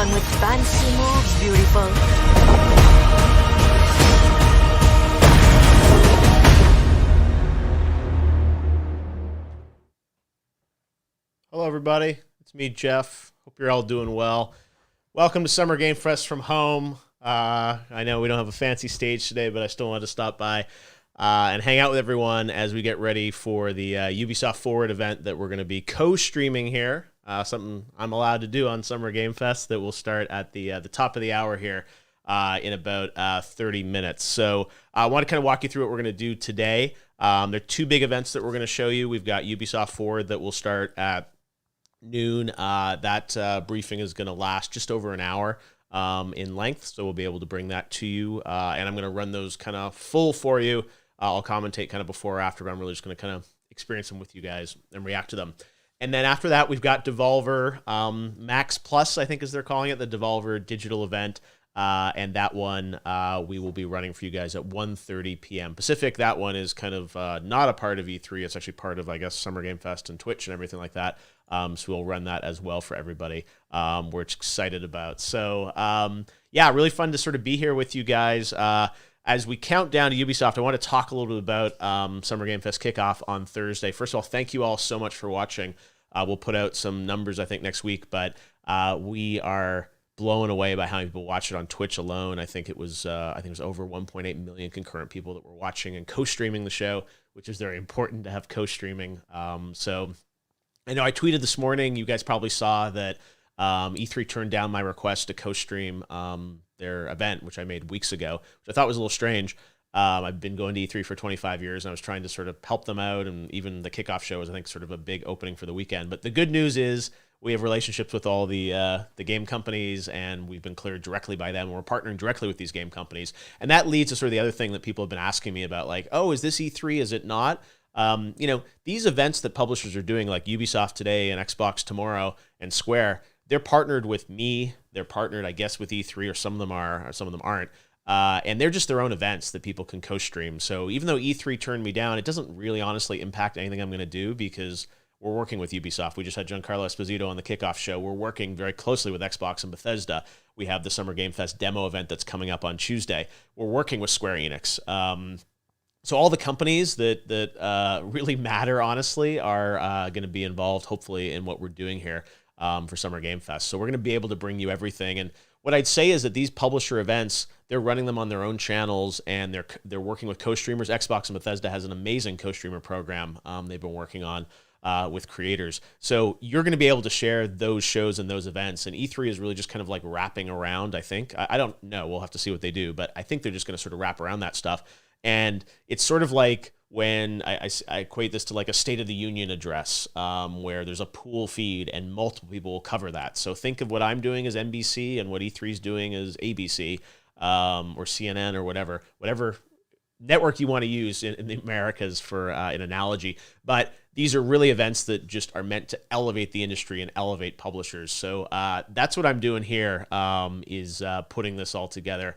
one with fancy moves, beautiful. Hello, everybody. It's me, Jeff. Hope you're all doing well. Welcome to Summer Game Fest from home. I know we don't have a fancy stage today, but I still wanted to stop by and hang out with everyone as we get ready for the Ubisoft Forward event that we're going to be co-streaming here. Something I'm allowed to do on Summer Game Fest that will start at the top of the hour here in about 30 minutes. So I want to kind of walk you through what we're going to do today. There are two big events that we're going to show you. We've got Ubisoft Forward that will start at noon. That briefing is going to last just over an hour in length, so we'll be able to bring that to you. And I'm going to run those kind of full for you. I'll commentate kind of before or after, but I'm really just going to kind of experience them with you guys and react to them. And then after that, we've got Devolver Max Plus, I think is they're calling it, the Devolver Digital event. And that one we will be running for you guys at 1:30 p.m. Pacific. That one is kind of not a part of E3. It's actually part of, I guess, Summer Game Fest and Twitch and everything like that. So we'll run that as well for everybody. We're excited about. So, yeah, really fun to sort of be here with you guys. As we count down to Ubisoft, I want to talk a little bit about Summer Game Fest kickoff on Thursday. First of all, thank you all so much for watching. We'll put out some numbers, I think, next week, but we are blown away by how many people watch it on Twitch alone. I think it was over 1.8 million concurrent people that were watching and co-streaming the show, which is very important to have co-streaming. So I know I tweeted this morning. You guys probably saw that E3 turned down my request to co-stream their event, which I made weeks ago, which I thought was a little strange. I've been going to E3 for 25 years, and I was trying to sort of help them out, and even the kickoff show was, I think, sort of a big opening for the weekend. But the good news is we have relationships with all the game companies, and we've been cleared directly by them. We're partnering directly with these game companies. And that leads to sort of the other thing that people have been asking me about, like, oh, is this E3? Is it not? These events that publishers are doing, like Ubisoft today and Xbox tomorrow and Square, they're partnered with me. They're partnered, I guess, with E3, or some of them are, or some of them aren't. And they're just their own events that people can co-stream. So even though E3 turned me down, it doesn't really honestly impact anything I'm going to do because we're working with Ubisoft. We just had Giancarlo Esposito on the kickoff show. We're working very closely with Xbox and Bethesda. We have the Summer Game Fest demo event that's coming up on Tuesday. We're working with Square Enix. So all the companies that really matter, honestly, are going to be involved, hopefully, in what we're doing here for Summer Game Fest. So we're going to be able to bring you everything. And what I'd say is that these publisher events, they're running them on their own channels, and they're working with co-streamers. Xbox and Bethesda has an amazing co-streamer program they've been working on with creators. So you're going to be able to share those shows and those events. And E3 is really just kind of like wrapping around, I think. I don't know. We'll have to see what they do. But I think they're just going to sort of wrap around that stuff. And it's sort of like when I equate this to like a State of the Union address where there's a pool feed and multiple people will cover that. So think of what I'm doing as NBC and what E3 is doing as ABC or CNN or whatever network you want to use in the Americas for an analogy. But these are really events that just are meant to elevate the industry and elevate publishers. So that's what I'm doing here is putting this all together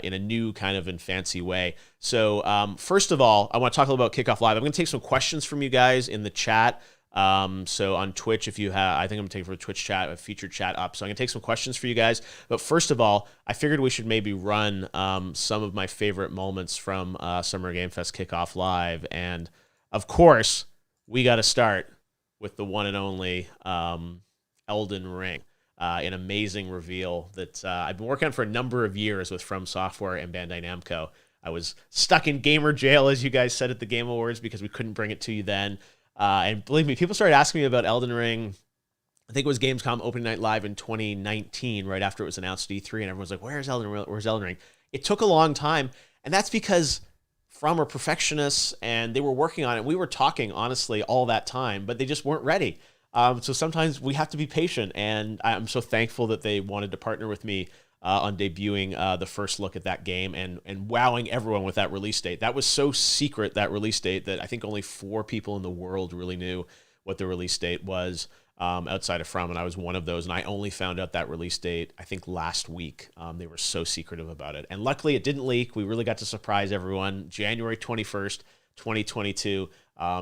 in a new kind of and fancy way. So first of all, I want to talk a little about Kickoff Live. I'm going to take some questions from you guys in the chat. So on Twitch, if you have, I think I'm going to take for a Twitch chat, a featured chat up. So I'm going to take some questions for you guys. But first of all, I figured we should maybe run some of my favorite moments from Summer Game Fest Kickoff Live. And of course, we got to start with the one and only Elden Ring. An amazing reveal that I've been working on for a number of years with From Software and Bandai Namco. I was stuck in gamer jail, as you guys said at the Game Awards, because we couldn't bring it to you then. And believe me, people started asking me about Elden Ring. I think it was Gamescom opening night live in 2019, right after it was announced at E3, and everyone's like, where's Elden Ring? Where's Elden Ring? It took a long time, and that's because From are perfectionists, and they were working on it. We were talking, honestly, all that time, but they just weren't ready. So sometimes we have to be patient, and I'm so thankful that they wanted to partner with me on debuting the first look at that game and wowing everyone with that release date. That was so secret, that release date, that I think only 4 people in the world really knew what the release date was outside of From, and I was one of those, and I only found out that release date, I think, last week. They were so secretive about it, and luckily it didn't leak. We really got to surprise everyone. January 21st, 2022.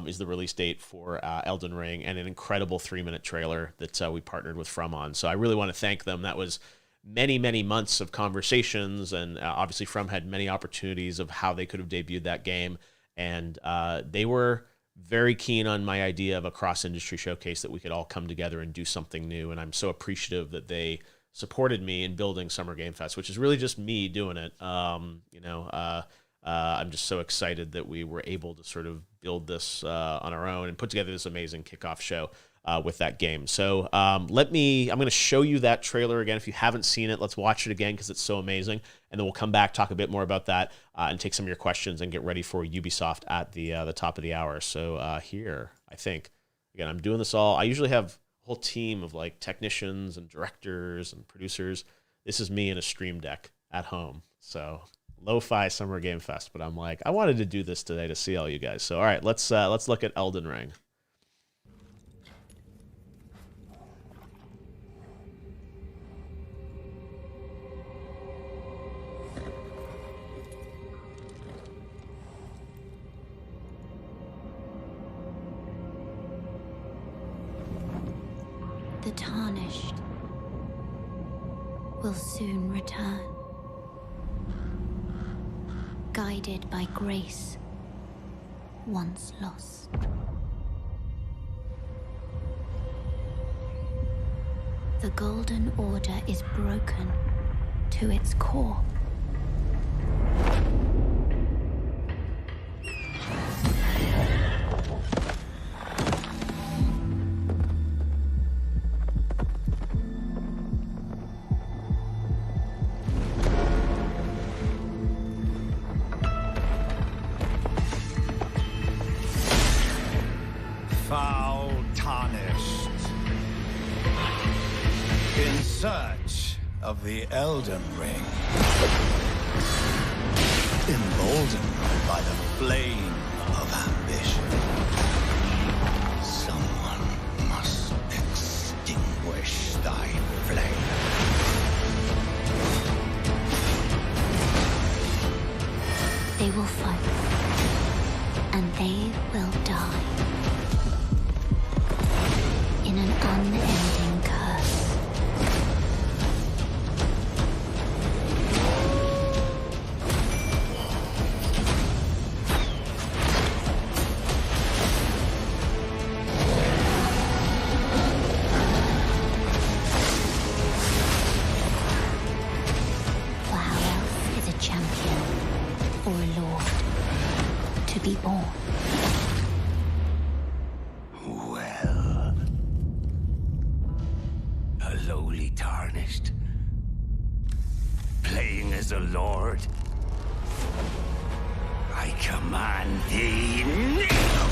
is the release date for Elden Ring, and an incredible 3-minute trailer that we partnered with From on. So I really want to thank them. That was many months of conversations, and obviously From had many opportunities of how they could have debuted that game, and they were very keen on my idea of a cross-industry showcase that we could all come together and do something new, and I'm so appreciative that they supported me in building Summer Game Fest, which is really just me doing it. I'm just so excited that we were able to sort of build this on our own and put together this amazing kickoff show with that game. So I'm going to show you that trailer again. If you haven't seen it, let's watch it again because it's so amazing. And then we'll come back, talk a bit more about that, and take some of your questions and get ready for Ubisoft at the top of the hour. So here, I think, again, I'm doing this all. I usually have a whole team of like technicians and directors and producers. This is me in a Stream Deck at home. So lo-fi Summer Game Fest, but I'm like, I wanted to do this today to see all you guys. So all right, let's look at Elden Ring. The tarnished will soon return, guided by grace once lost. The Golden Order is broken to its core. Foul tarnished, in search of the Elden Ring, emboldened by the flame of ambition. Someone must extinguish thy flame. They will fight, and they will die. In an unending curse. For how else is a champion or a lord to be born? Lowly tarnished, playing as a lord. I command thee now!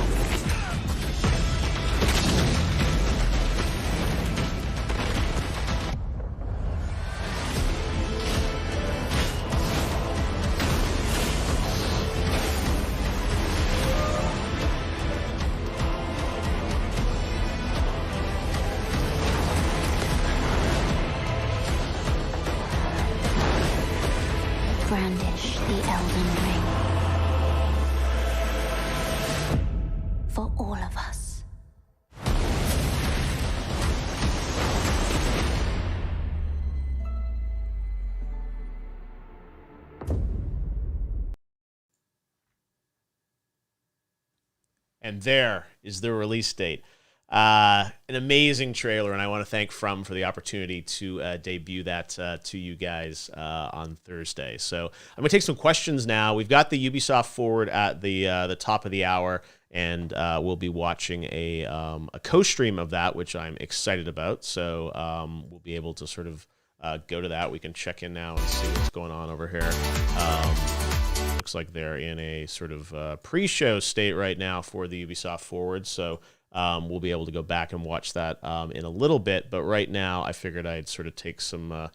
Brandish the Elden Ring. For all of us. And there is the release date. An amazing trailer, and I want to thank From for the opportunity to debut that to you guys on Thursday. So I'm going to take some questions now. We've got the Ubisoft Forward at the top of the hour, and we'll be watching a co-stream of that, which I'm excited about. So we'll be able to sort of go to that. We can check in now and see what's going on over here. Looks like they're in a sort of pre-show state right now for the Ubisoft Forward. So we'll be able to go back and watch that in a little bit. But right now, I figured I'd sort of take some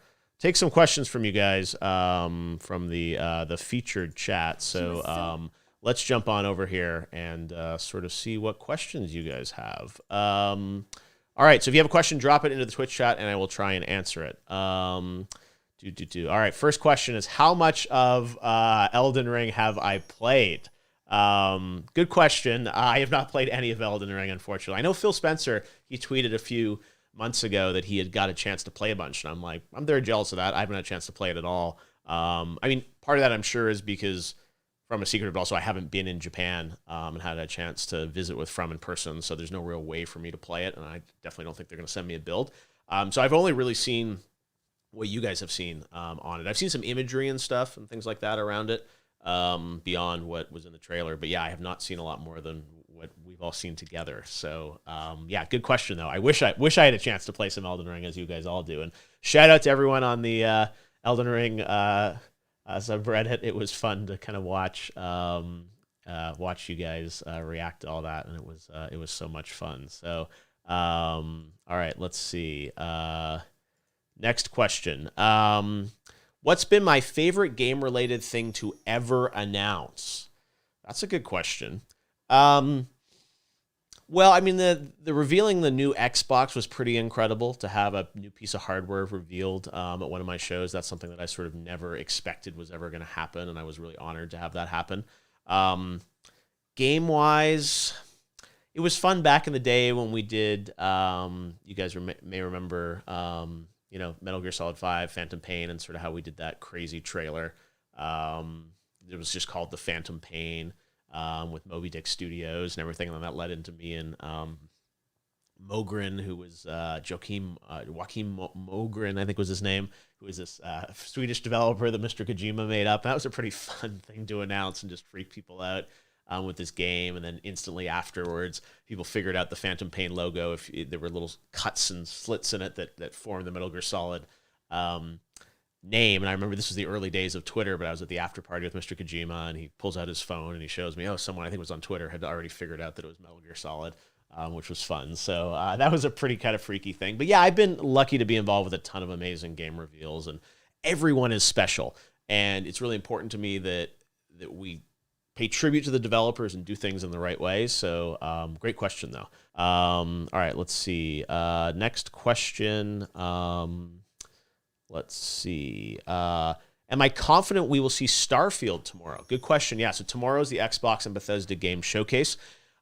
questions from you guys from the featured chat. So let's jump on over here and sort of see what questions you guys have. All right, so if you have a question, drop it into the Twitch chat, and I will try and answer it. All right, first question is, how much of Elden Ring have I played? Good question. I have not played any of Elden Ring, unfortunately. I know Phil Spencer, he tweeted a few months ago that he had got a chance to play a bunch, and I'm like, I'm very jealous of that. I haven't had a chance to play it at all. I mean, part of that I'm sure is because From a Secret, but also I haven't been in Japan and had a chance to visit with From in person, so there's no real way for me to play it, and I definitely don't think they're going to send me a build. So I've only really seen what you guys have seen on it. I've seen some imagery and stuff and things like that around it beyond what was in the trailer, but yeah, I have not seen a lot more than what we've all seen together. So yeah, good question though. I wish I had a chance to play some Elden Ring, as you guys all do, and shout out to everyone on the Elden Ring subreddit. It was fun to kind of watch you guys react to all that, and it was so much fun. So all right, let's see. Next question. What's been my favorite game-related thing to ever announce? That's a good question. Well, I mean, the revealing the new Xbox was pretty incredible. To have a new piece of hardware revealed at one of my shows, that's something that I sort of never expected was ever going to happen, and I was really honored to have that happen. Game-wise, it was fun back in the day when we did, you guys may remember, Metal Gear Solid 5, Phantom Pain, and sort of how we did that crazy trailer. It was just called The Phantom Pain. With Moby Dick Studios and everything, and then that led into me and Mogren, who was Joachim Mogren, I think was his name, who was this Swedish developer that Mr. Kojima made up. That was a pretty fun thing to announce and just freak people out with this game. And then instantly afterwards, people figured out the Phantom Pain logo. If there were little cuts and slits in it that formed the Metal Gear Solid name. And I remember this was the early days of Twitter, but I was at the after party with Mr. Kojima, and he pulls out his phone and he shows me, someone I think was on Twitter had already figured out that it was Metal Gear Solid, which was fun. So that was a pretty kind of freaky thing. But yeah, I've been lucky to be involved with a ton of amazing game reveals, and everyone is special. And it's really important to me that we pay tribute to the developers and do things in the right way. So great question, though. All right, let's see. Next question. Let's see. Am I confident we will see Starfield tomorrow? Good question. Yeah, so tomorrow's the Xbox and Bethesda game showcase.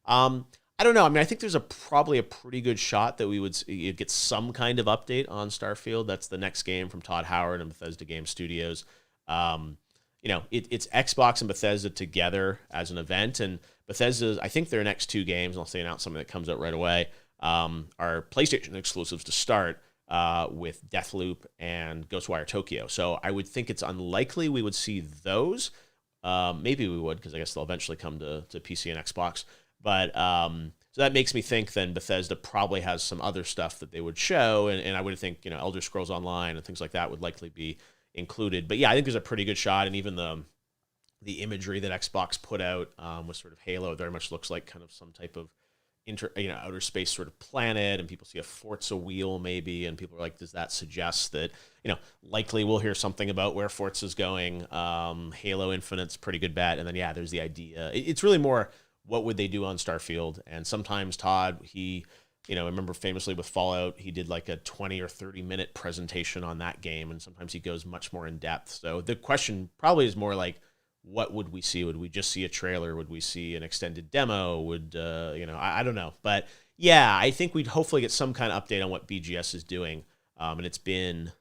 I don't know. I mean, I think there's probably a pretty good shot that we would get some kind of update on Starfield. That's the next game from Todd Howard and Bethesda Game Studios. It's Xbox and Bethesda together as an event, and Bethesda's, I think their next two games, unless they announce something that comes out right away, are PlayStation exclusives to start. With Deathloop and Ghostwire Tokyo. So I would think it's unlikely we would see those. Maybe we would, because I guess they'll eventually come to PC and Xbox. But so that makes me think then Bethesda probably has some other stuff that they would show, and I would think Elder Scrolls Online and things like that would likely be included. But yeah, I think there's a pretty good shot, and even the imagery that Xbox put out with sort of Halo very much looks like kind of some type of outer space sort of planet, and people see a Forza wheel maybe, and people are like, does that suggest that likely we'll hear something about where Forza's going? Halo Infinite's pretty good bet, and then yeah, there's the idea. It's really more what would they do on Starfield, and sometimes Todd, I remember famously with Fallout, he did like a 20 or 30 minute presentation on that game, and sometimes he goes much more in depth. So the question probably is more like, what would we see? Would we just see a trailer? Would we see an extended demo? I don't know. But yeah, I think we'd hopefully get some kind of update on what BGS is doing. And it's been,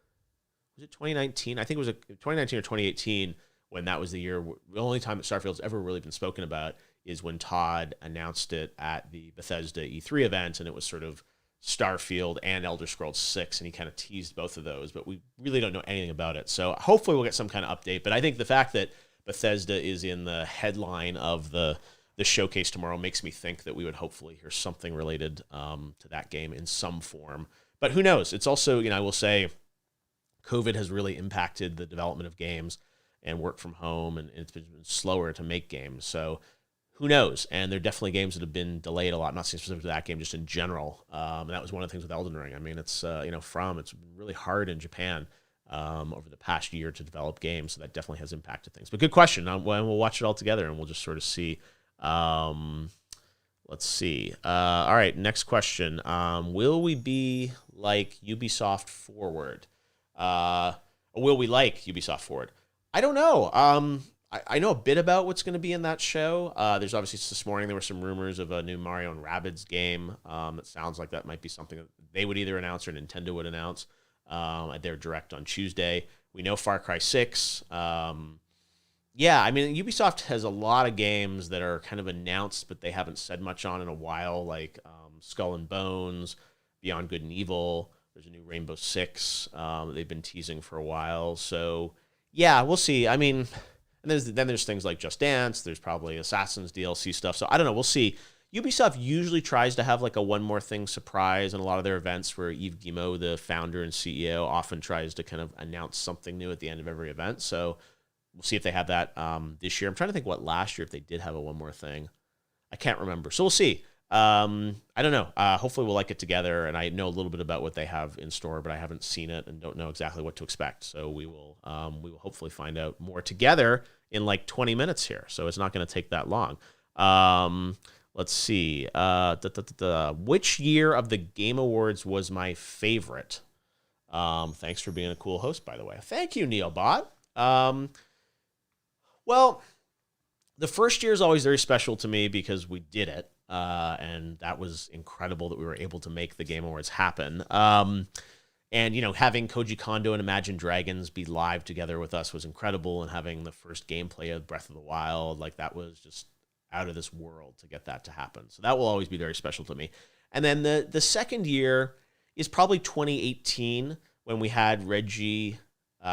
was it 2019? I think it was 2019 or 2018 when that was the year. The only time that Starfield's ever really been spoken about is when Todd announced it at the Bethesda E3 event, and it was sort of Starfield and Elder Scrolls 6, and he kind of teased both of those, but we really don't know anything about it. So hopefully we'll get some kind of update. But I think the fact that Bethesda is in the headline of the showcase tomorrow makes me think that we would hopefully hear something related to that game in some form. But who knows? It's also, I will say, COVID has really impacted the development of games and work from home, and it's been slower to make games. So who knows? And there are definitely games that have been delayed a lot. I'm not saying specific to that game, just in general. And that was one of the things with Elden Ring. I mean, it's it's been really hard in Japan over the past year to develop games, so that definitely has impacted things. But good question. We'll watch it all together, and we'll just sort of see. Let's see. All right, next question. Will we be like Ubisoft Forward? Will we like Ubisoft Forward? I don't know. I know a bit about what's going to be in that show. There's obviously this morning there were some rumors of a new Mario and Rabbids game. That sounds like that might be something that they would either announce or Nintendo would announce at their direct on Tuesday. We know Far Cry 6. Yeah, I mean, Ubisoft has a lot of games that are kind of announced, but they haven't said much on in a while, like Skull and Bones, Beyond Good and Evil. There's a new Rainbow Six that they've been teasing for a while. So, yeah, we'll see. I mean, and then there's things like Just Dance. There's probably Assassin's DLC stuff. So, I don't know. We'll see. Ubisoft usually tries to have like a one more thing surprise in a lot of their events where Yves Guillemot, the founder and CEO, often tries to kind of announce something new at the end of every event. So, we'll see if they have that this year. I'm trying to think what last year if they did have a one more thing. I can't remember. So we'll see. I don't know. Hopefully we'll like it together, and I know a little bit about what they have in store, but I haven't seen it and don't know exactly what to expect. So we will hopefully find out more together in like 20 minutes here. So it's not going to take that long. Let's see. Which year of the Game Awards was my favorite? Thanks for being a cool host, by the way. Thank you, Neilbot. Well, the first year is always very special to me because we did it, and that was incredible that we were able to make the Game Awards happen. And, you know, having Koji Kondo and Imagine Dragons be live together with us was incredible, and having the first gameplay of Breath of the Wild, like that was just out of this world to get that to happen. So that will always be very special to me. And then the second year is probably 2018 when we had Reggie,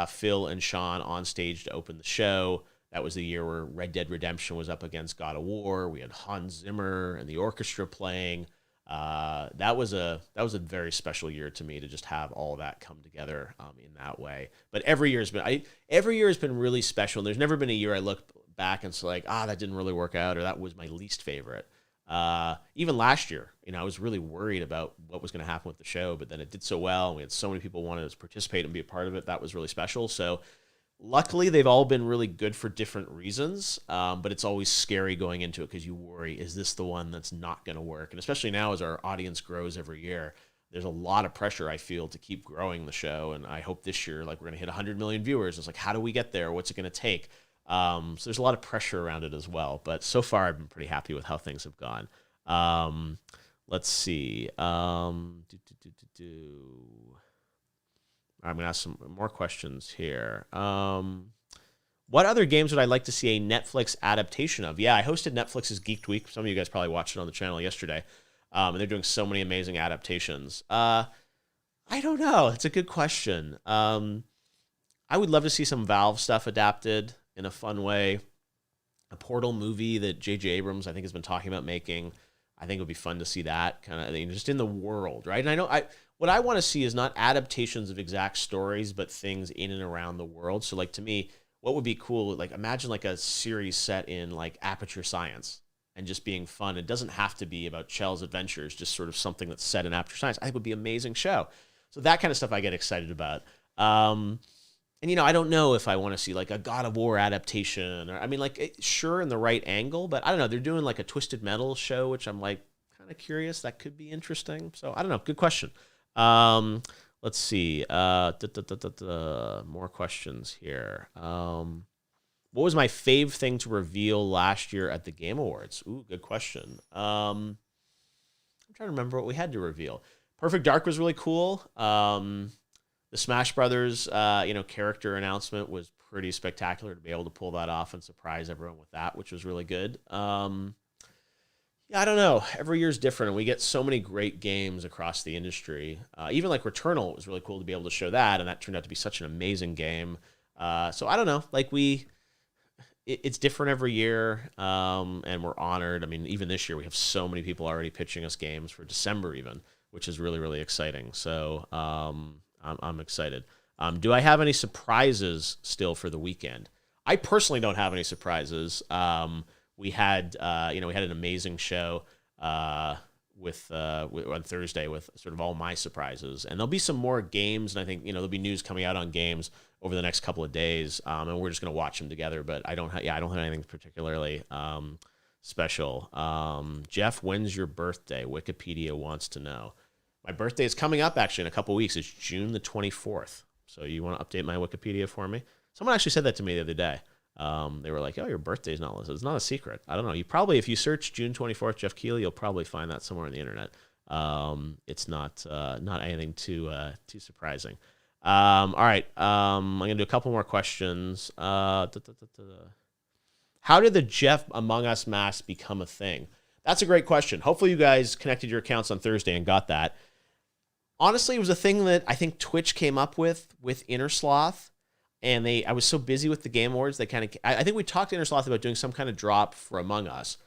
Phil, and Sean on stage to open the show. That was the year where Red Dead Redemption was up against God of War. We had Hans Zimmer and the orchestra playing. That was a very special year to me to just have all that come together in that way. But every year has been really special. And there's never been a year I look back and it's like, that didn't really work out, or that was my least favorite. Even last year, you know, I was really worried about what was going to happen with the show, but then it did so well, and we had so many people wanting to participate and be a part of it. That was really special. So luckily, they've all been really good for different reasons, but it's always scary going into it because you worry, is this the one that's not going to work? And especially now as our audience grows every year, there's a lot of pressure, I feel, to keep growing the show. And I hope this year, like, we're going to hit 100 million viewers. It's like, how do we get there? What's it going to take? So there's a lot of pressure around it as well. But so far, I've been pretty happy with how things have gone. Let's see. I'm going to ask some more questions here. What other games would I like to see a Netflix adaptation of? Yeah, I hosted Netflix's Geeked Week. Some of you guys probably watched it on the channel yesterday. And they're doing so many amazing adaptations. I don't know. It's a good question. I would love to see some Valve stuff adapted in a fun way. A Portal movie that J.J. Abrams, I think, has been talking about making. I think it would be fun to see that kind of just in the world, right? And I know what I want to see is not adaptations of exact stories, but things in and around the world. So, like, to me, what would be cool, like, imagine like a series set in like Aperture Science and just being fun. It doesn't have to be about Chell's adventures, just sort of something that's set in Aperture Science. I think would be an amazing show. So that kind of stuff I get excited about. And, you know, I don't know if I want to see like a God of War adaptation, or, I mean, like, sure, in the right angle, but I don't know. They're doing like a Twisted Metal show, which I'm like kind of curious. That could be interesting. So I don't know. Good question. Let's see. More questions here. What was my fave thing to reveal last year at the Game Awards? Ooh, good question. I'm trying to remember what we had to reveal. Perfect Dark was really cool. The Smash Brothers, character announcement was pretty spectacular to be able to pull that off and surprise everyone with that, which was really good. Yeah, I don't know. Every year's different, and we get so many great games across the industry. Even like Returnal was really cool to be able to show that, and that turned out to be such an amazing game. So I don't know. Like, it's different every year, and we're honored. I mean, even this year, we have so many people already pitching us games for December even, which is really, really exciting. So I'm excited. Do I have any surprises still for the weekend? I personally don't have any surprises. We had an amazing show with on Thursday with sort of all my surprises, and there'll be some more games, and I think there'll be news coming out on games over the next couple of days, and we're just gonna watch them together. But I don't have anything particularly special. Jeff, when's your birthday? Wikipedia wants to know. My birthday is coming up actually in a couple of weeks. It's June the 24th. So you want to update my Wikipedia for me? Someone actually said that to me the other day. They were like, "Oh, your birthday's not listed." It's not a secret. I don't know. You probably, if you search June 24th, Geoff Keighley, you'll probably find that somewhere on the internet. It's not anything too surprising. All right. I'm gonna do a couple more questions. How did the Jeff Among Us mask become a thing? That's a great question. Hopefully you guys connected your accounts on Thursday and got that. Honestly, it was a thing that I think Twitch came up with Innersloth, and I was so busy with the Game Awards, they kind of, I think we talked to Innersloth about doing some kind of drop for Among Us,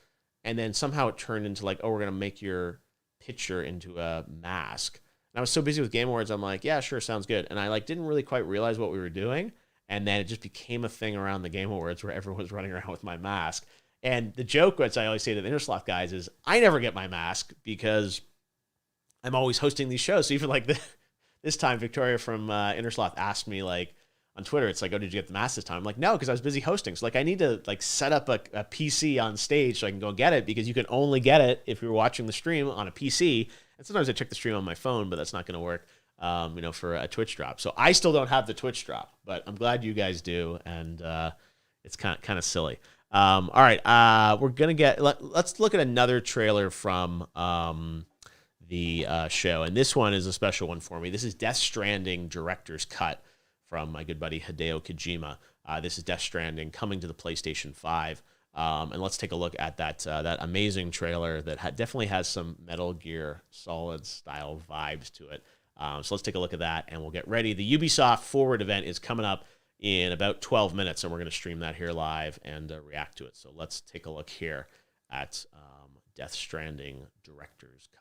and then somehow it turned into like, oh, we're gonna make your picture into a mask. And I was so busy with Game Awards, I'm like, yeah, sure, sounds good. And I like didn't really quite realize what we were doing, and then it just became a thing around the Game Awards where everyone was running around with my mask. And the joke, which I always say to the Innersloth guys, is I never get my mask because I'm always hosting these shows. So even like this time, Victoria from Innersloth asked me like on Twitter, it's like, oh, did you get the mask this time? I'm like, no, because I was busy hosting. So like I need to like set up a PC on stage so I can go get it, because you can only get it if you're watching the stream on a PC. And sometimes I check the stream on my phone, but that's not going to work, for a Twitch drop. So I still don't have the Twitch drop, but I'm glad you guys do, and it's kind of silly. All right, we're gonna let's look at another trailer from the show, and this one is a special one for me. This is Death Stranding director's cut from my good buddy Hideo Kojima. This is Death Stranding coming to the PlayStation 5, and let's take a look at that amazing trailer that definitely has some Metal Gear Solid style vibes to it. So let's take a look at that, and we'll get ready. The Ubisoft Forward event is coming up in about 12 minutes, and we're going to stream that here live and react to it. So let's take a look here at Death Stranding director's cut.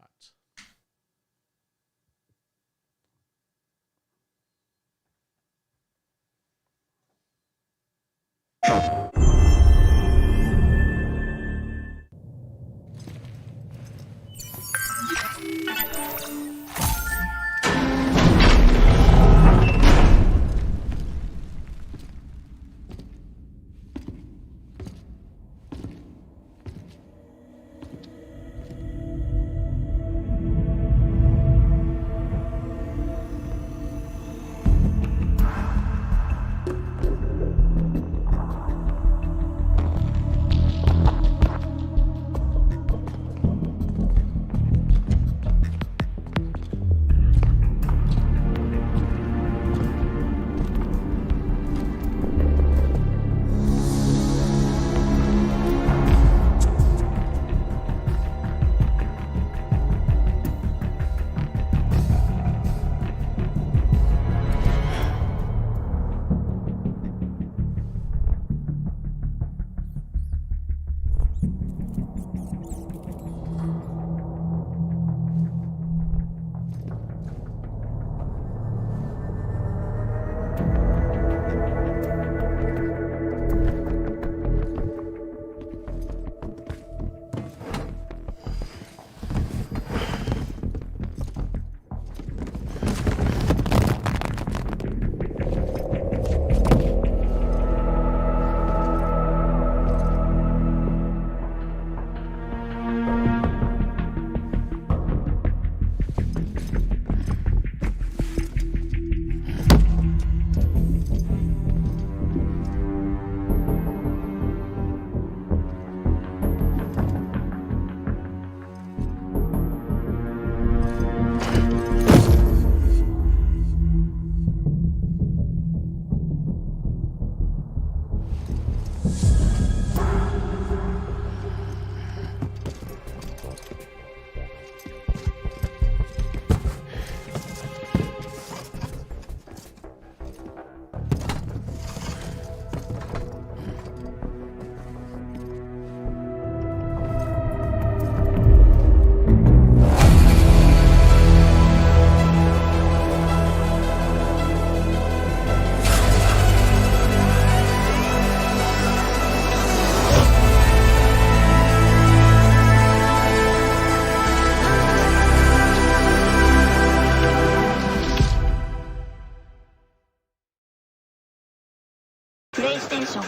PlayStation.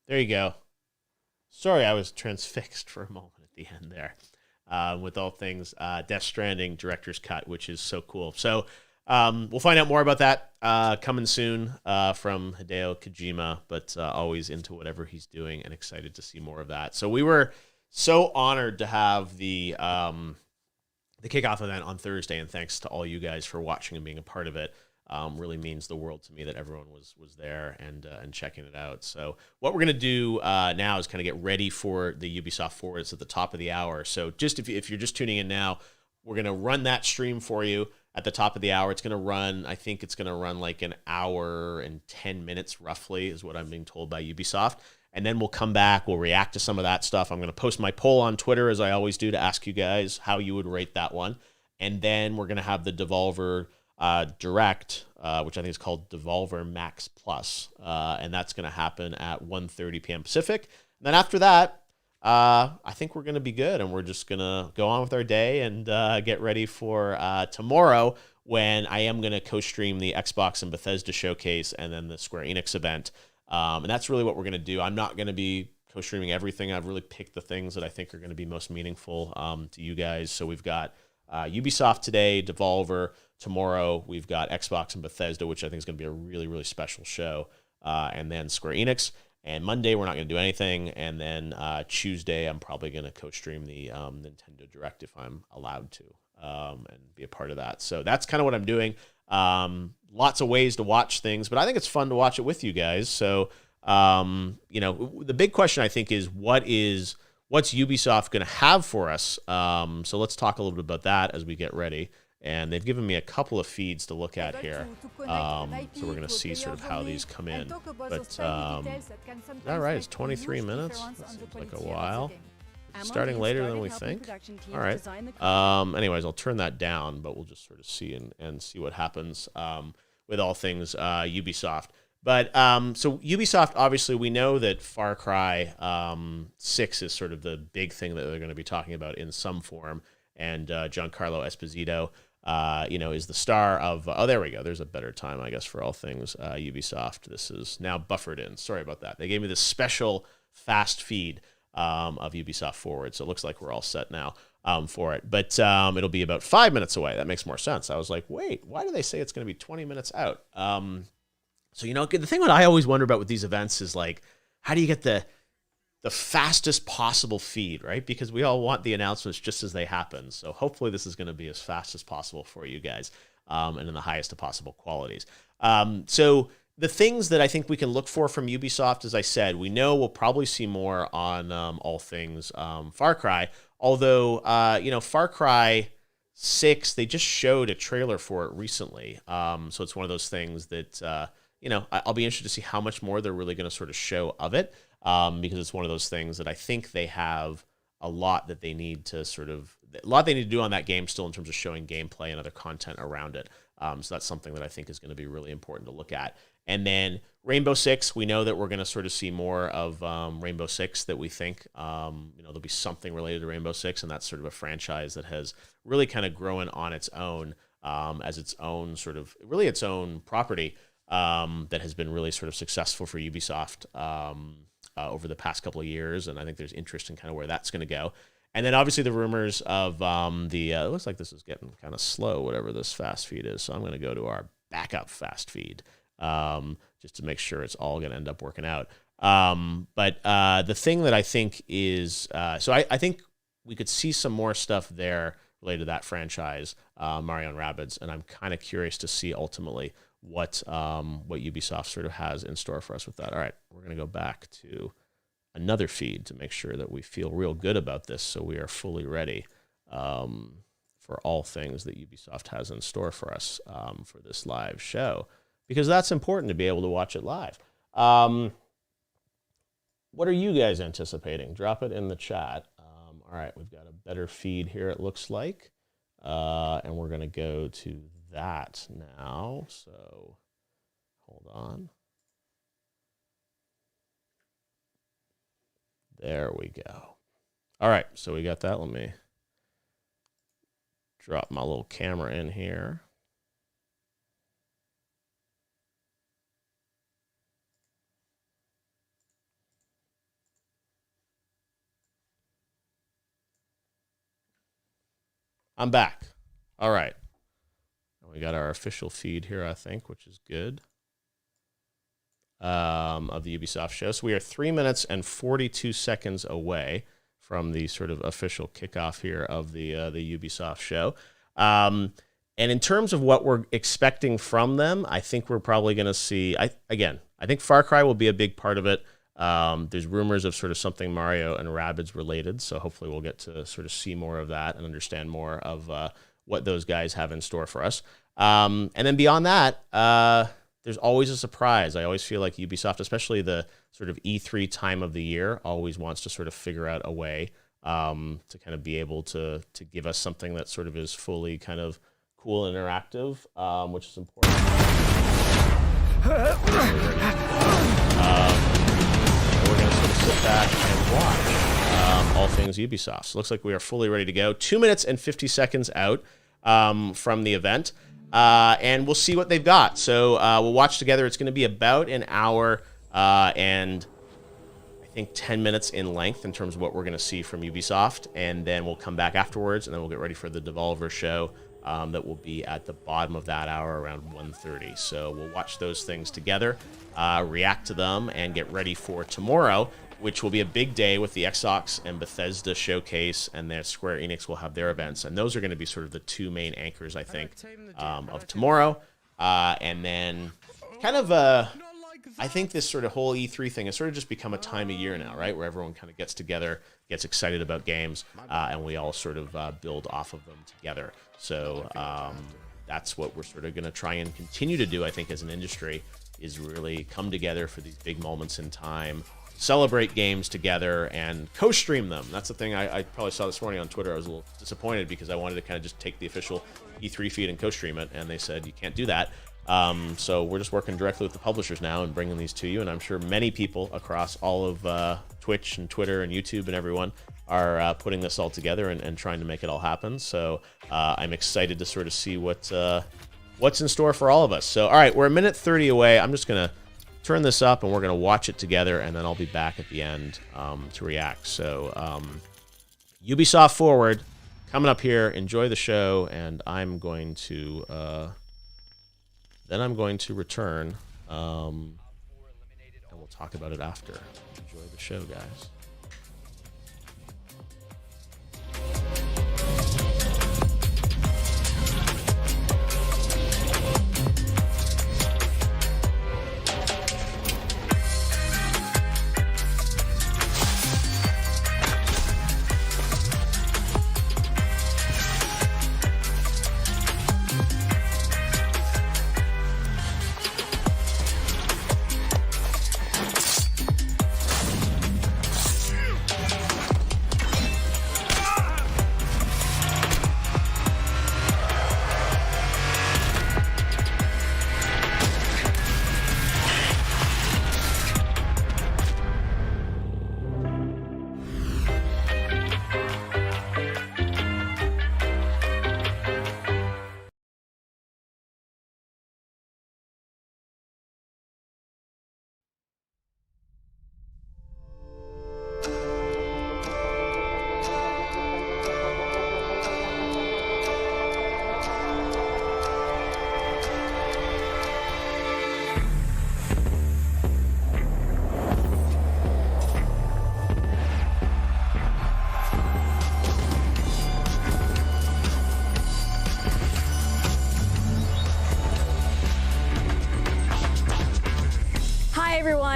There you go. Sorry, I was transfixed for a moment at the end there. With all things Death Stranding Director's Cut, which is so cool. So we'll find out more about that coming soon from Hideo Kojima, but always into whatever he's doing and excited to see more of that. So we were so honored to have the kickoff event on Thursday, and thanks to all you guys for watching and being a part of it. Really means the world to me that everyone was there and checking it out. So what we're going to do now is kind of get ready for the Ubisoft Forward. It's at the top of the hour. So just if you're just tuning in now, we're going to run that stream for you at the top of the hour. It's going to run, I think it's going to run like an hour and 10 minutes roughly is what I'm being told by Ubisoft. And then we'll come back. We'll react to some of that stuff. I'm going to post my poll on Twitter, as I always do, to ask you guys how you would rate that one. And then we're going to have the Devolver Direct, which I think is called Devolver Max Plus. And that's going to happen at 1:30 p.m. Pacific. And then after that, I think we're going to be good. And we're just going to go on with our day and get ready for tomorrow, when I am going to co-stream the Xbox and Bethesda showcase and then the Square Enix event. And that's really what we're going to do. I'm not going to be co-streaming everything. I've really picked the things that I think are going to be most meaningful to you guys. So we've got Ubisoft today, Devolver. Tomorrow we've got Xbox and Bethesda, which I think is going to be a really, really special show. And then Square Enix. And Monday we're not going to do anything. And then Tuesday I'm probably going to co-stream the Nintendo Direct if I'm allowed to and be a part of that. So that's kind of what I'm doing. Lots of ways to watch things, but I think it's fun to watch it with you guys. So, the big question I think is what's Ubisoft going to have for us? So let's talk a little bit about that as we get ready. And they've given me a couple of feeds to look at here. So we're going to see sort of how these come in. But, is that right? It's 23 minutes? That seems like a while. Starting later than we think. All right. Anyways, I'll turn that down, but we'll just sort of see and see what happens with all things Ubisoft. But so Ubisoft, obviously, we know that Far Cry 6 is sort of the big thing that they're going to be talking about in some form. And Giancarlo Esposito, is the star of. Oh, there we go. There's a better time, I guess, for all things Ubisoft. This is now buffered in. Sorry about that. They gave me this special fast feed of Ubisoft Forward. So it looks like we're all set now for it. But it'll be about 5 minutes away. That makes more sense. I was like, wait, why do they say it's going to be 20 minutes out? So, the thing that I always wonder about with these events is, like, how do you get the fastest possible feed, right? Because we all want the announcements just as they happen. So hopefully this is going to be as fast as possible for you guys and in the highest of possible qualities. So the things that I think we can look for from Ubisoft, as I said, we know we'll probably see more on all things Far Cry. Although, Far Cry 6, they just showed a trailer for it recently. So it's one of those things that, I'll be interested to see how much more they're really going to sort of show of it. Because it's one of those things that I think they have a lot that they need to do on that game still in terms of showing gameplay and other content around it. So that's something that I think is going to be really important to look at. And then Rainbow Six, we know that we're going to sort of see more of Rainbow Six that we think, there'll be something related to Rainbow Six, and that's sort of a franchise that has really kind of grown on its own as its own sort of, really its own property that has been really sort of successful for Ubisoft over the past couple of years, and I think there's interest in kind of where that's going to go. And then obviously the rumors of it looks like this is getting kind of slow, whatever this fast feed is, so I'm going to go to our backup fast feed just to make sure it's all going to end up working out. But the thing that I think is, I think we could see some more stuff there related to that franchise, Mario and Rabbids, and I'm kind of curious to see ultimately what Ubisoft sort of has in store for us with that. All right, we're going to go back to another feed to make sure that we feel real good about this, so we are fully ready for all things that Ubisoft has in store for us for this live show, because that's important to be able to watch it live. What are you guys anticipating? Drop it in the chat. All right, we've got a better feed here, it looks like, and we're going to go to that now, so hold on. There we go. All right, so we got that. Let me drop my little camera in here. I'm back. All right. We got our official feed here, I think, which is good. Of the Ubisoft show. So we are 3 minutes and 42 seconds away from the sort of official kickoff here of the Ubisoft show. And in terms of what we're expecting from them, I think we're probably going to see, I think Far Cry will be a big part of it. There's rumors of sort of something Mario and Rabbids related, so hopefully we'll get to sort of see more of that and understand more of what those guys have in store for us. And then beyond that, there's always a surprise. I always feel like Ubisoft, especially the sort of E3 time of the year, always wants to sort of figure out a way to kind of be able to give us something that sort of is fully kind of cool and interactive, which is important. We're going to sort of sit back and watch all things Ubisoft. So it looks like we are fully ready to go. 2 minutes and 50 seconds out from the event. And we'll see what they've got. So we'll watch together. It's going to be about an hour and I think 10 minutes in length in terms of what we're going to see from Ubisoft. And then we'll come back afterwards, and then we'll get ready for the Devolver show that will be at the bottom of that hour around 1:30. So we'll watch those things together, react to them, and get ready for tomorrow, which will be a big day with the Xbox and Bethesda showcase, and their Square Enix will have their events. And those are going to be sort of the two main anchors, I think, of tomorrow. And then kind of, I think this sort of whole E3 thing has sort of just become a time of year now, right? Where everyone kind of gets together, gets excited about games, and we all sort of build off of them together. So that's what we're sort of going to try and continue to do, I think, as an industry, is really come together for these big moments in time, celebrate games together, and co-stream them. That's the thing I probably saw this morning on Twitter. I was a little disappointed because I wanted to kind of just take the official E3 feed and co-stream it, and they said you can't do that. So we're just working directly with the publishers now and bringing these to you, and I'm sure many people across all of Twitch and Twitter and YouTube and everyone are putting this all together and trying to make it all happen. So I'm excited to sort of see what's in store for all of us. So, all right, we're a minute 30 away. I'm just going to turn this up, and we're going to watch it together, and then I'll be back at the end to react. So Ubisoft Forward coming up here. Enjoy the show, and I'm going to return, and we'll talk about it after. Enjoy the show, guys.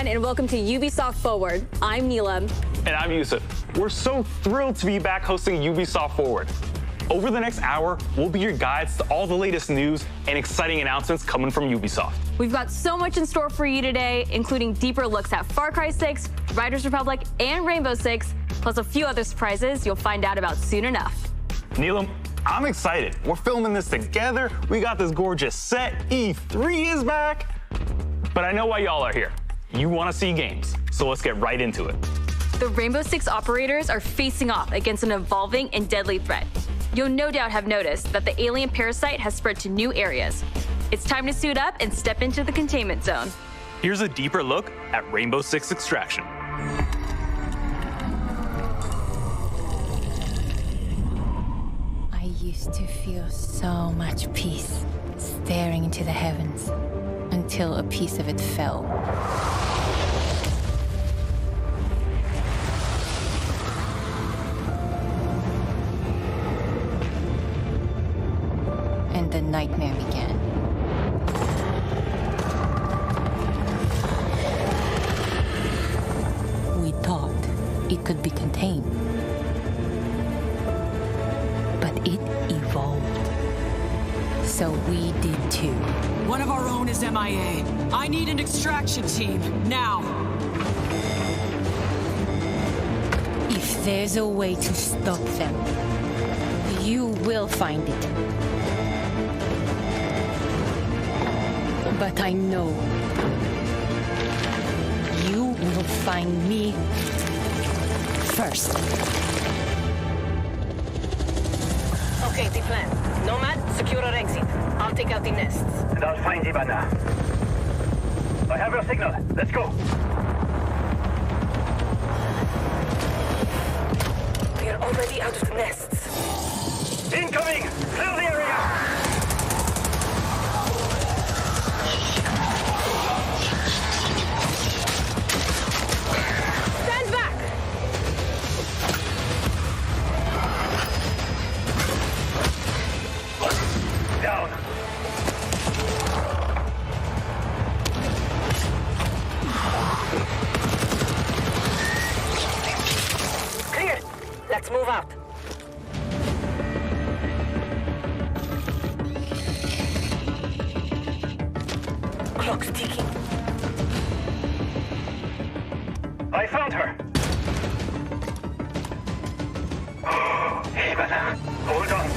And welcome to Ubisoft Forward. I'm Neelam. And I'm Yusuf. We're so thrilled to be back hosting Ubisoft Forward. Over the next hour, we'll be your guides to all the latest news and exciting announcements coming from Ubisoft. We've got so much in store for you today, including deeper looks at Far Cry 6, Riders Republic, and Rainbow Six, plus a few other surprises you'll find out about soon enough. Neelam, I'm excited. We're filming this together. We got this gorgeous set. E3 is back. But I know why y'all are here. You want to see games, so let's get right into it. The Rainbow Six operators are facing off against an evolving and deadly threat. You'll no doubt have noticed that the alien parasite has spread to new areas. It's time to suit up and step into the containment zone. Here's a deeper look at Rainbow Six Extraction. I used used to feel so much peace, staring into the heavens, until a piece of it fell. And the nightmare began. We thought it could be contained. But it evolved. So we did too. One of our own is MIA. I need an extraction team, now. If there's a way to stop them, you will find it. But I know you will find me first. Okay, the plan. Nomad, secure our exit. I'll take out the nests. And I'll find Ivana. I have your signal. Let's go. We're already out of the nests. Incoming! Clear the area! Stand back! Down. Clear! Let's move out. Clock's ticking. I found her. Ivana, hold on.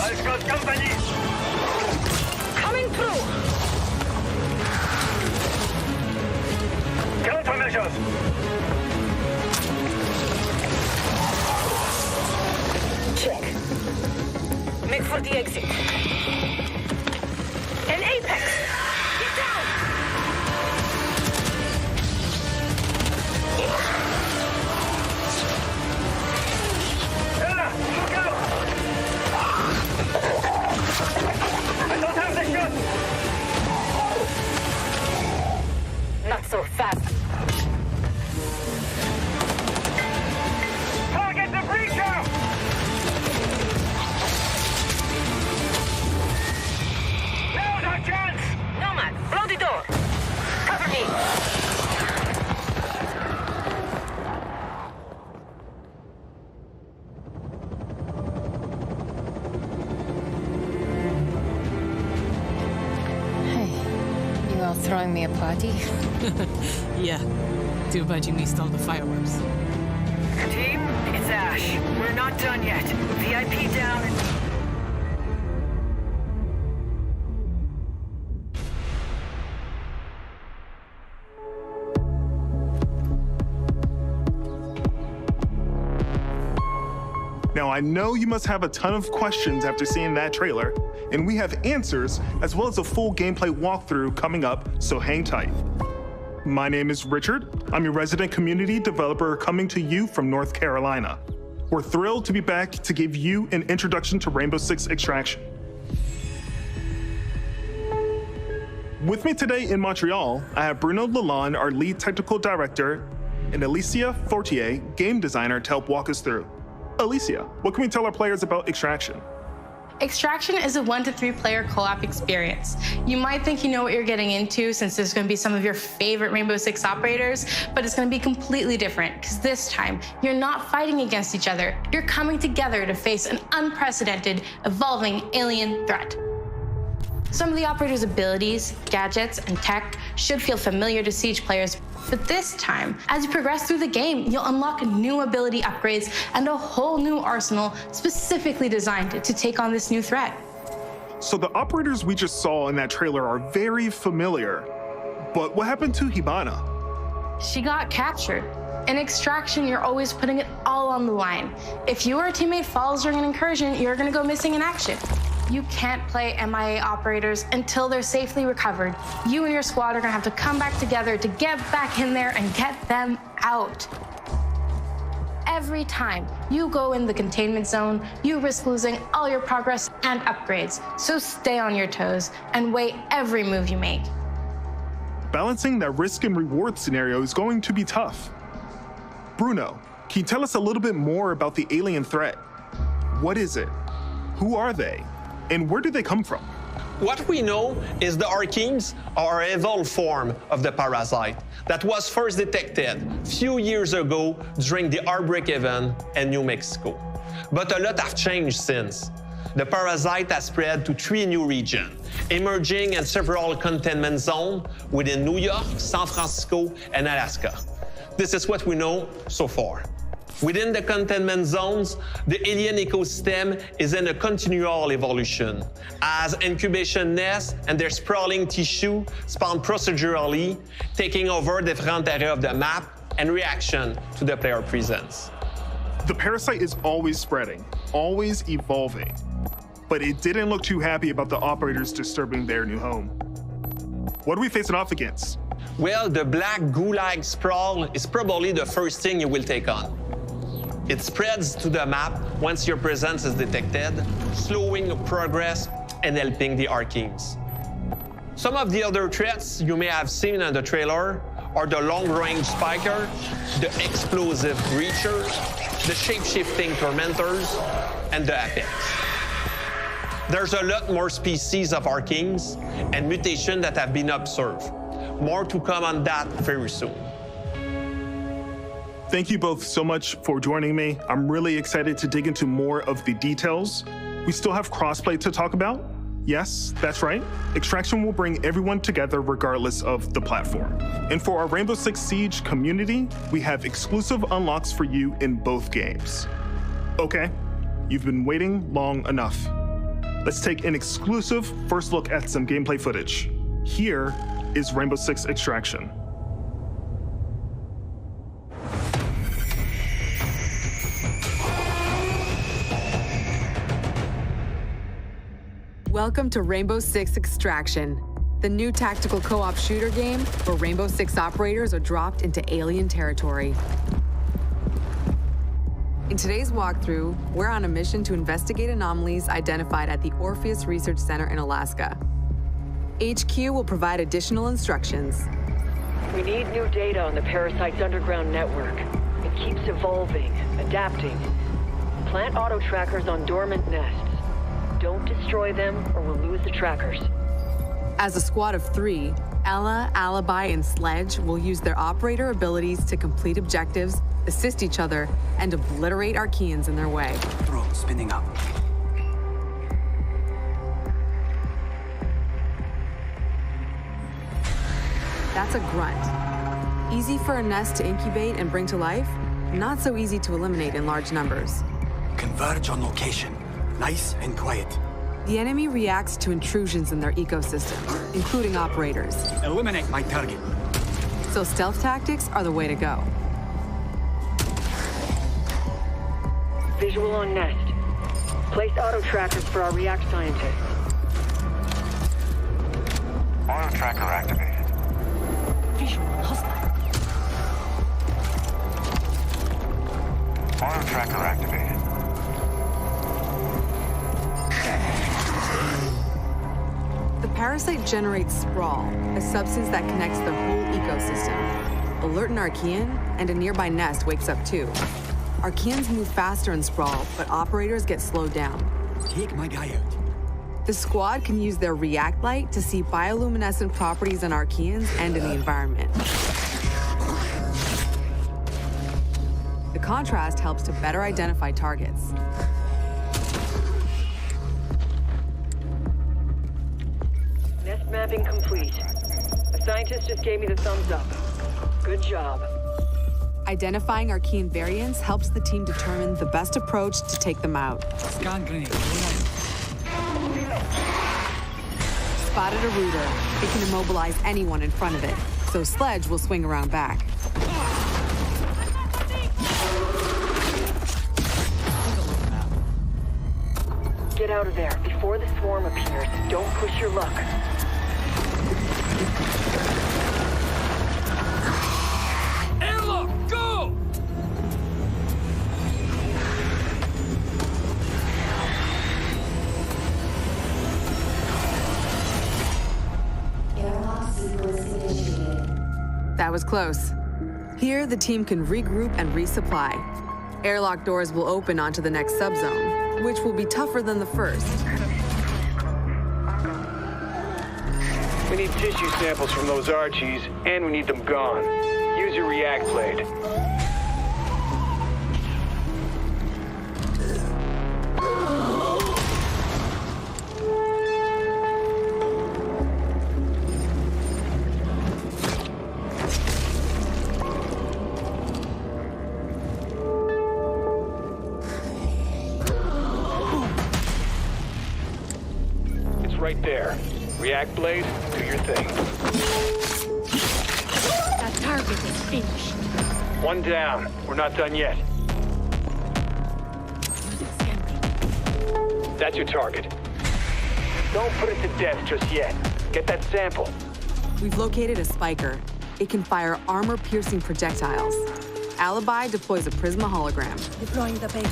I've got company. Coming through! Countermeasures. Check. Make for the exit. An apex! Get down! Ella, look out! I don't have the shot! Not so fast. Target the breacher! Now's our chance! Nomad, blow the door. Cover me. Hey, you all throwing me a party? Yeah. Too bad you missed all the fireworks. Team, it's Ash. We're not done yet. VIP down and... Now, I know you must have a ton of questions after seeing that trailer, and we have answers as well as a full gameplay walkthrough coming up, so hang tight. My name is Richard. I'm your resident community developer coming to you from North Carolina. We're thrilled to be back to give you an introduction to Rainbow Six Extraction. With me today in Montreal, I have Bruno Lalonde, our lead technical director, and Alicia Fortier, game designer, to help walk us through. Alicia, what can we tell our players about Extraction? Extraction is a 1 to 3 player co-op experience. You might think you know what you're getting into since there's going to be some of your favorite Rainbow Six operators, but it's going to be completely different because this time you're not fighting against each other. You're coming together to face an unprecedented, evolving alien threat. Some of the operator's abilities, gadgets, and tech should feel familiar to Siege players, but this time, as you progress through the game, you'll unlock new ability upgrades and a whole new arsenal specifically designed to take on this new threat. So the operators we just saw in that trailer are very familiar, but what happened to Hibana? She got captured. In Extraction, you're always putting it all on the line. If you or a teammate falls during an incursion, you're gonna go missing in action. You can't play MIA operators until they're safely recovered. You and your squad are gonna have to come back together to get back in there and get them out. Every time you go in the containment zone, you risk losing all your progress and upgrades. So stay on your toes and weigh every move you make. Balancing that risk and reward scenario is going to be tough. Bruno, can you tell us a little bit more about the alien threat? What is it? Who are they? And where do they come from? What we know is the Archeans are an evolved form of the parasite that was first detected a few years ago during the outbreak event in New Mexico. But a lot have changed since. The parasite has spread to 3 new regions, emerging in several containment zones within New York, San Francisco, and Alaska. This is what we know so far. Within the containment zones, the alien ecosystem is in a continual evolution, as incubation nests and their sprawling tissue spawn procedurally, taking over different areas of the map and reaction to the player presence. The parasite is always spreading, always evolving, but it didn't look too happy about the operators disturbing their new home. What are we facing off against? Well, the black goo-like sprawl is probably the first thing you will take on. It spreads to the map once your presence is detected, slowing your progress and helping the Archeans. Some of the other threats you may have seen in the trailer are the long-range spiker, the explosive breachers, the shape-shifting tormentors, and the apex. There's a lot more species of Archeans and mutations that have been observed. More to come on that very soon. Thank you both so much for joining me. I'm really excited to dig into more of the details. We still have crossplay to talk about. Yes, that's right. Extraction will bring everyone together regardless of the platform. And for our Rainbow Six Siege community, we have exclusive unlocks for you in both games. Okay, you've been waiting long enough. Let's take an exclusive first look at some gameplay footage. Here is Rainbow Six Extraction. Welcome to Rainbow Six Extraction, the new tactical co-op shooter game where Rainbow Six operators are dropped into alien territory. In today's walkthrough, we're on a mission to investigate anomalies identified at the Orpheus Research Center in Alaska. HQ will provide additional instructions. We need new data on the parasite's underground network. It keeps evolving, adapting. Plant auto trackers on dormant nests. Don't destroy them or we'll lose the trackers. As a squad of 3, Ella, Alibi, and Sledge will use their operator abilities to complete objectives, assist each other, and obliterate Archeans in their way. Drone spinning up. That's a grunt. Easy for a nest to incubate and bring to life, not so easy to eliminate in large numbers. Converge on location. Nice and quiet. The enemy reacts to intrusions in their ecosystem, including operators. Eliminate my target. So stealth tactics are the way to go. Visual on nest. Place auto trackers for our React scientists. Auto tracker activated. Visual hostile. Auto tracker activated. The parasite generates sprawl, a substance that connects the whole ecosystem. Alert an Archean, and a nearby nest wakes up too. Archeans move faster in sprawl, but operators get slowed down. Take my guy out. The squad can use their React light to see bioluminescent properties in Archeans and in the environment. The contrast helps to better identify targets. Nest mapping complete. A scientist just gave me the thumbs up. Good job. Identifying Archean variants helps the team determine the best approach to take them out. Scan grenade. Spotted a rooter. It can immobilize anyone in front of it, so Sledge will swing around back. Get out of there before the swarm appears. Don't push your luck. Airlock, go! That was close. Here, the team can regroup and resupply. Airlock doors will open onto the next subzone, which will be tougher than the first. We need tissue samples from those Archies, and we need them gone. Use your react blade. Right there. React blade, do your thing. That target is finished. One down. We're not done yet. That's your target. Don't put it to death just yet. Get that sample. We've located a spiker. It can fire armor-piercing projectiles. Alibi deploys a Prisma hologram. Deploying the bait.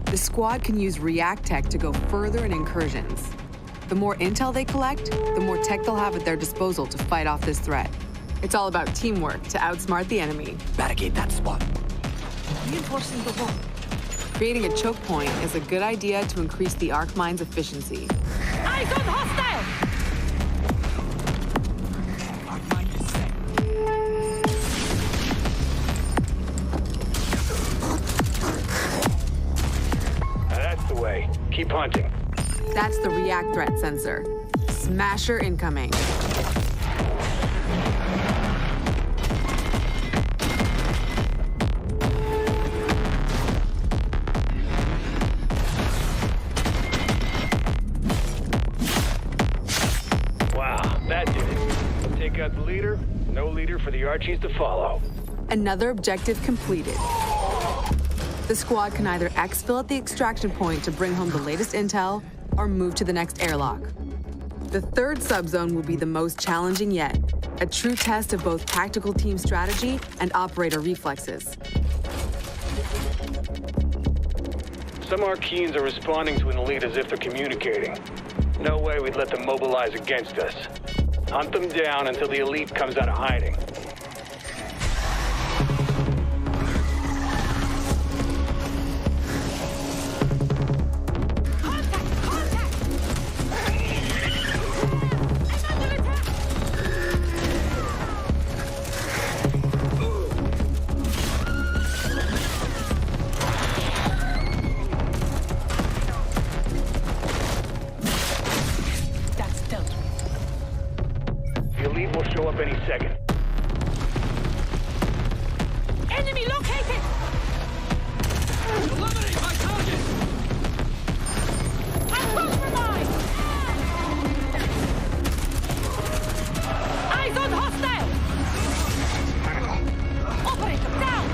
The squad can use React tech to go further in incursions. The more intel they collect, the more tech they'll have at their disposal to fight off this threat. It's all about teamwork to outsmart the enemy. Barricade that spot. Reinforcing the wall. Creating a choke point is a good idea to increase the arc mine's efficiency. Eyes on hostile! Arc mine is set. That's the way. Keep hunting. That's the React threat sensor. Smasher incoming. Wow, that did it. Take out the leader, no leader for the Archies to follow. Another objective completed. The squad can either exfil at the extraction point to bring home the latest intel, or move to the next airlock. The third subzone will be the most challenging yet, a true test of both tactical team strategy and operator reflexes. Some Archeans are responding to an elite as if they're communicating. No way we'd let them mobilize against us. Hunt them down until the elite comes out of hiding. Show up any second. Enemy located! Eliminate my target! I'm compromised! Eyes on hostile! Operator down!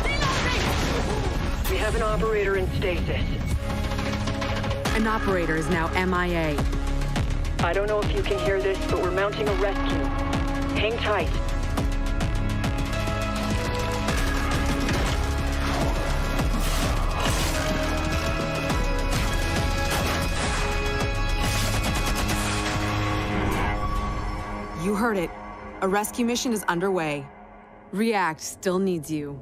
Reloading! We have an operator in stasis. An operator is now MIA. I don't know if you can hear this, but we're mounting a rescue. Hang tight. You heard it. A rescue mission is underway. React still needs you.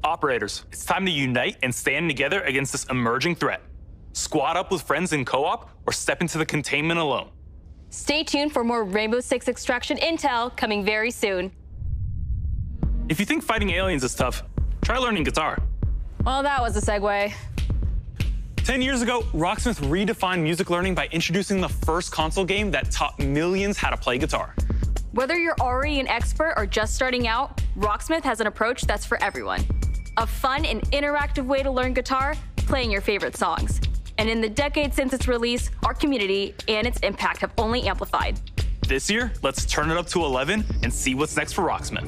Operators, it's time to unite and stand together against this emerging threat. Squad up with friends in co-op or step into the containment alone. Stay tuned for more Rainbow Six Extraction intel coming very soon. If you think fighting aliens is tough, try learning guitar. Well, that was a segue. 10 years ago, Rocksmith redefined music learning by introducing the first console game that taught millions how to play guitar. Whether you're already an expert or just starting out, Rocksmith has an approach that's for everyone. A fun and interactive way to learn guitar playing your favorite songs. And in the decade since its release, our community and its impact have only amplified. This year, let's turn it up to 11 and see what's next for Rocksmith.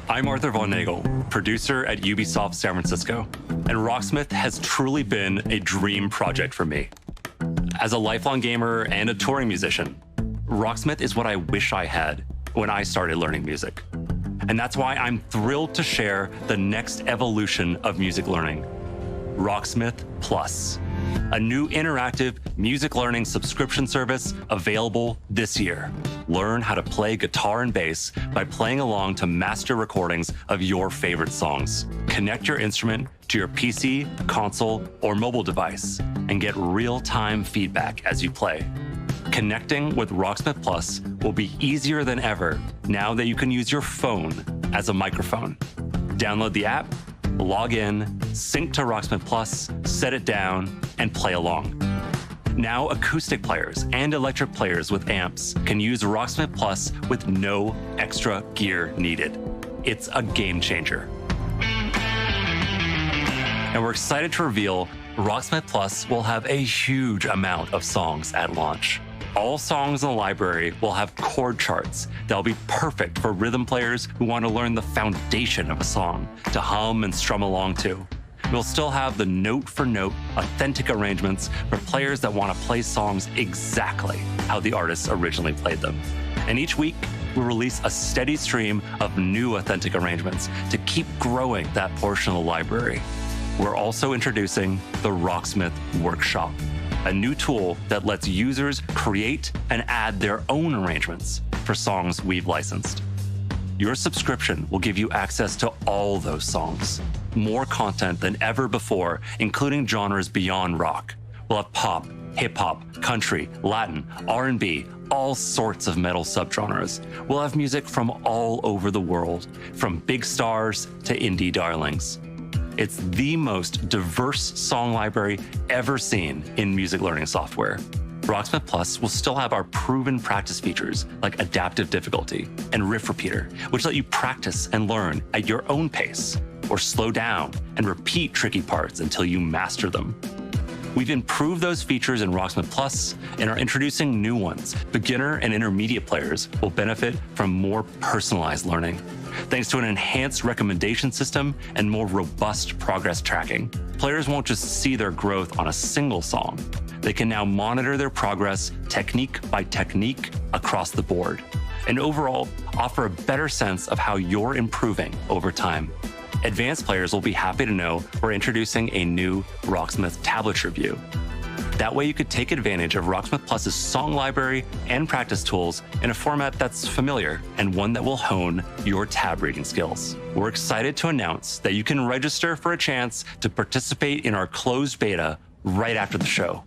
I'm Arthur Von Nagel, producer at Ubisoft San Francisco, and Rocksmith has truly been a dream project for me. As a lifelong gamer and a touring musician, Rocksmith is what I wish I had when I started learning music. And that's why I'm thrilled to share the next evolution of music learning, Rocksmith Plus, a new interactive music learning subscription service available this year. Learn how to play guitar and bass by playing along to master recordings of your favorite songs. Connect your instrument to your PC, console, or mobile device and get real-time feedback as you play. Connecting with Rocksmith Plus will be easier than ever now that you can use your phone as a microphone. Download the app, log in, sync to Rocksmith Plus, set it down, and play along. Now, acoustic players and electric players with amps can use Rocksmith Plus with no extra gear needed. It's a game changer. And we're excited to reveal Rocksmith Plus will have a huge amount of songs at launch. All songs in the library will have chord charts that'll be perfect for rhythm players who want to learn the foundation of a song to hum and strum along to. We'll still have the note-for-note, authentic arrangements for players that want to play songs exactly how the artists originally played them. And each week, we'll release a steady stream of new authentic arrangements to keep growing that portion of the library. We're also introducing the Rocksmith Workshop, a new tool that lets users create and add their own arrangements for songs we've licensed. Your subscription will give you access to all those songs, more content than ever before, including genres beyond rock. We'll have pop, hip-hop, country, Latin, R&B, all sorts of metal subgenres. We'll have music from all over the world, from big stars to indie darlings. It's the most diverse song library ever seen in music learning software. Rocksmith Plus will still have our proven practice features like adaptive difficulty and riff repeater, which let you practice and learn at your own pace, or slow down and repeat tricky parts until you master them. We've improved those features in Rocksmith Plus and are introducing new ones. Beginner and intermediate players will benefit from more personalized learning, thanks to an enhanced recommendation system and more robust progress tracking. Players won't just see their growth on a single song. They can now monitor their progress technique by technique across the board, and overall offer a better sense of how you're improving over time. Advanced players will be happy to know we're introducing a new Rocksmith tablature view. That way you could take advantage of Rocksmith Plus's song library and practice tools in a format that's familiar and one that will hone your tab reading skills. We're excited to announce that you can register for a chance to participate in our closed beta right after the show.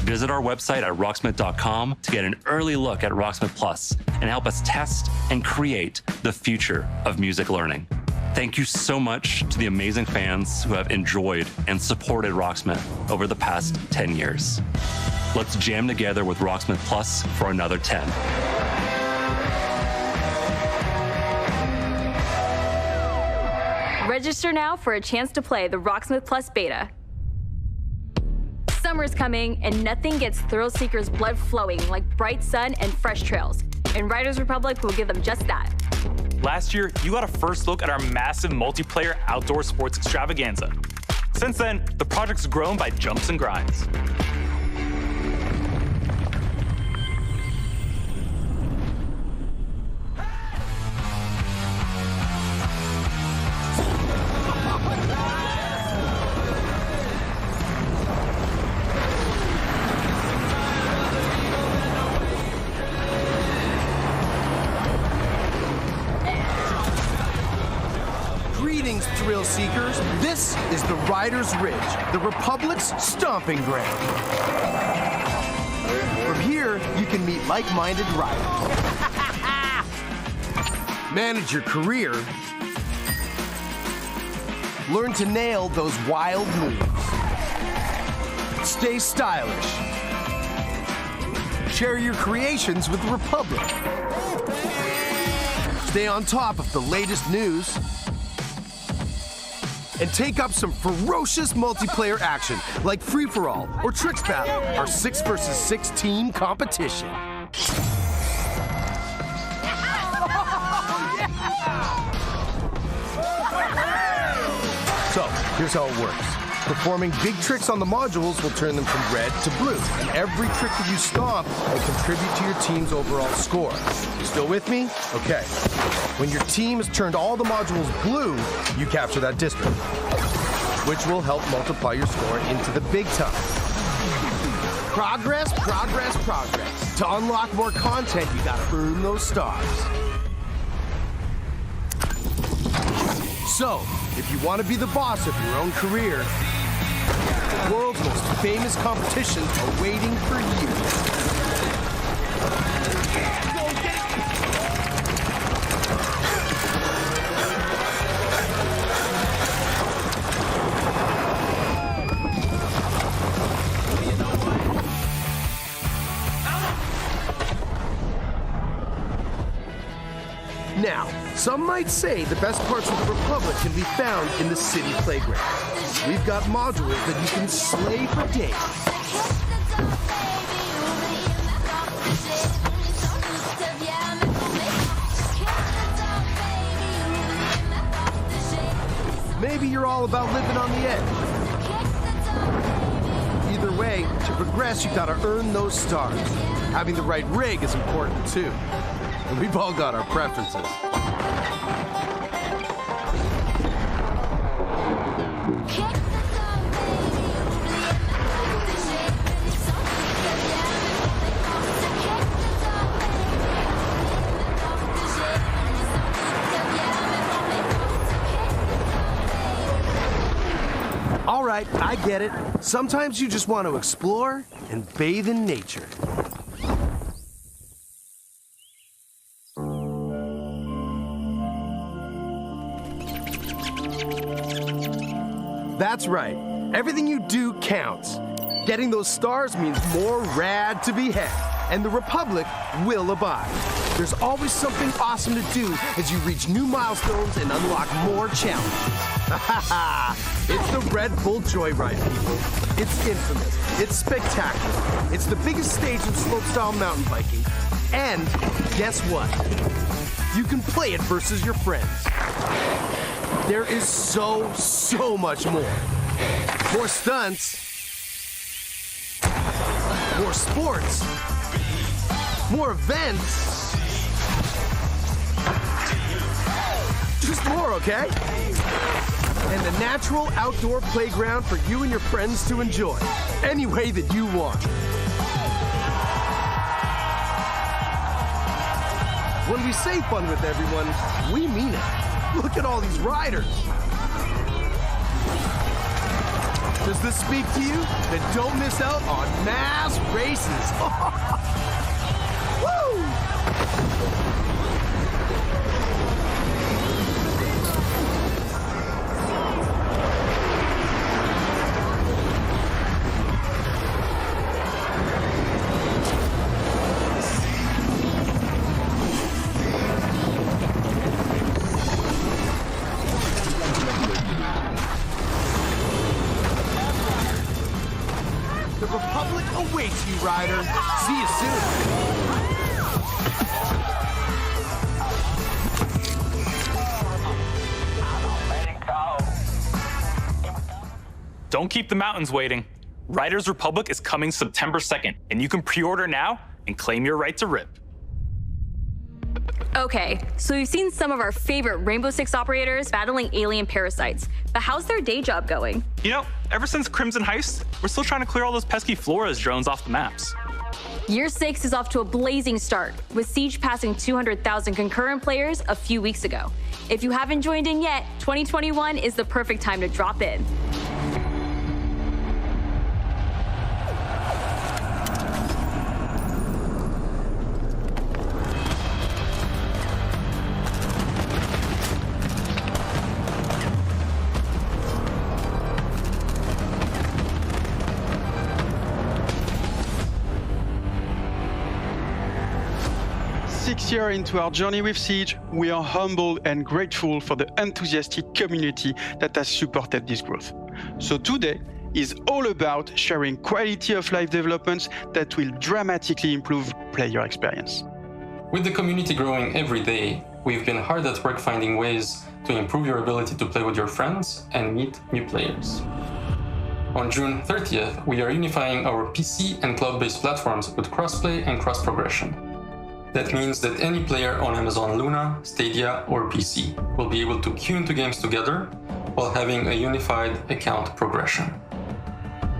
Visit our website at rocksmith.com to get an early look at Rocksmith Plus and help us test and create the future of music learning. Thank you so much to the amazing fans who have enjoyed and supported Rocksmith over the past 10 years. Let's jam together with Rocksmith Plus for another 10. Register now for a chance to play the Rocksmith Plus beta. Summer's coming, and nothing gets thrill seekers' blood flowing like bright sun and fresh trails. And Riders Republic will give them just that. Last year, you got a first look at our massive multiplayer outdoor sports extravaganza. Since then, the project's grown by jumps and grinds. Greetings, thrill seekers. This is the Riders Ridge, the Republic's stomping ground. From here, you can meet like-minded riders, manage your career, learn to nail those wild moves, stay stylish, share your creations with the Republic, stay on top of the latest news, and take up some ferocious multiplayer action like Free-for-All or Tricks Battle, our 6 versus 6 team competition. So, here's how it works. Performing big tricks on the modules will turn them from red to blue, and every trick that you stomp will contribute to your team's overall score. You still with me? Okay. When your team has turned all the modules blue, you capture that district, which will help multiply your score into the big time. Progress, progress, progress. To unlock more content, you gotta earn those stars. So, if you want to be the boss of your own career, the world's most famous competitions are waiting for you. Now, some might say the best parts of the Republic can be found in the city playground. We've got modules that you can slay for days. Maybe you're all about living on the edge. Either way, to progress, you've got to earn those stars. Having the right rig is important too. And we've all got our preferences. All right, I get it. Sometimes you just want to explore and bathe in nature. That's right. Everything you do counts. Getting those stars means more rad to be had. and the Republic will abide. There's always something awesome to do as you reach new milestones and unlock more challenges. It's the Red Bull Joyride, people. It's infamous. It's spectacular. It's the biggest stage in slopestyle mountain biking. And guess what? You can play it versus your friends. There is so much more. More stunts. More sports. More events. Just more, okay? And a natural outdoor playground for you and your friends to enjoy any way that you want. When we say fun with everyone, we mean it. Look at all these riders. Does this speak to you? Then don't miss out on mass races. Woo! Awaits you, rider. See you soon. Don't keep the mountains waiting. Riders Republic is coming September 2nd, and you can pre-order now and claim your right to rip. Okay, so we've seen some of our favorite Rainbow Six operators battling alien parasites, but how's their day job going? You know, ever since Crimson Heist, we're still trying to clear all those pesky Flores drones off the maps. Year 6 is off to a blazing start, with Siege passing 200,000 concurrent players a few weeks ago. If you haven't joined in yet, 2021 is the perfect time to drop in. Year into our journey with Siege, we are humbled and grateful for the enthusiastic community that has supported this growth. So today is all about sharing quality of life developments that will dramatically improve player experience. With the community growing every day, we've been hard at work finding ways to improve your ability to play with your friends and meet new players. On June 30th, we are unifying our PC and cloud-based platforms with crossplay and cross-progression. That means that any player on Amazon Luna, Stadia, or PC will be able to queue into games together while having a unified account progression.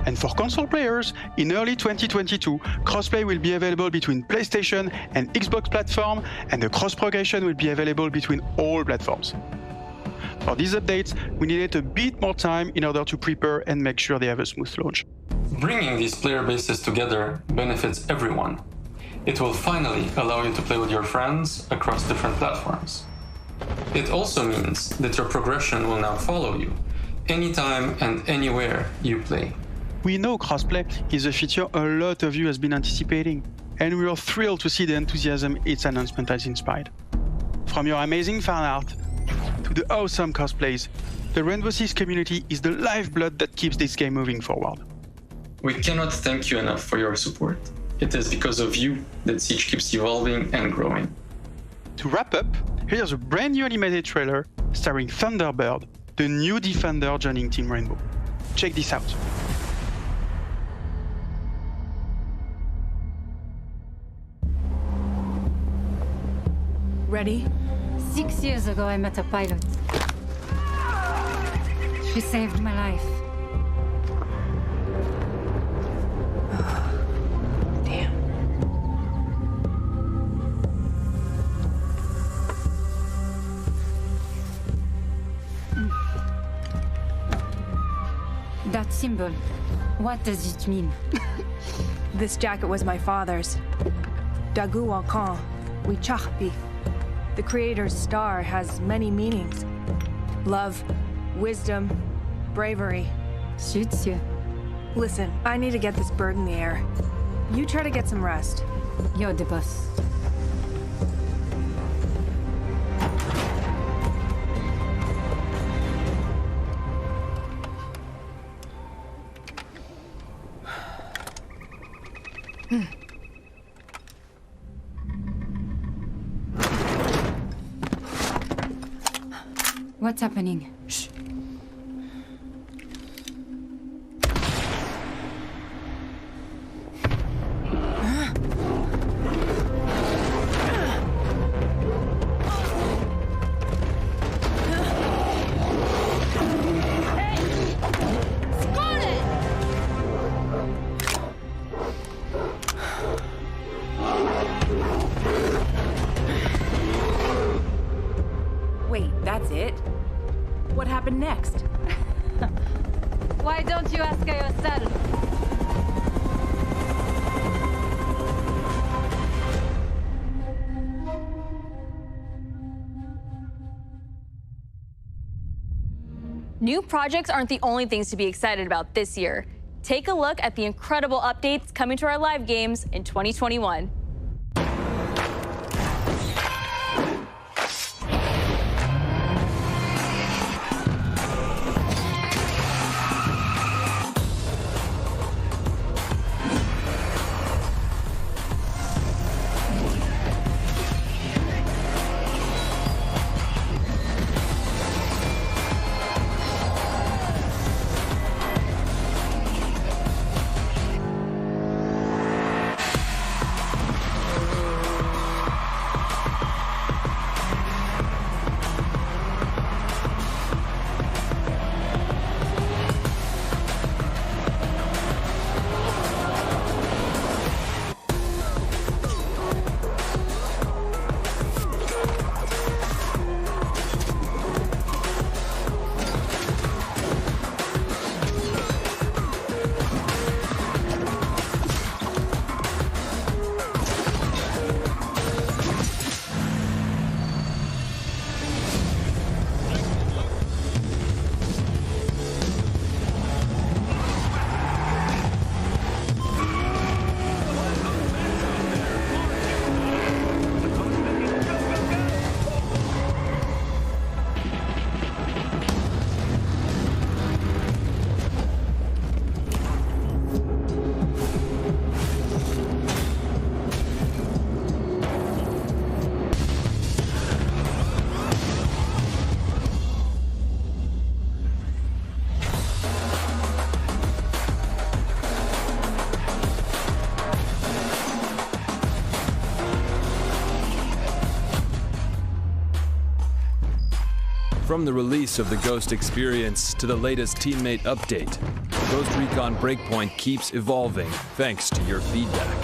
And for console players, in early 2022, crossplay will be available between PlayStation and Xbox platform, and the cross-progression will be available between all platforms. For these updates, we needed a bit more time in order to prepare and make sure they have a smooth launch. Bringing these player bases together benefits everyone. It will finally allow you to play with your friends across different platforms. It also means that your progression will now follow you, anytime and anywhere you play. We know crossplay is a feature a lot of you has been anticipating, and we are thrilled to see the enthusiasm its announcement has inspired. From your amazing fan art to the awesome cosplays, the Rainbow Six community is the lifeblood that keeps this game moving forward. We cannot thank you enough for your support. It is because of you that Siege keeps evolving and growing. To wrap up, here's a brand new animated trailer starring Thunderbird, the new Defender joining Team Rainbow. Check this out. Ready? 6 years ago, I met a pilot. She saved my life. Damn. That symbol, what does it mean? This jacket was my father's. Dagu Wakan, Wichachpi. The Creator's star has many meanings. Love, wisdom, bravery. Suits you. Listen, I need to get this bird in the air. You try to get some rest. You're the boss. What's happening? Shh. Wait, that's it? What happened next? Why don't you ask her yourself? New projects aren't the only things to be excited about this year. Take a look at the incredible updates coming to our live games in 2021. From the release of the Ghost experience to the latest teammate update, Ghost Recon Breakpoint keeps evolving thanks to your feedback.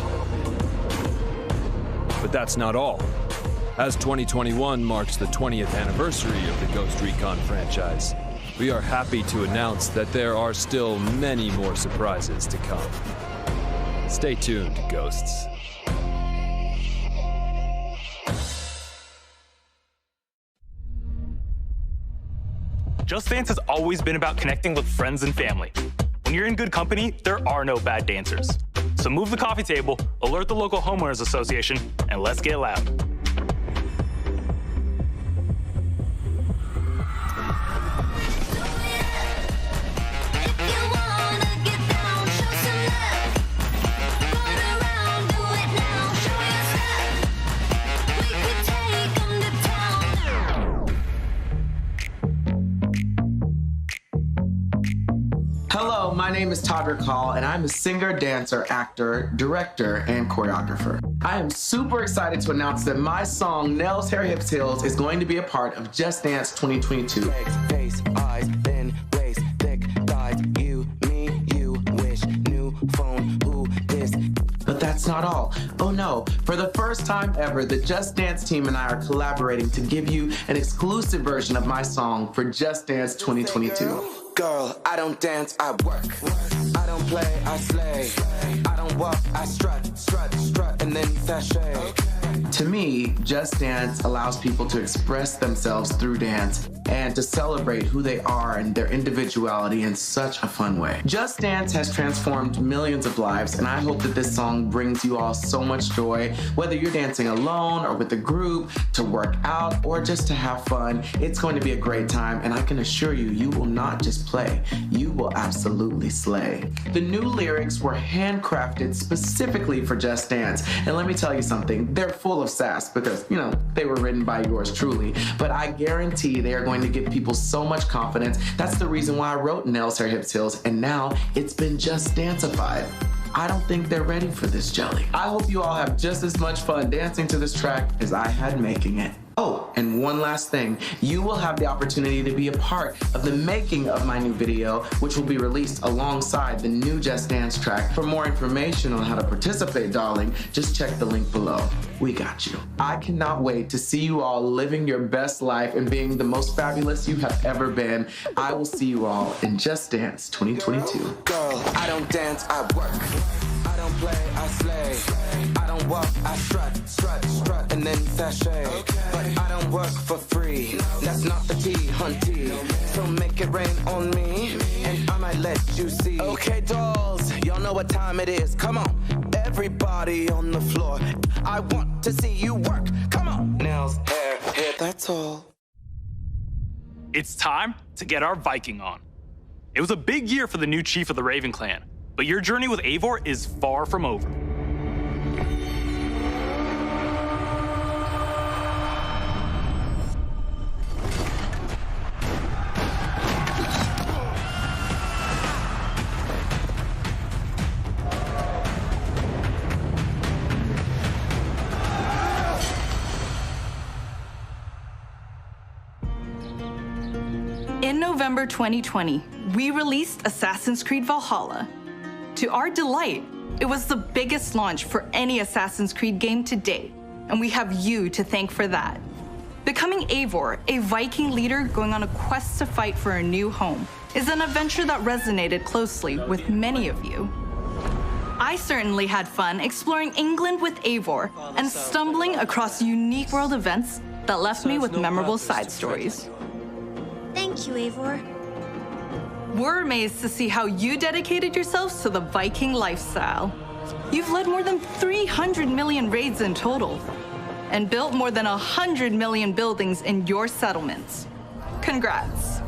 But that's not all. As 2021 marks the 20th anniversary of the Ghost Recon franchise, we are happy to announce that there are still many more surprises to come. Stay tuned, Ghosts. Just Dance has always been about connecting with friends and family. When you're in good company, there are no bad dancers. So move the coffee table, alert the local homeowners association, and let's get loud. Hello, my name is Todrick Hall, and I'm a singer, dancer, actor, director, and choreographer. I am super excited to announce that my song, Nails, Hair, Hips, Heels, is going to be a part of Just Dance 2022. Face, eyes, thin, waist, thick, thighs, you, me, you, wish, new phone, who, this. But that's not all. Oh no, for the first time ever, the Just Dance team and I are collaborating to give you an exclusive version of my song for Just Dance 2022. Girl, I don't dance, I work. I don't play, I slay. I don't walk, I strut, strut, strut, and then sashay. To me, Just Dance allows people to express themselves through dance. and to celebrate who they are and their individuality in such a fun way. Just Dance has transformed millions of lives, and I hope that this song brings you all so much joy, whether you're dancing alone or with a group, to work out, or just to have fun. It's going to be a great time, and I can assure you, you will not just play, you will absolutely slay. The new lyrics were handcrafted specifically for Just Dance, and let me tell you something, they're full of sass because, you know, they were written by yours truly, but I guarantee they are going to give people so much confidence. That's the reason why I wrote Nails, Hair, Hips, Heels, and now it's been Just Danceified. I don't think they're ready for this jelly. I hope you all have just as much fun dancing to this track as I had making it. Oh, and one last thing. You will have the opportunity to be a part of the making of my new video, which will be released alongside the new Just Dance track. For more information on how to participate, darling, just check the link below. We got you. I cannot wait to see you all living your best life and being the most fabulous you have ever been. I will see you all in Just Dance 2022. Girl, I don't dance, I work. I don't play, I slay. I don't walk, I strut, and then sashay. But I don't work for free. That's not the tea, hunty. So make it rain on me, and I might let you see. Okay, dolls, y'all know what time it is. Come on, everybody on the floor. I want to see you work. Come on, nails, hair, that's all. It's time to get our Viking on. It was a big year for the new chief of the Raven clan, but your journey with Eivor is far from over. In November 2020, we released Assassin's Creed Valhalla. To our delight, it was the biggest launch for any Assassin's Creed game to date, and we have you to thank for that. Becoming Eivor, a Viking leader going on a quest to fight for a new home, is an adventure that resonated closely with many of you. I certainly had fun exploring England with Eivor and stumbling across unique world events that left me with memorable side stories. Thank you, Eivor. We're amazed to see how you dedicated yourselves to the Viking lifestyle. You've led more than 300 million raids in total and built more than 100 million buildings in your settlements. Congrats.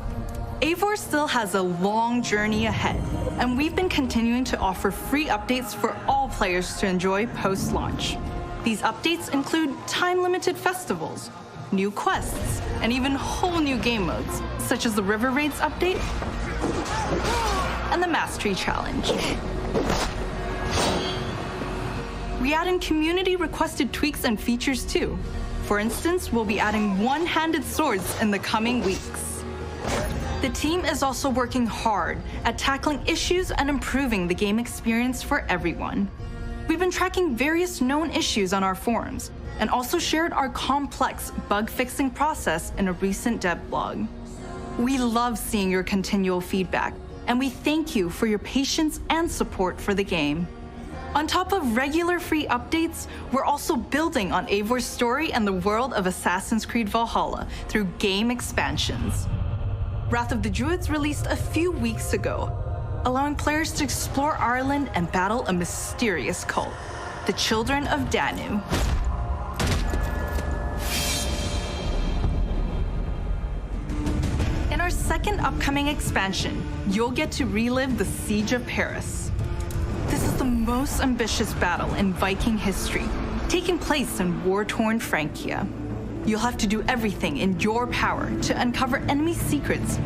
Eivor still has a long journey ahead, and we've been continuing to offer free updates for all players to enjoy post-launch. These updates include time-limited festivals, new quests, and even whole new game modes, such as the River Raids update and the Mastery Challenge. We add in community-requested tweaks and features too. For instance, we'll be adding one-handed swords in the coming weeks. The team is also working hard at tackling issues and improving the game experience for everyone. We've been tracking various known issues on our forums, and also shared our complex bug-fixing process in a recent dev blog. We love seeing your continual feedback, and we thank you for your patience and support for the game. On top of regular free updates, we're also building on Eivor's story and the world of Assassin's Creed Valhalla through game expansions. Wrath of the Druids released a few weeks ago, allowing players to explore Ireland and battle a mysterious cult, the Children of Danu. In our second upcoming expansion, you'll get to relive the Siege of Paris. This is the most ambitious battle in Viking history, taking place in war-torn Francia. You'll have to do everything in your power to uncover enemy secrets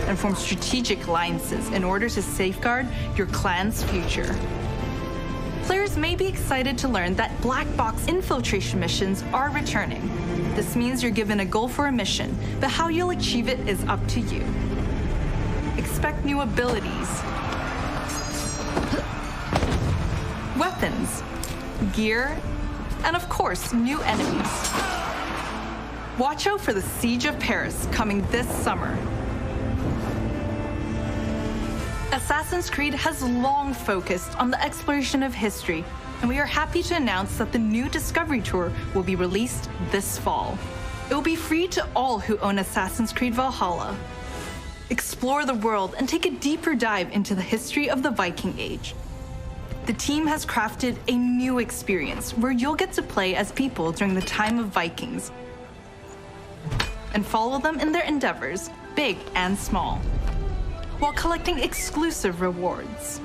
and form strategic alliances in order to safeguard your clan's future. Players may be excited to learn that black box infiltration missions are returning. This means you're given a goal for a mission, but how you'll achieve it is up to you. Expect new abilities, weapons, gear, and of course, new enemies. Watch out for the Siege of Paris coming this summer. Assassin's Creed has long focused on the exploration of history, and we are happy to announce that the new Discovery Tour will be released this fall. It will be free to all who own Assassin's Creed Valhalla. Explore the world and take a deeper dive into the history of the Viking Age. The team has crafted a new experience where you'll get to play as people during the time of Vikings and follow them in their endeavors, big and small, while collecting exclusive rewards.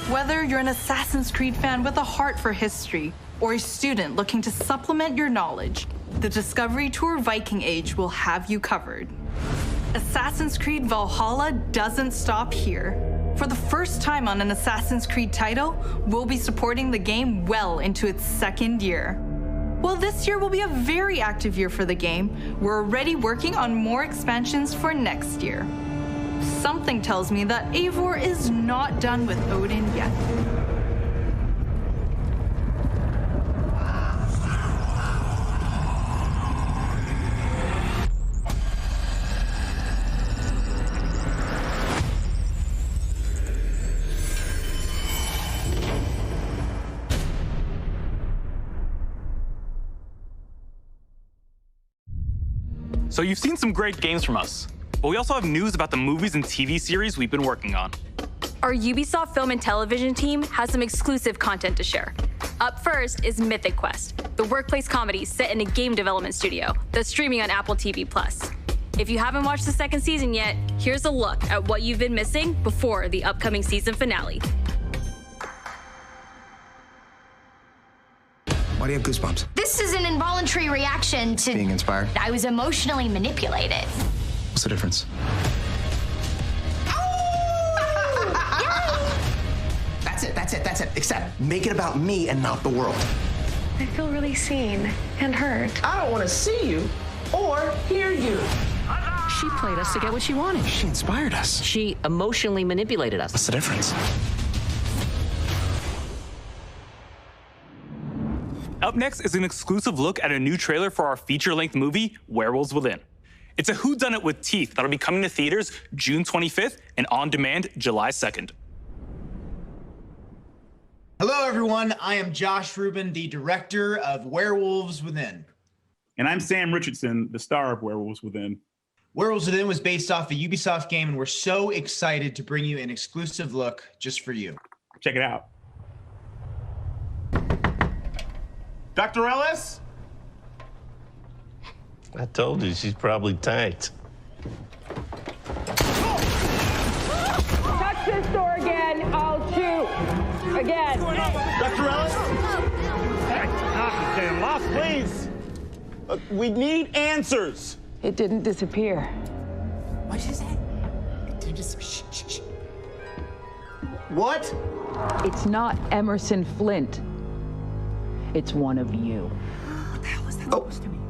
Whether you're an Assassin's Creed fan with a heart for history or a student looking to supplement your knowledge, the Discovery Tour Viking Age will have you covered. Assassin's Creed Valhalla doesn't stop here. For the first time on an Assassin's Creed title, we'll be supporting the game well into its second year. While this year will be a very active year for the game, we're already working on more expansions for next year. Something tells me that Eivor is not done with Odin yet. So you've seen some great games from us, but we also have news about the movies and TV series we've been working on. Our Ubisoft Film and Television team has some exclusive content to share. Up first is Mythic Quest, the workplace comedy set in a game development studio that's streaming on Apple TV+. If you haven't watched the second season yet, here's a look at what you've been missing before the upcoming season finale. Why do you have goosebumps? This is an involuntary reaction to Being inspired? I was emotionally manipulated. What's the difference? That's it. Except make it about me and not the world. I feel really seen and heard. I don't want to see you or hear you. She played us to get what she wanted. She inspired us. She emotionally manipulated us. What's the difference? Up next is an exclusive look at a new trailer for our feature-length movie, Werewolves Within. It's a whodunit with teeth that'll be coming to theaters June 25th and on demand July 2nd. Hello, everyone. I am Josh Rubin, the director of Werewolves Within. And I'm Sam Richardson, the star of Werewolves Within. Werewolves Within was based off a Ubisoft game, and we're so excited to bring you an exclusive look just for you. Check it out. Dr. Ellis? I told you, she's probably tanked. Touch this door again, I'll shoot. Again. Dr. Ellis? Okay, lost, please. Look, we need answers. It didn't disappear. What did you say? Shh. What? It's not Emerson Flint. It's one of you. What the hell is that supposed to mean?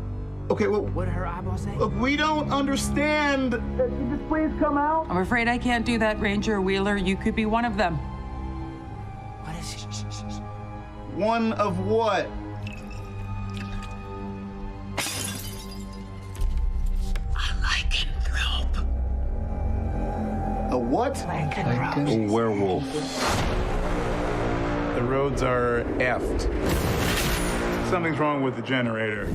Okay, well, what did her eyeball say? Look, we don't understand. Can you just please come out? I'm afraid I can't do that, Ranger Wheeler. You could be one of them. What is she? One of what? A lycanthrope. A what? A werewolf. The roads are effed. Something's wrong with the generator.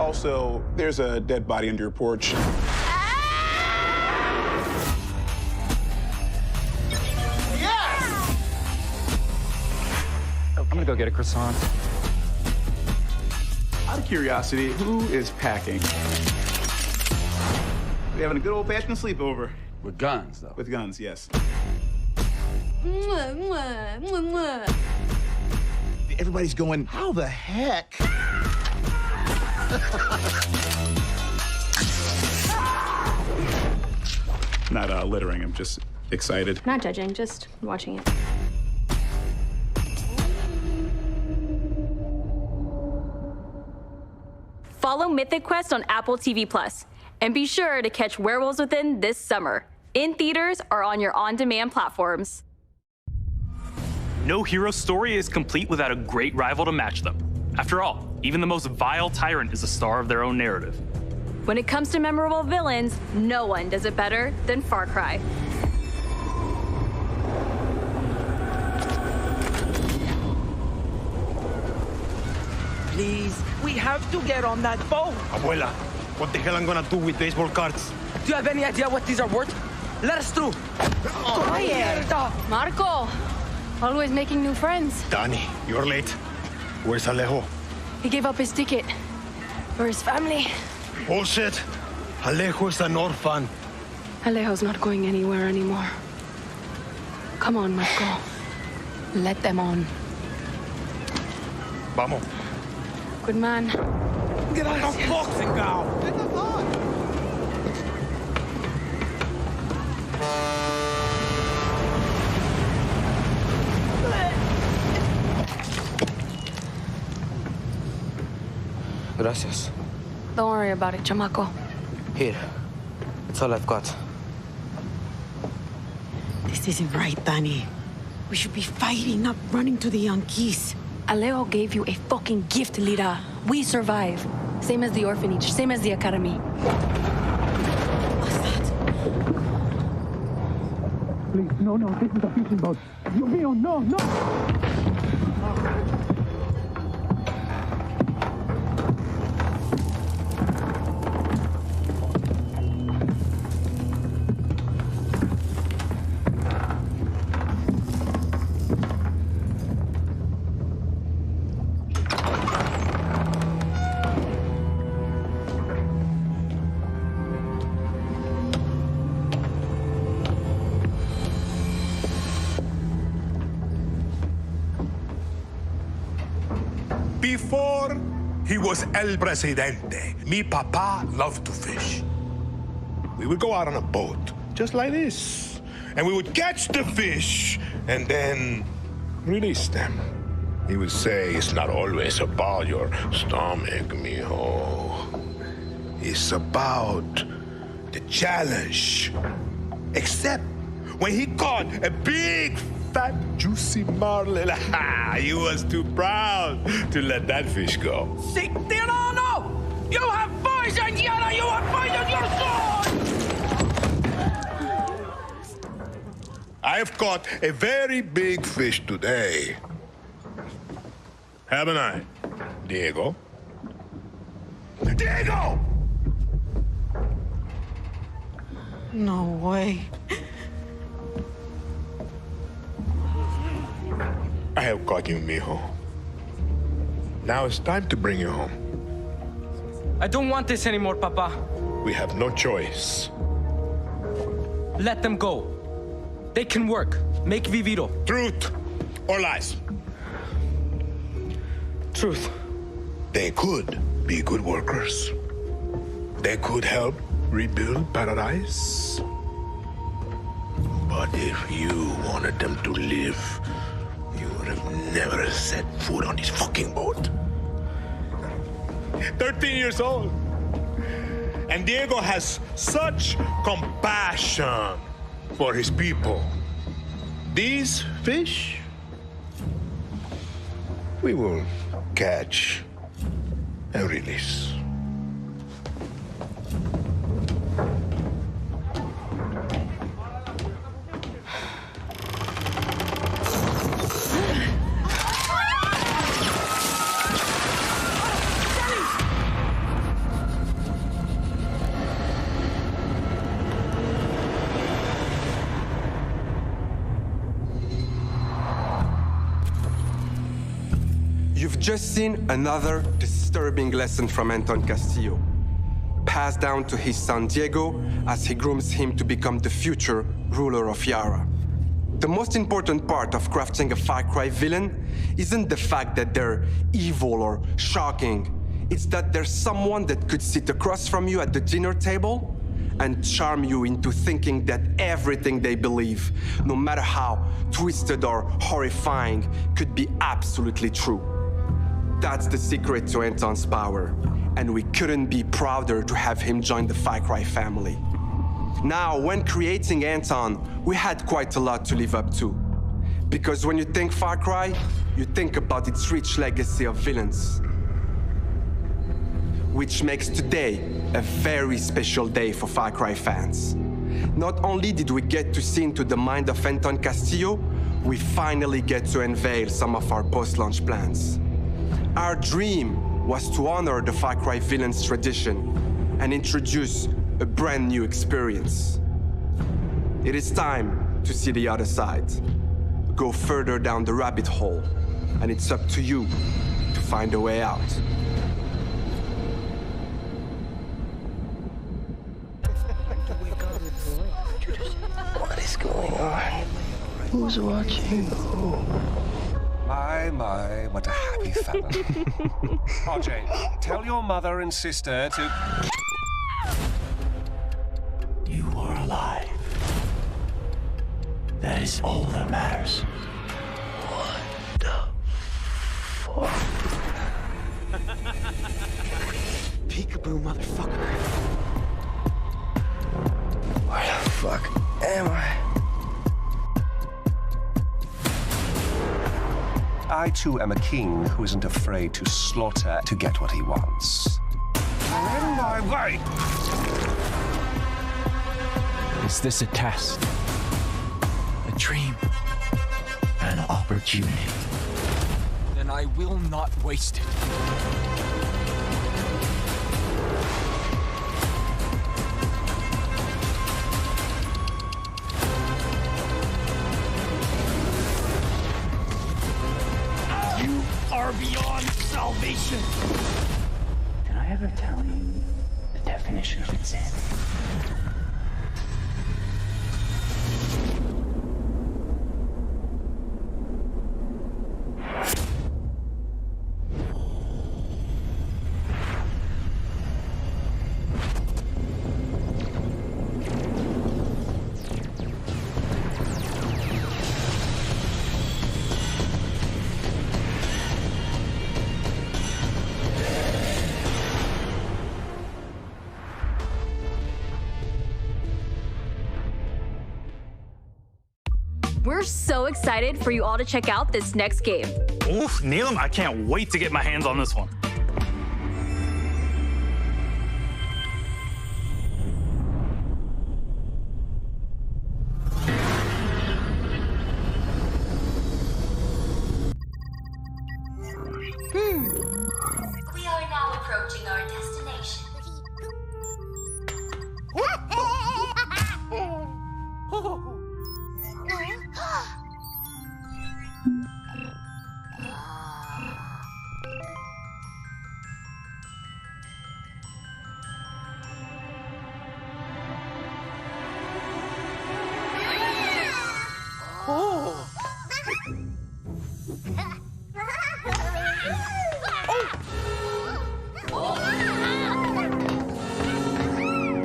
Also, there's a dead body under your porch. Yes! I'm gonna go get a croissant. Out of curiosity, who is packing? We having a good old-fashioned sleepover. With guns, though. With guns, yes. Everybody's going, how the heck? Not littering, I'm just excited. Not judging, just watching it. Follow Mythic Quest on Apple TV+, and be sure to catch Werewolves Within this summer, in theaters or on your on-demand platforms. No hero story is complete without a great rival to match them. After all, even the most vile tyrant is a star of their own narrative. When it comes to memorable villains, no one does it better than Far Cry. please. We have to get on that boat. Abuela, what the hell I'm gonna do with baseball cards? Do you have any idea what these are worth? Let us through. Quiet. Marco, always making new friends. Danny, you're late. Where's Alejo? He gave up his ticket for his family. Bullshit. Alejo's an orphan. Alejo's not going anywhere anymore. Come on, Marco. Let them on. Vamos. Good man. Gracias. Stop boxing now. Gracias. Don't worry about it, chamaco. Here. It's all I've got. This isn't right, Danny. We should be fighting, not running to the Yankees. Alejo gave you a fucking gift, Lira. We survive. Same as the orphanage, same as the academy. What's that? Please, no, this is a fishing boat. Dios mío, no! Before he was El Presidente, mi papa loved to fish. We would go out on a boat, just like this, and we would catch the fish and then release them. He would say, it's not always about your stomach, mijo. It's about the challenge. Except when he caught a big, fat, juicy marlin, he was too proud to let that fish go. Si, Tirano! You have poison, Yara! You have poisoned your sword! I have caught a very big fish today. Haven't I, Diego? Diego! No way. I have caught you, mijo. Now it's time to bring you home. I don't want this anymore, Papa. We have no choice. Let them go. They can work. Make Viviro. Truth or lies? Truth. They could be good workers. They could help rebuild paradise. But if you wanted them to live, you would have never set foot on this fucking boat. 13 years old. And Diego has such compassion for his people. These fish, we will catch and release. You've just seen another disturbing lesson from Anton Castillo, passed down to his son Diego as he grooms him to become the future ruler of Yara. The most important part of crafting a Far Cry villain isn't the fact that they're evil or shocking. It's that there's someone that could sit across from you at the dinner table and charm you into thinking that everything they believe, no matter how twisted or horrifying, could be absolutely true. That's the secret to Anton's power, and we couldn't be prouder to have him join the Far Cry family. Now, when creating Anton, we had quite a lot to live up to. Because when you think Far Cry, you think about its rich legacy of villains. Which makes today a very special day for Far Cry fans. Not only did we get to see into the mind of Anton Castillo, we finally get to unveil some of our post-launch plans. Our dream was to honor the Far Cry villain's tradition and introduce a brand new experience. It is time to see the other side. Go further down the rabbit hole, and it's up to you to find a way out. What is going on? Who's watching who? My, what a happy family. RJ, tell your mother and sister to... You are alive. That is all that matters. What the fuck? Peekaboo, motherfucker. Where the fuck am I? I too am a king who isn't afraid to slaughter to get what he wants. I'm in my way. Is this a test? A dream? An opportunity? Then I will not waste it. You are beyond salvation. Did I ever tell you the definition of insanity? We're so excited for you all to check out this next game. Oof, Neelam, I can't wait to get my hands on this one. We are now approaching our destination.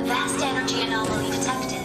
Vast energy anomaly detected.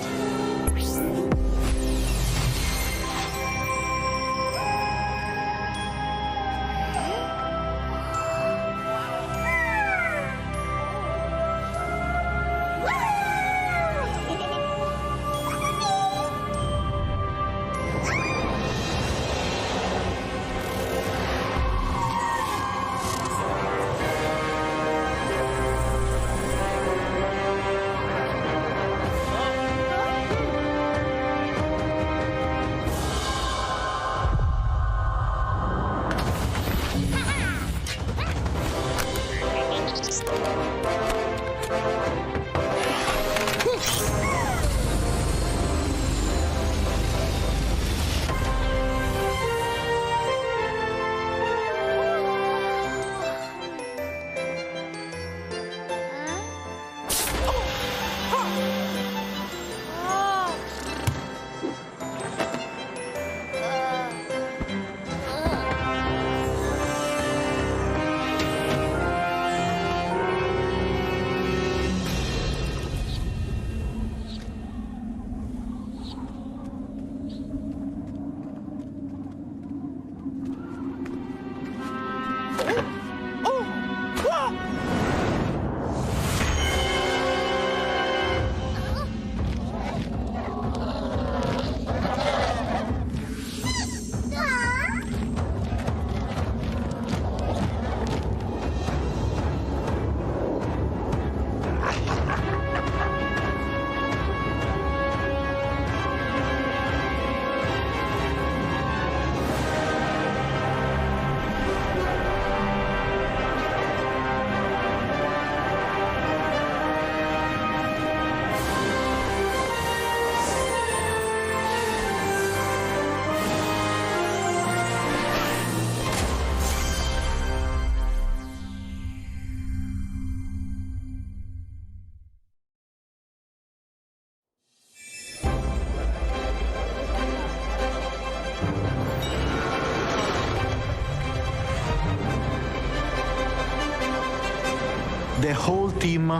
The whole team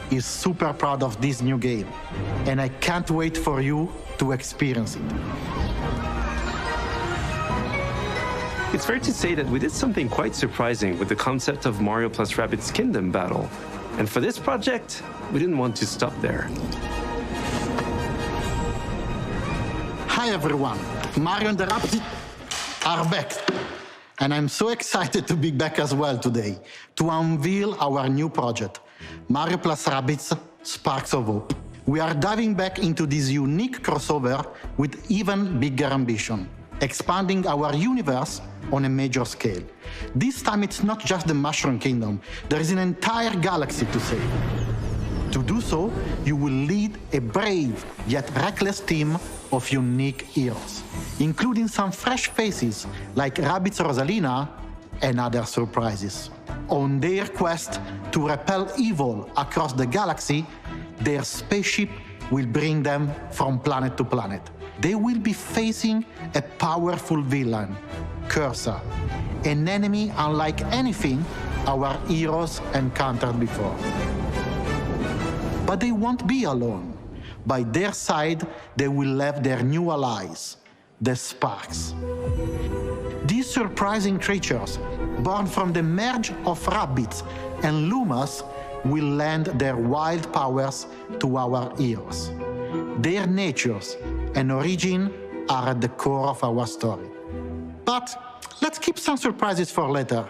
is super proud of this new game, and I can't wait for you to experience it. It's fair to say that we did something quite surprising with the concept of Mario plus Rabbids Kingdom Battle. And for this project, we didn't want to stop there. Hi everyone, Mario and the Rabbids are back. And I'm so excited to be back as well today to unveil our new project, Mario plus Rabbids Sparks of Hope. We are diving back into this unique crossover with even bigger ambition, expanding our universe on a major scale. This time it's not just the Mushroom Kingdom, there is an entire galaxy to save. To do so, you will lead a brave yet reckless team of unique heroes, including some fresh faces like Rabbids Rosalina and other surprises. On their quest to repel evil across the galaxy, their spaceship will bring them from planet to planet. They will be facing a powerful villain, Cursor, an enemy unlike anything our heroes encountered before. But they won't be alone. By their side, they will have their new allies, the Sparks. These surprising creatures, born from the merge of Rabbids and Lumas, will lend their wild powers to our heroes. Their natures and origin are at the core of our story. But let's keep some surprises for later.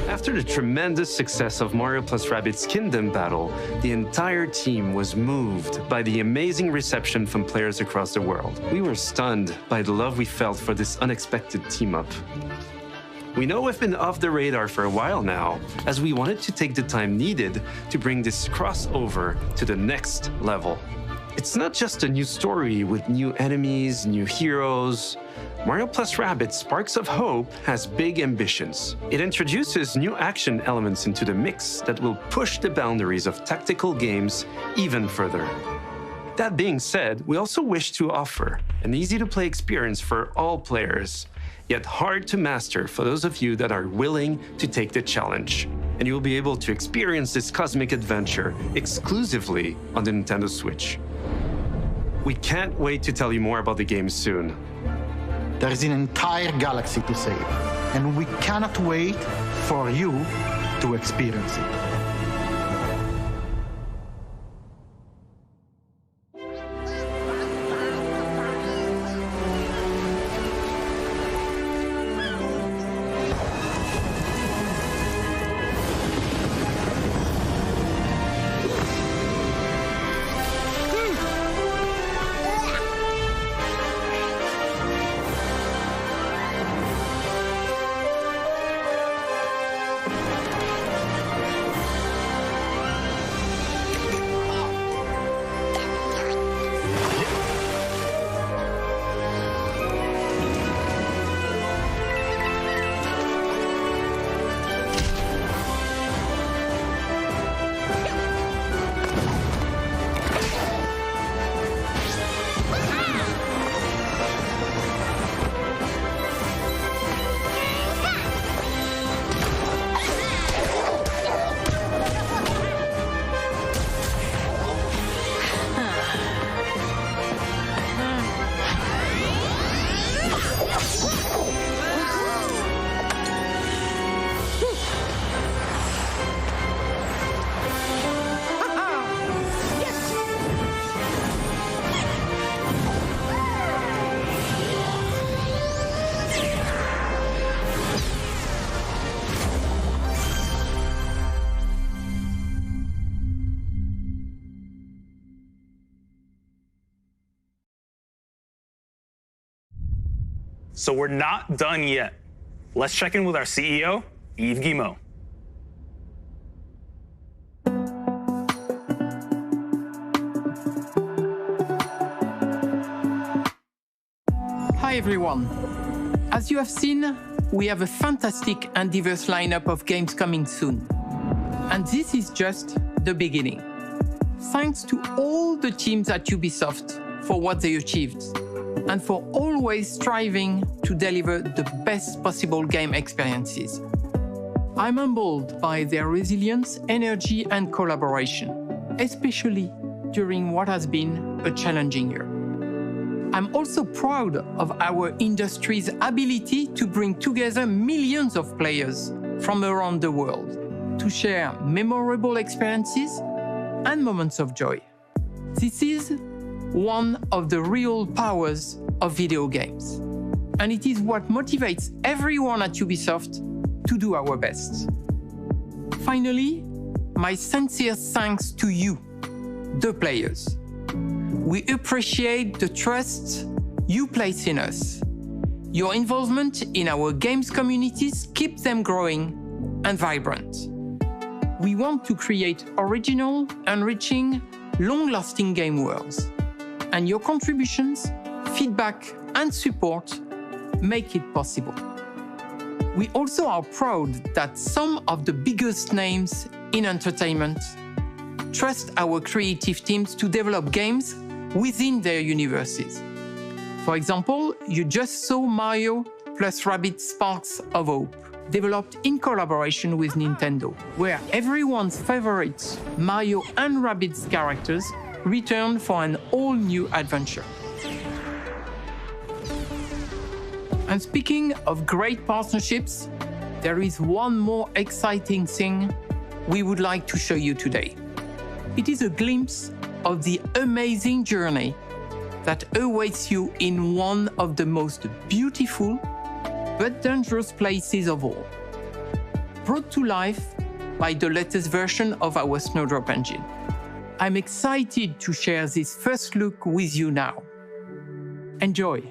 After the tremendous success of Mario plus Rabbids Kingdom Battle, the entire team was moved by the amazing reception from players across the world. We were stunned by the love we felt for this unexpected team-up. We know we've been off the radar for a while now, as we wanted to take the time needed to bring this crossover to the next level. It's not just a new story with new enemies, new heroes. Mario plus Rabbids Sparks of Hope has big ambitions. It introduces new action elements into the mix that will push the boundaries of tactical games even further. That being said, we also wish to offer an easy-to-play experience for all players, yet hard to master for those of you that are willing to take the challenge. And you will be able to experience this cosmic adventure exclusively on the Nintendo Switch. We can't wait to tell you more about the game soon. There is an entire galaxy to save, and we cannot wait for you to experience it. So we're not done yet. Let's check in with our CEO, Yves Guillemot. Hi everyone. As you have seen, we have a fantastic and diverse lineup of games coming soon. And this is just the beginning. Thanks to all the teams at Ubisoft for what they achieved. and for always striving to deliver the best possible game experiences. I'm humbled by their resilience, energy, and collaboration, especially during what has been a challenging year. I'm also proud of our industry's ability to bring together millions of players from around the world to share memorable experiences and moments of joy. This is one of the real powers of video games, and it is what motivates everyone at Ubisoft to do our best. Finally, my sincere thanks to you, the players. We appreciate the trust you place in us. Your involvement in our games communities keeps them growing and vibrant. We want to create original, enriching, long-lasting game worlds, and your contributions, feedback, and support make it possible. We also are proud that some of the biggest names in entertainment trust our creative teams to develop games within their universes. For example, you just saw Mario plus Rabbids Sparks of Hope, developed in collaboration with Nintendo, where everyone's favorite Mario and Rabbids characters return for an all-new adventure. And speaking of great partnerships, there is one more exciting thing we would like to show you today. It is a glimpse of the amazing journey that awaits you in one of the most beautiful but dangerous places of all, brought to life by the latest version of our Snowdrop engine. I'm excited to share this first look with you now. Enjoy!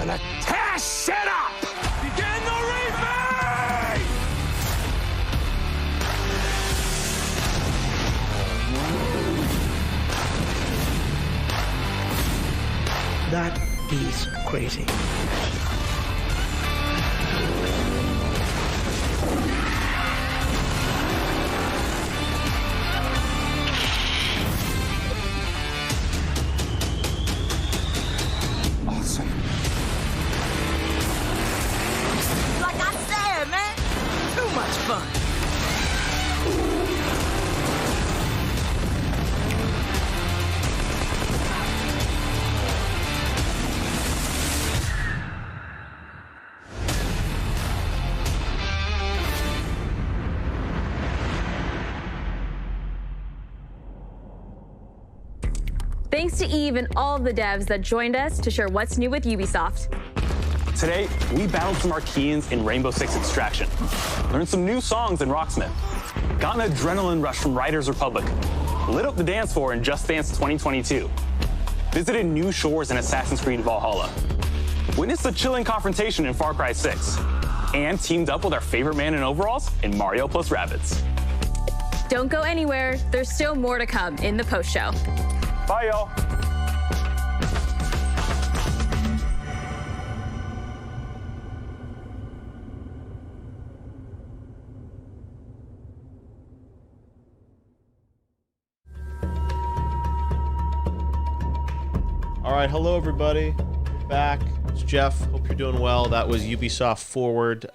gonna tear shit up! Begin the replay! That is crazy. Awesome. Like I said, man, too much fun. Thanks to Eve and all of the devs that joined us to share what's new with Ubisoft. Today, we battled some Archeans in Rainbow Six Extraction, learned some new songs in Rocksmith, got an adrenaline rush from Riders Republic, lit up the dance floor in Just Dance 2022, visited new shores in Assassin's Creed Valhalla, witnessed a chilling confrontation in Far Cry 6, and teamed up with our favorite man in overalls in Mario plus Rabbids. Don't go anywhere. There's still more to come in the post-show. Bye, y'all. All right, hello everybody. We're back. It's Jeff. Hope you're doing well. That was Ubisoft Forward.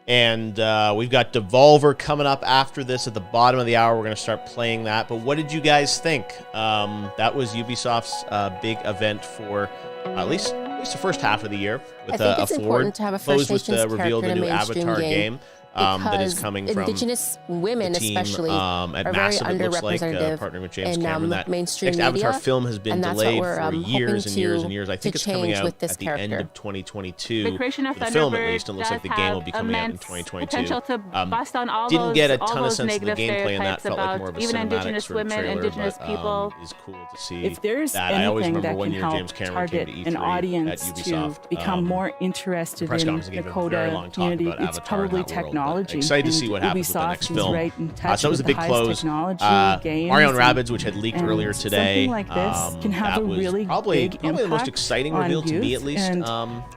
And we've got Devolver coming up after this at the bottom of the hour. We're going to start playing that. But what did you guys think? That was Ubisoft's big event for at least the first half of the year. With I think it's Forward important to have a First closed with Nations the reveal of the new mainstream Avatar game. That is because coming from Indigenous women, the team, especially, at are very Massive, it looks like, underrepresented partnering with James in Cameron. That mainstream next Avatar media, film has been and that's what delayed we're, for hoping years and years and to- years. I think to it's coming change out with this at the end character. of 2022. The creation of for the film, at Thunderbird least, and looks like the does game will have be coming out in immense 2022. potential to bust on all Didn't get a all ton of those sense of the negative gameplay, and that stereotypes felt like about more of a even cinematic Indigenous sort of women, trailer, Indigenous but, people. is cool to see. If there's that. I always anything remember that one can year help James Cameron target came to an E3 audience at to Ubisoft. become more interested press in conference gave a very long Dakota talk community, about it's Avatar in probably that world, but technology. excited to and see what happens with the Ubisoft next is film. right in touch So that was a with big the highest close. technology games Mario and and- Rabbids, which had leaked and earlier today. something like this can have that a was really probably big the most impact exciting on reveal to me, youth, at least, and,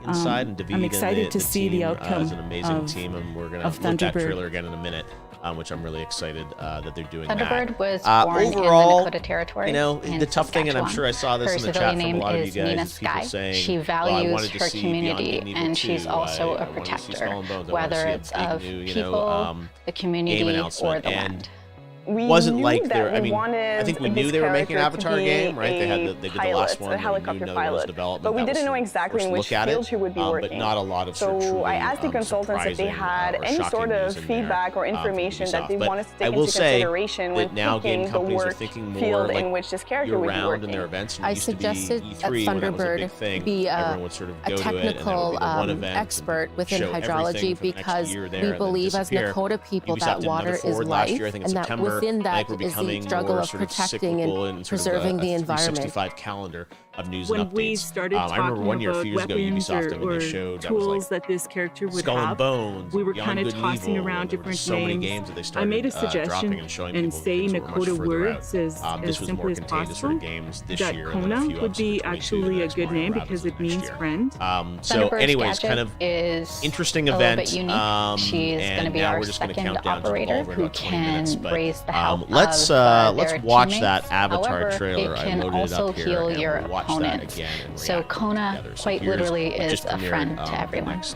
inside. And David I'm excited and to the see team the outcome is an amazing of- team, and we're going to of look at that Thunderbird. trailer again in a minute. Which I'm really excited that they're doing Thunderbird that. was born overall, in the Dakota Territory. you know, in the tough thing, and I'm Saskatchewan. sure I saw this Her in the chat civilian from a name lot of you is guys, Nina is people Sky. saying, She well, I values wanted to her see Beyond Good community, and Evil and 2. she's also I a wanted to see protector, Skull and Bones. I wanted to whether see a it's big of new, people, the community, announcement, or the and land. We wasn't knew like that they're. I we mean, wanted I think we this knew they were making an character to Avatar be game, right? They a did the pilot, last one. a helicopter we knew pilot, development. but we That was didn't know sort of exactly in first which look at field it, she would be but working. not a lot of sort of So truly, I asked the consultants if they surprising, had or any shocking sort news of in there, feedback or from information that they Ubisoft. wanted to But take I will into say consideration when that now game picking the companies are work thinking more field like in which this character would be year-round in their working. events. And I it used to be suggested E3 that when that was a Thunderbird big thing. be Everyone would sort of a go to it, and then it would technical be the one event and expert within show everything hydrology for the next because year there we and then believe as disappear. Dakota people Ubisoft that did another water is Forward last life, year, I think in and that September. within I that think we're is the becoming struggle more of sort of protecting cyclical and and sort of preserving a the environment. 365 calendar of news When and updates. we started I remember talking one year, a about few years ago, weapons Ubisoft, I mean, or they showed that was tools like that this character would Skull and have, Bones, we were Beyond kind of Good and tossing Evil, around and there were different just so many names. games that they I started made a dropping suggestion and showing and people say things that were much Dakota further out. words as This was simple more as contained to sort possible. of games this That year, and then a Kona few would up be to 22, actually the a next good Mario name Rabbids because was it next means year. friend. So Thunderbird's anyways, gadget kind of is interesting a event. little bit unique. She's and going to be now our we're just going to second count down to operator Devolver in who about 20 can minutes. But raise the help let's of watch their that teammates. Avatar However, trailer. it I can loaded it also up here, heal and your we'll watch opponent. that again and So react Kona together. So quite here's literally what is just a premiered, friend to the everyone. next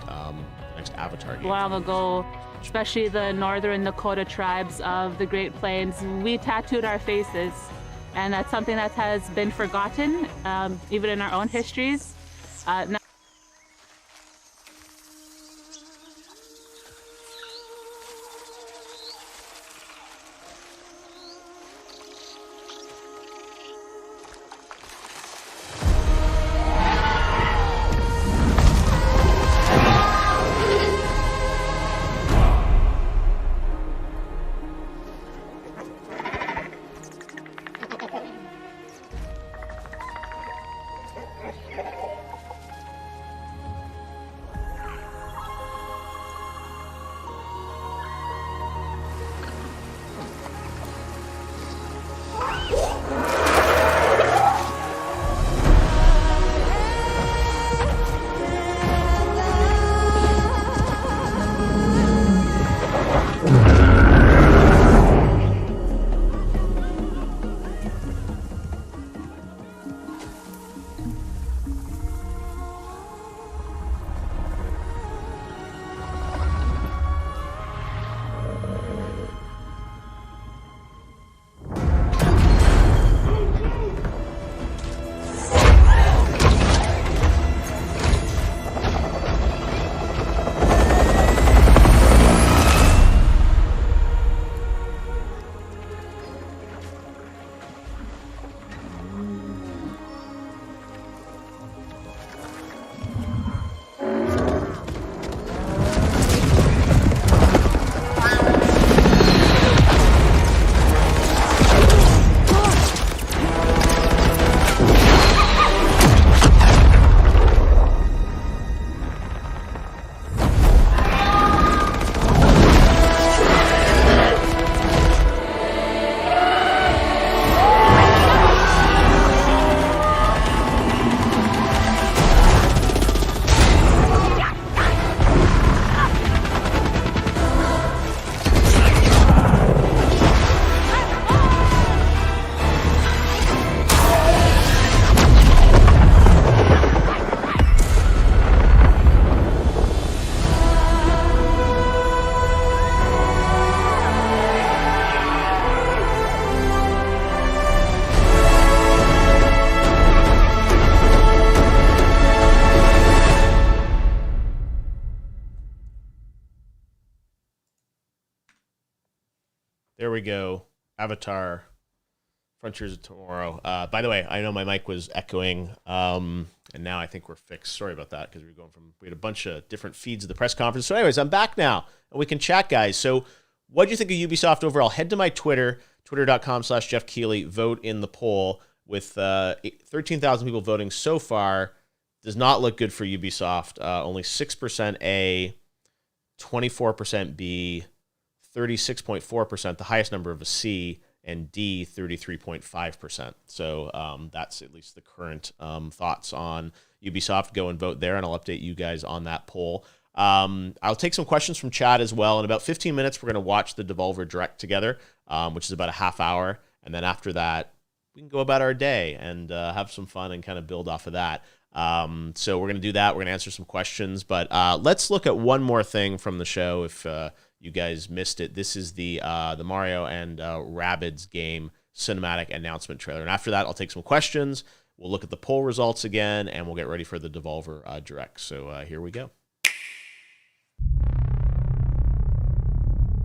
Avatar game. A while ago, especially the northern Dakota tribes of the Great Plains, we tattooed our faces. And that's something that has been forgotten, even in our own histories. Now There we go. Avatar, Frontiers of Tomorrow. By the way, I know my mic was echoing, and now I think we're fixed. Sorry about that, because we had a bunch of different feeds of the press conference. So anyways, I'm back now, and we can chat, guys. So what do you think of Ubisoft overall? Head to my Twitter, twitter.com/Geoff Keighley. Vote in the poll with 13,000 people voting so far. Does not look good for Ubisoft. Only 6% A, 24% B, 36.4%, the highest number of a C, and D, 33.5%. So that's at least the current thoughts on Ubisoft. Go and vote there, and I'll update you guys on that poll. I'll take some questions from chat as well. In about 15 minutes, we're going to watch the Devolver Direct together, which is about a half hour. And then after that, we can go about our day and have some fun and kind of build off of that. So we're going to do that. We're going to answer some questions. But let's look at one more thing from the show if you guys missed it. This is the Mario and Rabbids game cinematic announcement trailer. And after that, I'll take some questions. We'll look at the poll results again, and we'll get ready for the Devolver Direct. So here we go.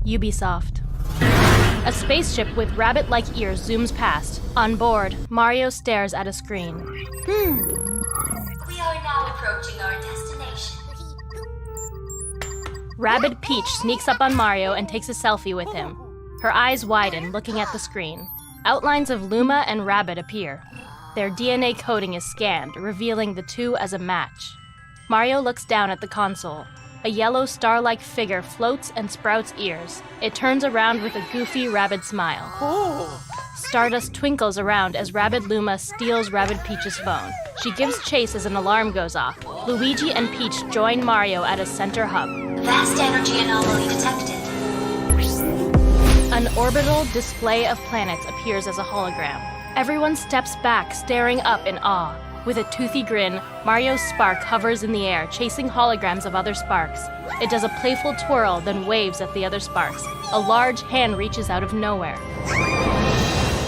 Ubisoft. A spaceship with rabbit-like ears zooms past. On board, Mario stares at a screen. We are now approaching our destination. Rabbid Peach sneaks up on Mario and takes a selfie with him. Her eyes widen, looking at the screen. Outlines of Luma and Rabbid appear. Their DNA coding is scanned, revealing the two as a match. Mario looks down at the console. A yellow star-like figure floats and sprouts ears. It turns around with a goofy Rabbid smile. Stardust twinkles around as Rabbid Luma steals Rabbid Peach's phone. She gives chase as an alarm goes off. Luigi and Peach join Mario at a center hub. Vast energy anomaly detected. An orbital display of planets appears as a hologram. Everyone steps back, staring up in awe. With a toothy grin, Mario's spark hovers in the air, chasing holograms of other sparks. It does a playful twirl, then waves at the other sparks. A large hand reaches out of nowhere.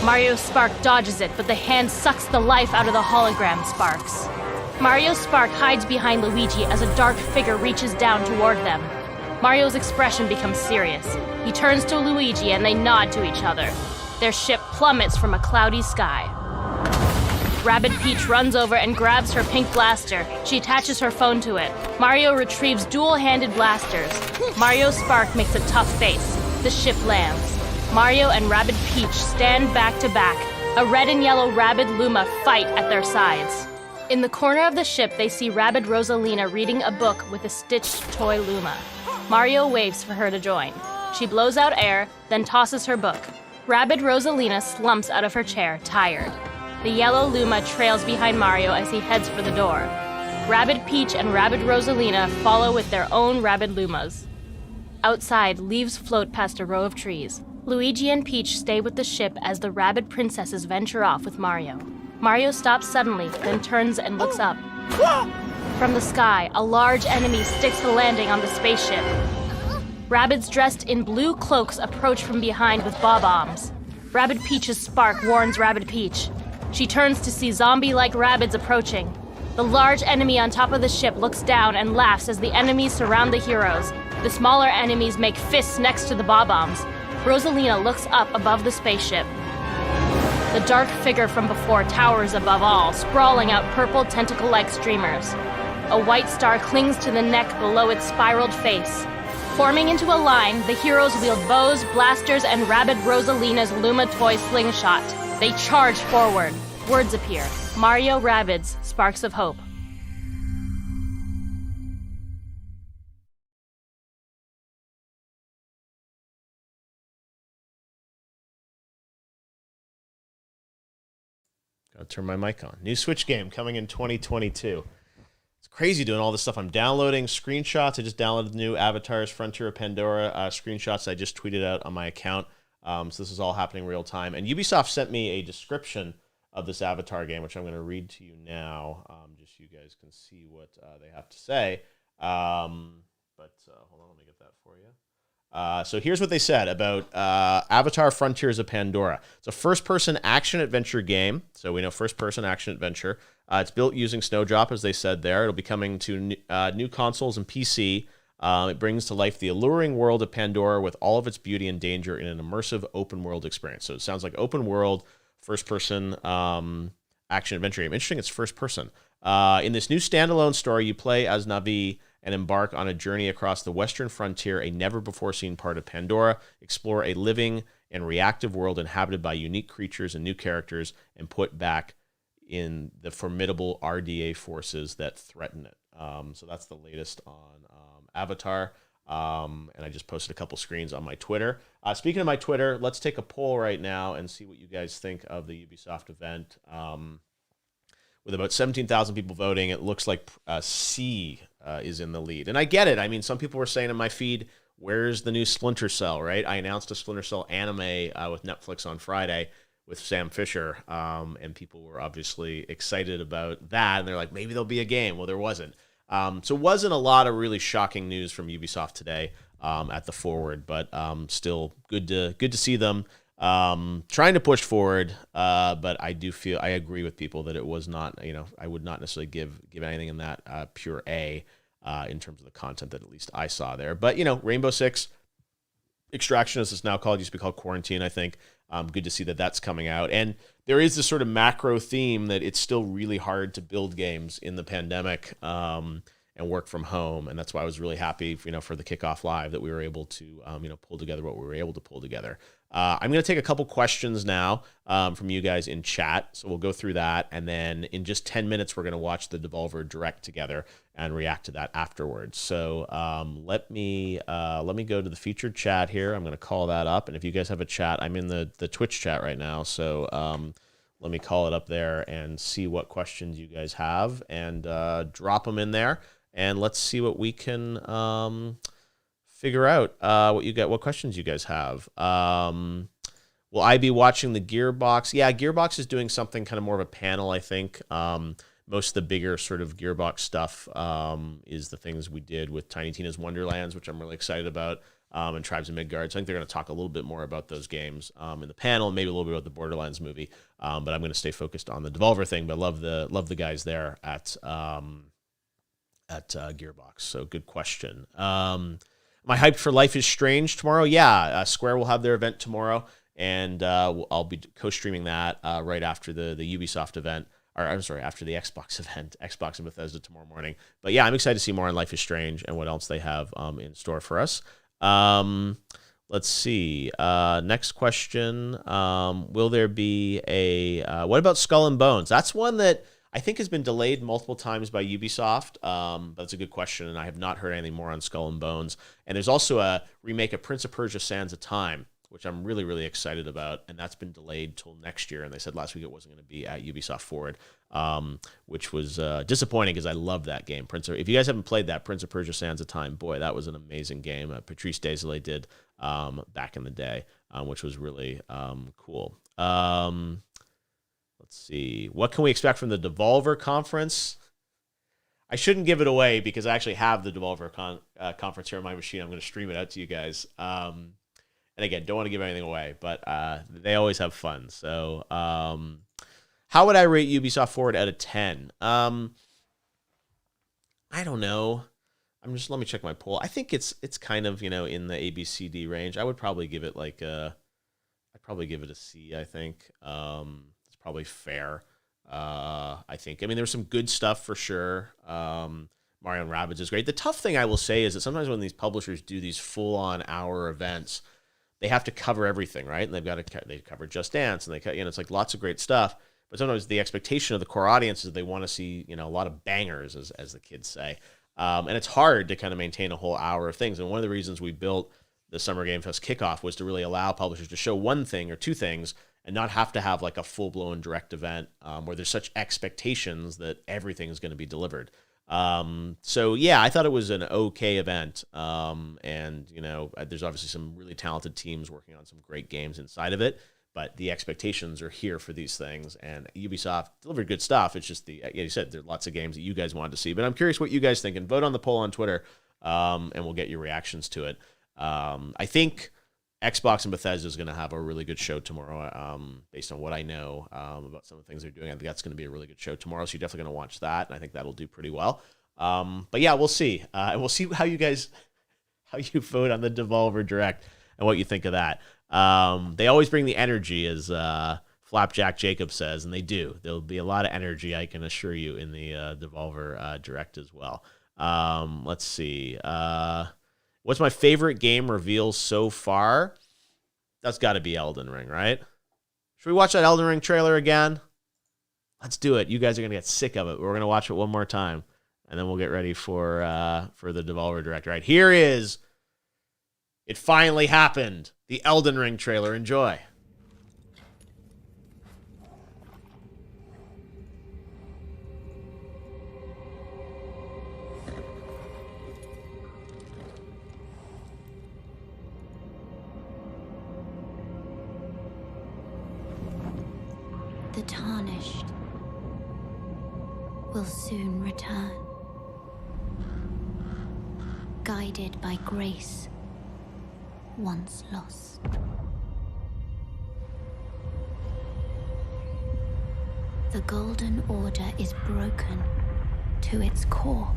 Mario's spark dodges it, but the hand sucks the life out of the hologram sparks. Mario's spark hides behind Luigi as a dark figure reaches down toward them. Mario's expression becomes serious. He turns to Luigi and they nod to each other. Their ship plummets from a cloudy sky. Rabbid Peach runs over and grabs her pink blaster. She attaches her phone to it. Mario retrieves dual-handed blasters. Mario's spark makes a tough face. The ship lands. Mario and Rabbid Peach stand back to back. A red and yellow Rabbid Luma fight at their sides. In the corner of the ship, they see Rabbid Rosalina reading a book with a stitched toy Luma. Mario waves for her to join. She blows out air, then tosses her book. Rabbid Rosalina slumps out of her chair, tired. The yellow Luma trails behind Mario as he heads for the door. Rabbid Peach and Rabbid Rosalina follow with their own Rabbid Lumas. Outside, leaves float past a row of trees. Luigi and Peach stay with the ship as the Rabbid princesses venture off with Mario. Mario stops suddenly, then turns and looks up. From the sky, a large enemy sticks the landing on the spaceship. Rabbids dressed in blue cloaks approach from behind with bob-ombs. Rabbid Peach's spark warns Rabbid Peach. She turns to see zombie-like Rabbids approaching. The large enemy on top of the ship looks down and laughs as the enemies surround the heroes. The smaller enemies make fists next to the bob-ombs. Rosalina looks up above the spaceship. The dark figure from before towers above all, sprawling out purple tentacle-like streamers. A white star clings to the neck below its spiraled face. Forming into a line, the heroes wield bows, blasters, and Rabbid Rosalina's Luma toy slingshot. They charge forward. Words appear. Mario Rabbids, Sparks of Hope. Gotta turn my mic on. New Switch game coming in 2022. It's crazy doing all this stuff. I'm downloading screenshots. I just downloaded the new Avatars Frontier of Pandora screenshots I just tweeted out on my account. So this is all happening real time. And Ubisoft sent me a description of this Avatar game, which I'm going to read to you now, just so you guys can see what they have to say. Hold on, let me get that for you. So here's what they said about Avatar Frontiers of Pandora. It's a first-person action-adventure game. So we know first-person action-adventure. It's built using Snowdrop, as they said there. It'll be coming to new consoles and PC It brings to life the alluring world of Pandora with all of its beauty and danger in an immersive open world experience. So it sounds like open world, first person action adventure game. Interesting, it's first person. In this new standalone story, you play as Navi and embark on a journey across the western frontier, a never-before-seen part of Pandora. Explore a living and reactive world inhabited by unique creatures and new characters, and put back in the formidable RDA forces that threaten it. So that's the latest on Avatar. And I just posted a couple screens on my Twitter. Speaking of my Twitter, let's take a poll right now and see what you guys think of the Ubisoft event. With about 17,000 people voting, it looks like C is in the lead. And I get it. I mean, some people were saying in my feed, where's the new Splinter Cell, right? I announced a Splinter Cell anime with Netflix on Friday with Sam Fisher, and people were obviously excited about that. And they're like, maybe there'll be a game. Well, there wasn't. So it wasn't a lot of really shocking news from Ubisoft today at the Forward, but still good to see them trying to push forward. But I agree with people that it was not, I would not necessarily give anything in that pure A in terms of the content that at least I saw there. But, Rainbow Six Extraction, as it's now called, used to be called Quarantine, I think. Good to see that that's coming out. And there is this sort of macro theme that it's still really hard to build games in the pandemic and work from home. And that's why I was really happy, for the Kickoff Live that we were able to, pull together what we were able to pull together. I'm going to take a couple questions now from you guys in chat. So we'll go through that. And then in just 10 minutes, we're going to watch the Devolver Direct together and react to that afterwards. So let me go to the featured chat here. I'm going to call that up. And if you guys have a chat, I'm in the Twitch chat right now. So let me call it up there and see what questions you guys have and drop them in there. And let's see what we can figure out what questions you guys have. Will I be watching the Gearbox? Yeah, Gearbox is doing something kind of more of a panel, I think. Most of the bigger sort of Gearbox stuff is the things we did with Tiny Tina's Wonderlands, which I'm really excited about, and Tribes of Midgard. So I think they're going to talk a little bit more about those games in the panel, maybe a little bit about the Borderlands movie. But I'm going to stay focused on the Devolver thing. But love the guys there at Gearbox. So good question. Am I hyped for Life is Strange tomorrow? Yeah, Square will have their event tomorrow, and I'll be co-streaming that right after the Ubisoft event. Or I'm sorry, after the Xbox event, Xbox and Bethesda tomorrow morning. But yeah, I'm excited to see more on Life is Strange and what else they have in store for us. Let's see. Next question. Will there be what about Skull and Bones? That's one that I think has been delayed multiple times by Ubisoft. That's a good question, and I have not heard anything more on Skull and Bones. And there's also a remake of Prince of Persia: Sands of Time, which I'm really, really excited about, and that's been delayed till next year. And they said last week it wasn't going to be at Ubisoft Forward, which was disappointing because I love that game. If you guys haven't played that, Prince of Persia: Sands of Time, boy, that was an amazing game. Patrice Désilets did back in the day, which was really cool. Let's see. What can we expect from the Devolver conference? I shouldn't give it away because I actually have the Devolver conference here on my machine. I'm going to stream it out to you guys. And again, don't want to give anything away, but they always have fun. So how would I rate Ubisoft Forward out of 10? I don't know. Let me check my poll. I think it's kind of, in the ABCD range. I would probably give it I'd probably give it a C, I think. It's probably fair. I think. I mean, there's some good stuff for sure. Mario and Rabbids is great. The tough thing I will say is that sometimes when these publishers do these full-on hour events, they have to cover everything, right? And they cover Just Dance, and it's like lots of great stuff. But sometimes the expectation of the core audience is they want to see, a lot of bangers, as the kids say. And it's hard to kind of maintain a whole hour of things. And one of the reasons we built the Summer Game Fest kickoff was to really allow publishers to show one thing or two things and not have to have like a full-blown direct event where there's such expectations that everything is going to be delivered. So yeah, I thought it was an okay event. And there's obviously some really talented teams working on some great games inside of it, but the expectations are here for these things, and Ubisoft delivered good stuff. It's just you said there are lots of games that you guys wanted to see, but I'm curious what you guys think, and vote on the poll on Twitter. And we'll get your reactions to it. I think Xbox and Bethesda is going to have a really good show tomorrow, based on what I know about some of the things they're doing. I think that's going to be a really good show tomorrow, so you're definitely going to watch that, and I think that'll do pretty well. But yeah, we'll see. We'll see how you guys how you vote on the Devolver Direct and what you think of that. They always bring the energy, as Flapjack Jacob says, and they do. There'll be a lot of energy, I can assure you, in the Devolver Direct as well. Let's see. What's my favorite game reveal so far? That's got to be Elden Ring, right? Should we watch that Elden Ring trailer again? Let's do it. You guys are going to get sick of it. We're going to watch it one more time, and then we'll get ready for the Devolver Direct. Right, here is... It finally happened. The Elden Ring trailer. Enjoy. The tarnished will soon return, guided by grace once lost. The Golden Order is broken to its core.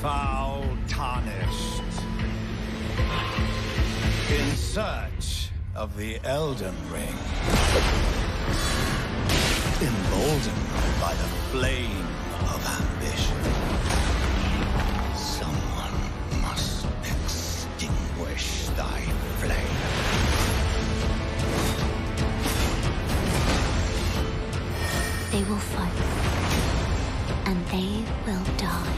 Foul tarnished. In search of the Elden Ring. Emboldened by the flame of ambition. Someone must extinguish thy flame. They will fight, and they will die.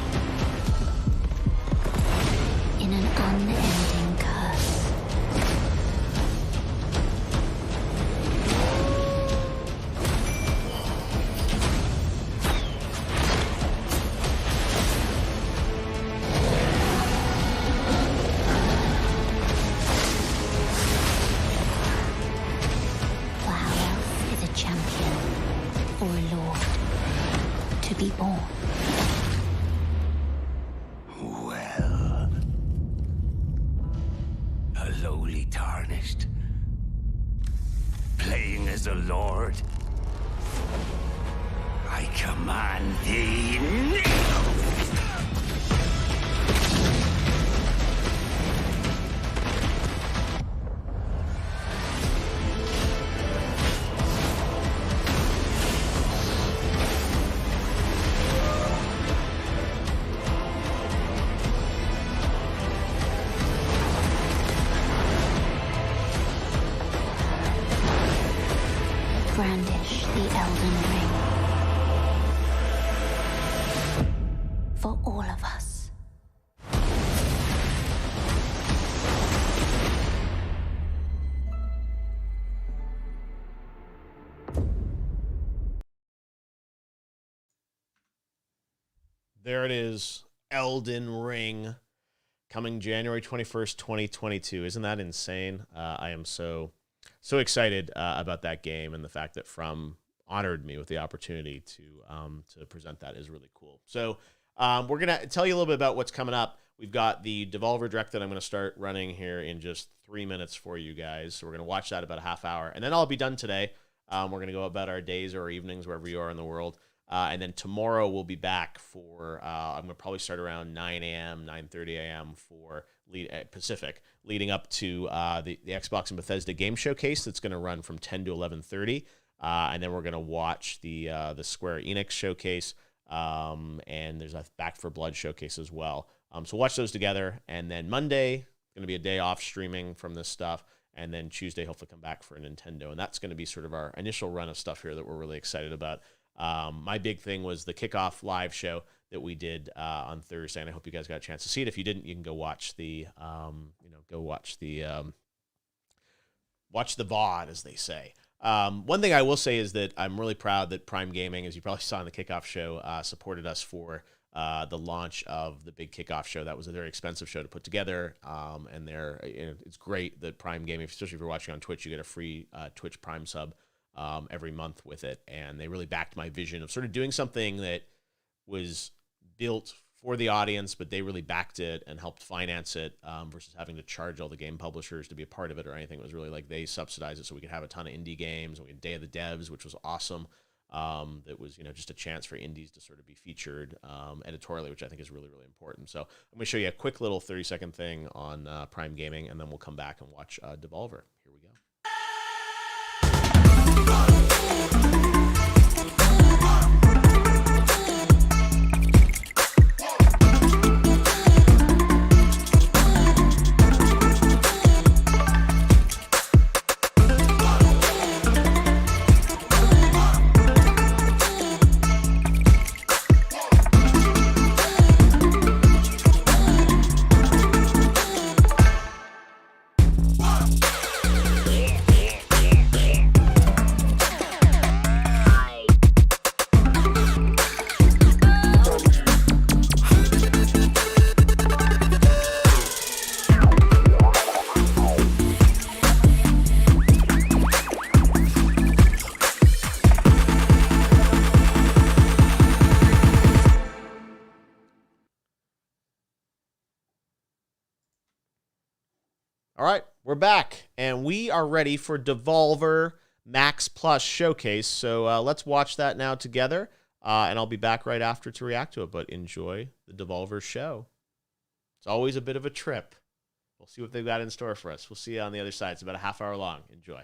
In an unending curse. For how else is a champion or a lord to be born? Lowly tarnished, playing as a lord. I command thee now. Brandish the Elden Ring. For all of us. There it is. Elden Ring. Coming January 21st, 2022. Isn't that insane? I am so excited about that game, and the fact that From honored me with the opportunity to present that is really cool. So we're going to tell you a little bit about what's coming up. We've got the Devolver Direct that I'm going to start running here in just 3 minutes for you guys. So we're going to watch that about a half hour, and then I'll be done today. We're going to go about our days or our evenings, wherever you are in the world. And then tomorrow we'll be back for, I'm going to probably start around 9 a.m., 9:30 a.m. for Pacific, leading up to the Xbox and Bethesda Game Showcase that's going to run from 10 to 11:30. And then we're going to watch the Square Enix Showcase, and there's a Back 4 Blood Showcase as well. So watch those together. And then Monday, going to be a day off streaming from this stuff. And then Tuesday, hopefully come back for a Nintendo. And that's going to be sort of our initial run of stuff here that we're really excited about. My big thing was the kickoff live show that we did on Thursday, and I hope you guys got a chance to see it. If you didn't, you can go watch the watch the VOD, as they say. One thing I will say is that I'm really proud that Prime Gaming, as you probably saw in the kickoff show, supported us for the launch of the big kickoff show. That was a very expensive show to put together, and it's great that Prime Gaming, especially if you're watching on Twitch, you get a free Twitch Prime sub every month with it, and they really backed my vision of sort of doing something that was built for the audience, but they really backed it and helped finance it versus having to charge all the game publishers to be a part of it or anything. It was really like they subsidized it so we could have a ton of indie games. We had Day of the Devs, which was awesome. That was, just a chance for indies to sort of be featured editorially, which I think is really, really important. So I'm going to show you a quick little 30-second thing on Prime Gaming, and then we'll come back and watch Devolver. Here we go. All right, we're back, and we are ready for Devolver Max Plus Showcase. So let's watch that now together, and I'll be back right after to react to it. But enjoy the Devolver show. It's always a bit of a trip. We'll see what they've got in store for us. We'll see you on the other side. It's about a half hour long. Enjoy.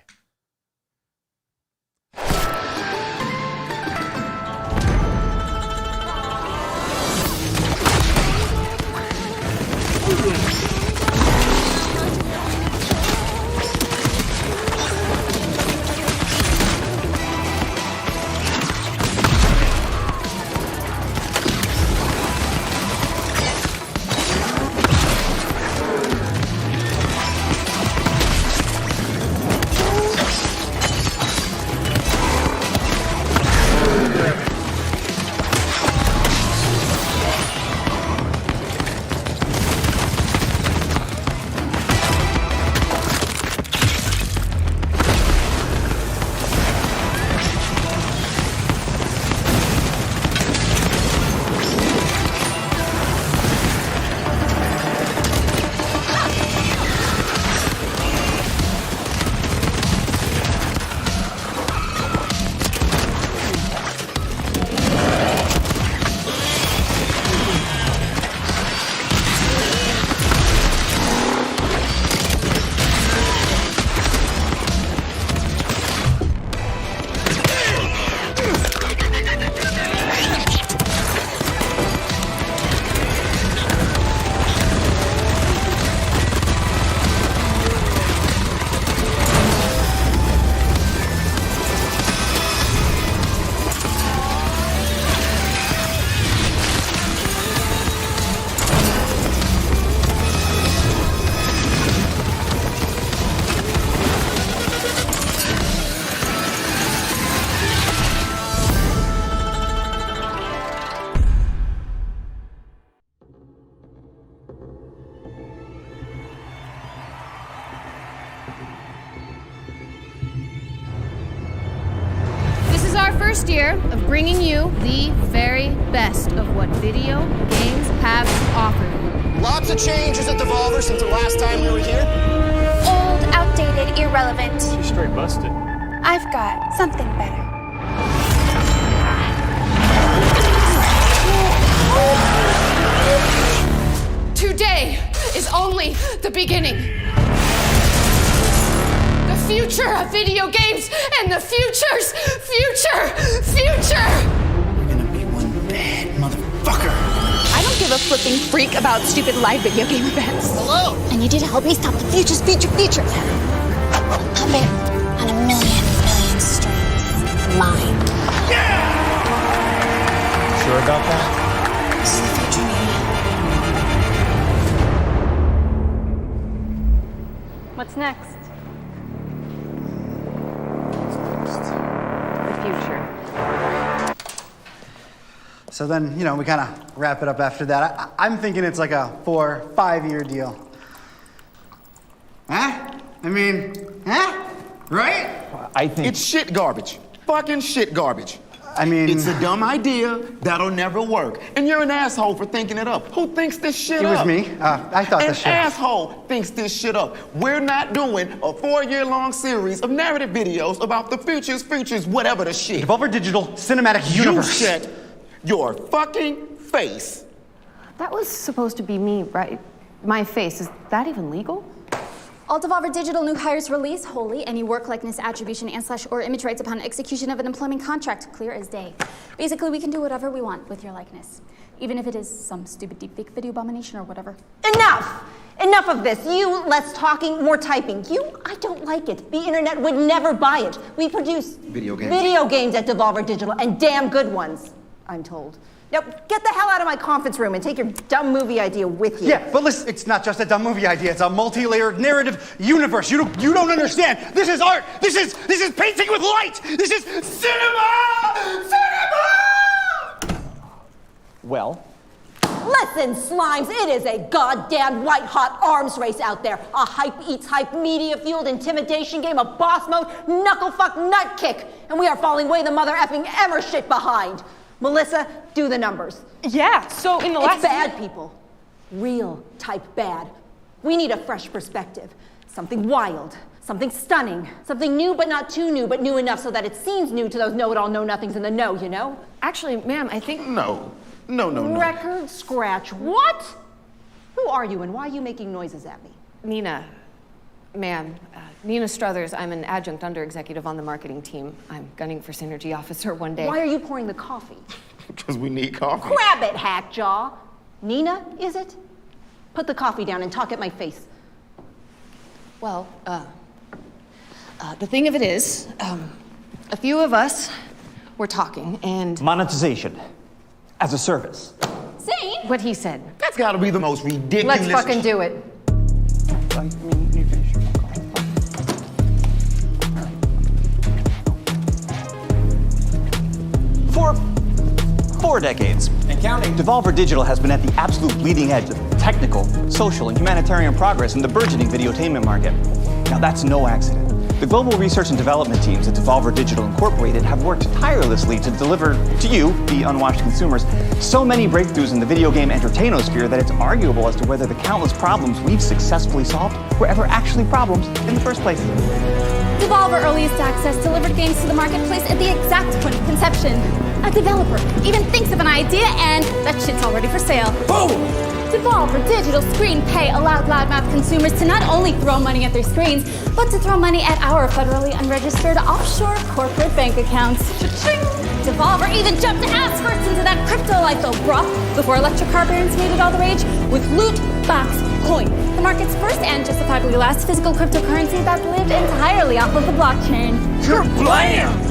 First year of bringing you the very best of what video games have to offer. Lots of changes at Devolver since the last time we were here. Old, outdated, irrelevant. She's straight busted. I've got something better. Today is only the beginning. The future of video games and the future's future! You're gonna be one bad motherfucker. I don't give a flipping freak about stupid live video game events. Hello! I need you to help me stop the future's future. Puppet on a million strings. Mine. Yeah! Sure about that? This is the future, man. What's next? The future. So then, we kind of wrap it up after that. I'm thinking it's like a 4-5 year deal. Huh? Right? I think... It's shit garbage. Fucking shit garbage. I mean... It's a dumb idea that'll never work. And you're an asshole for thinking it up. Who thinks this shit It up? was me. I thought this shit. An asshole thinks this shit up. We're not doing a 4-year-long series of narrative videos about the futures, whatever the shit. Devolver Digital Cinematic Universe. You shut your fucking face. That was supposed to be me, right? My face. Is that even legal? All Devolver Digital new hires release wholly any work likeness attribution and / or image rights upon execution of an employment contract, clear as day. Basically, we can do whatever we want with your likeness, even if it is some stupid deepfake video abomination or whatever. Enough! Enough of this. You, less talking, more typing. I don't like it. The internet would never buy it. We produce video games at Devolver Digital, and damn good ones, I'm told. Now, get the hell out of my conference room and take your dumb movie idea with you. Yeah, but listen, it's not just a dumb movie idea. It's a multi-layered narrative universe. You don't understand. This is art. This is painting with light. This is cinema! Cinema! Well? Listen, Slimes, it is a goddamn white-hot arms race out there. A hype-eats-hype, media-fueled intimidation game of boss mode, knuckle-fuck nut-kick. And we are falling way the mother-effing ever shit behind. Melissa, do the numbers. Yeah, so in the last... It's bad, people. Real type bad. We need a fresh perspective. Something wild. Something stunning. Something new but not too new, but new enough so that it seems new to those know-it-all know-nothings in the know, you know? Actually, ma'am, I think... No. Record scratch. What? Who are you and why are you making noises at me? Nina. Ma'am, Nina Struthers. I'm an adjunct under-executive on the marketing team. I'm gunning for synergy officer one day. Why are you pouring the coffee? Because we need coffee. Grab it, Hackjaw. Nina, is it? Put the coffee down and talk at my face. Well, the thing of it is, a few of us were talking and... Monetization. As a service. See? What he said. That's gotta be the most ridiculous... Let's fucking do it. For 4 decades, and counting, Devolver Digital has been at the absolute bleeding edge of technical, social, and humanitarian progress in the burgeoning videotainment market. Now that's no accident. The global research and development teams at Devolver Digital Incorporated have worked tirelessly to deliver to you, the unwashed consumers, so many breakthroughs in the video game entertainosphere that it's arguable as to whether the countless problems we've successfully solved were ever actually problems in the first place. Devolver Earliest Access delivered games to the marketplace at the exact point of conception. A developer even thinks of an idea and that shit's already for sale. Boom! Devolver Digital Screen Pay allowed loudmouth consumers to not only throw money at their screens, but to throw money at our federally unregistered offshore corporate bank accounts. Cha-ching! Devolver even jumped ass first into that crypto lifestyle broth before electric car barons made it all the rage with Loot Box Coin, the market's first and justifiably last physical cryptocurrency that lived entirely off of the blockchain. Kablam!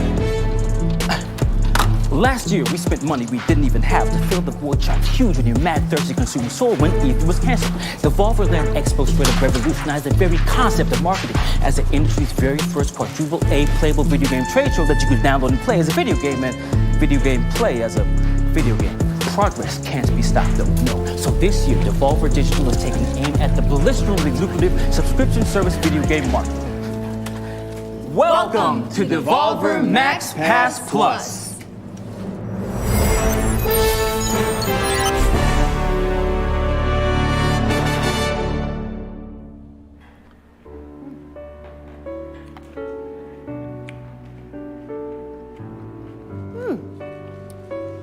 Last year, we spent money we didn't even have to fill the void charts huge when your mad, thirsty consumer soul when E3 was canceled. Devolver Land Expo straight up revolutionized the very concept of marketing as the industry's very first quadruple A playable video game trade show that you could download and play as a video game and video game play as a video game. Progress can't be stopped though, no. So this year, Devolver Digital is taking aim at the blisteringly lucrative subscription service video game market. Welcome to Devolver Max Pass Plus.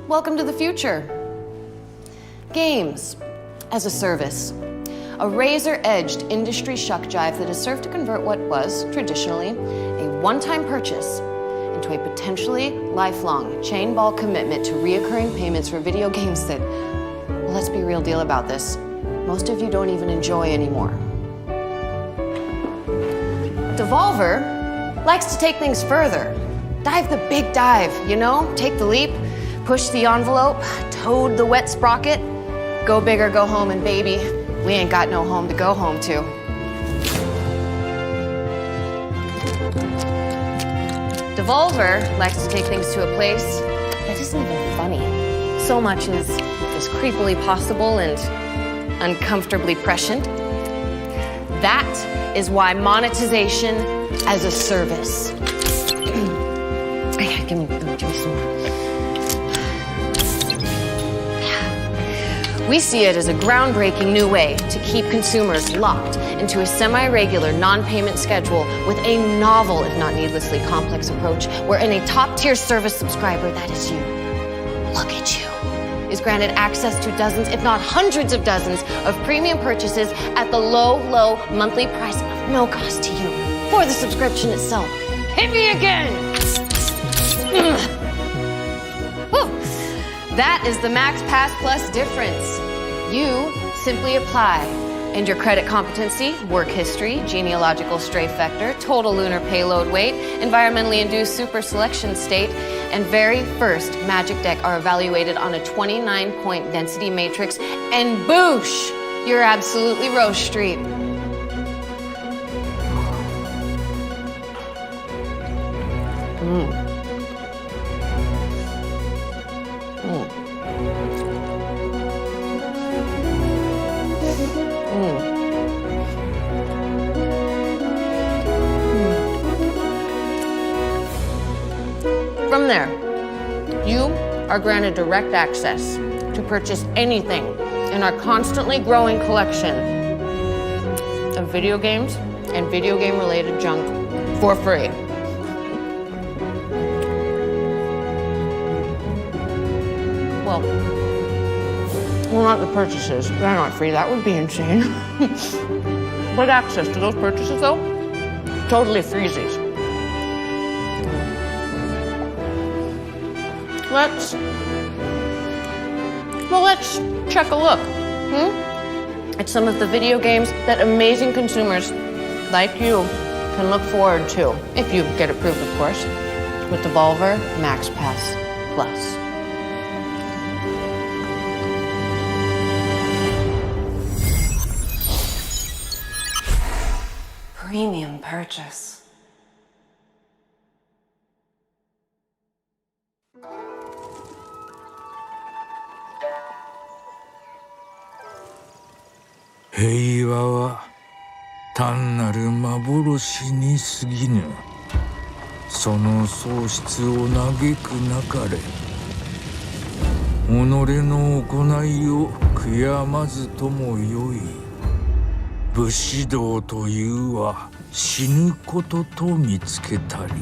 Welcome to the future. Games as a service. A razor-edged industry shuck jive that has served to convert what was, traditionally, a one-time purchase into a potentially lifelong chain ball commitment to reoccurring payments for video games that, well, let's be real deal about this, most of you don't even enjoy anymore. Devolver likes to take things further. Dive the big dive, you know? Take the leap, push the envelope, toad the wet sprocket, go big or go home, and baby, we ain't got no home to go home to. Devolver likes to take things to a place that isn't even funny, so much as creepily possible and uncomfortably prescient. That is why monetization as a service. Give me some more. We see it as a groundbreaking new way to keep consumers locked into a semi-regular non-payment schedule with a novel, if not needlessly complex approach, wherein a top-tier service subscriber, that is you, look at you, is granted access to dozens, if not hundreds of dozens, of premium purchases at the low, low monthly price of no cost to you for the subscription itself. Hit me again! Whew. That is the Max Pass Plus difference. You simply apply, and your credit competency, work history, genealogical strafe vector, total lunar payload weight, environmentally induced super selection state, and very first magic deck are evaluated on a 29-point density matrix, and boosh, you're absolutely Rose Street. From there, you are granted direct access to purchase anything in our constantly growing collection of video games and video game related junk for free. Well, not the purchases. They're not free. That would be insane. But access to those purchases, though, totally freezies. Let's check a look at some of the video games that amazing consumers like you can look forward to, if you get approved, of course, with Devolver Max Pass Plus. Premium purchase.平和は単なる幻に過ぎぬ。その喪失を嘆くなかれ。己の行いを悔やまずともよい。武士道というは死ぬことと見つけたり。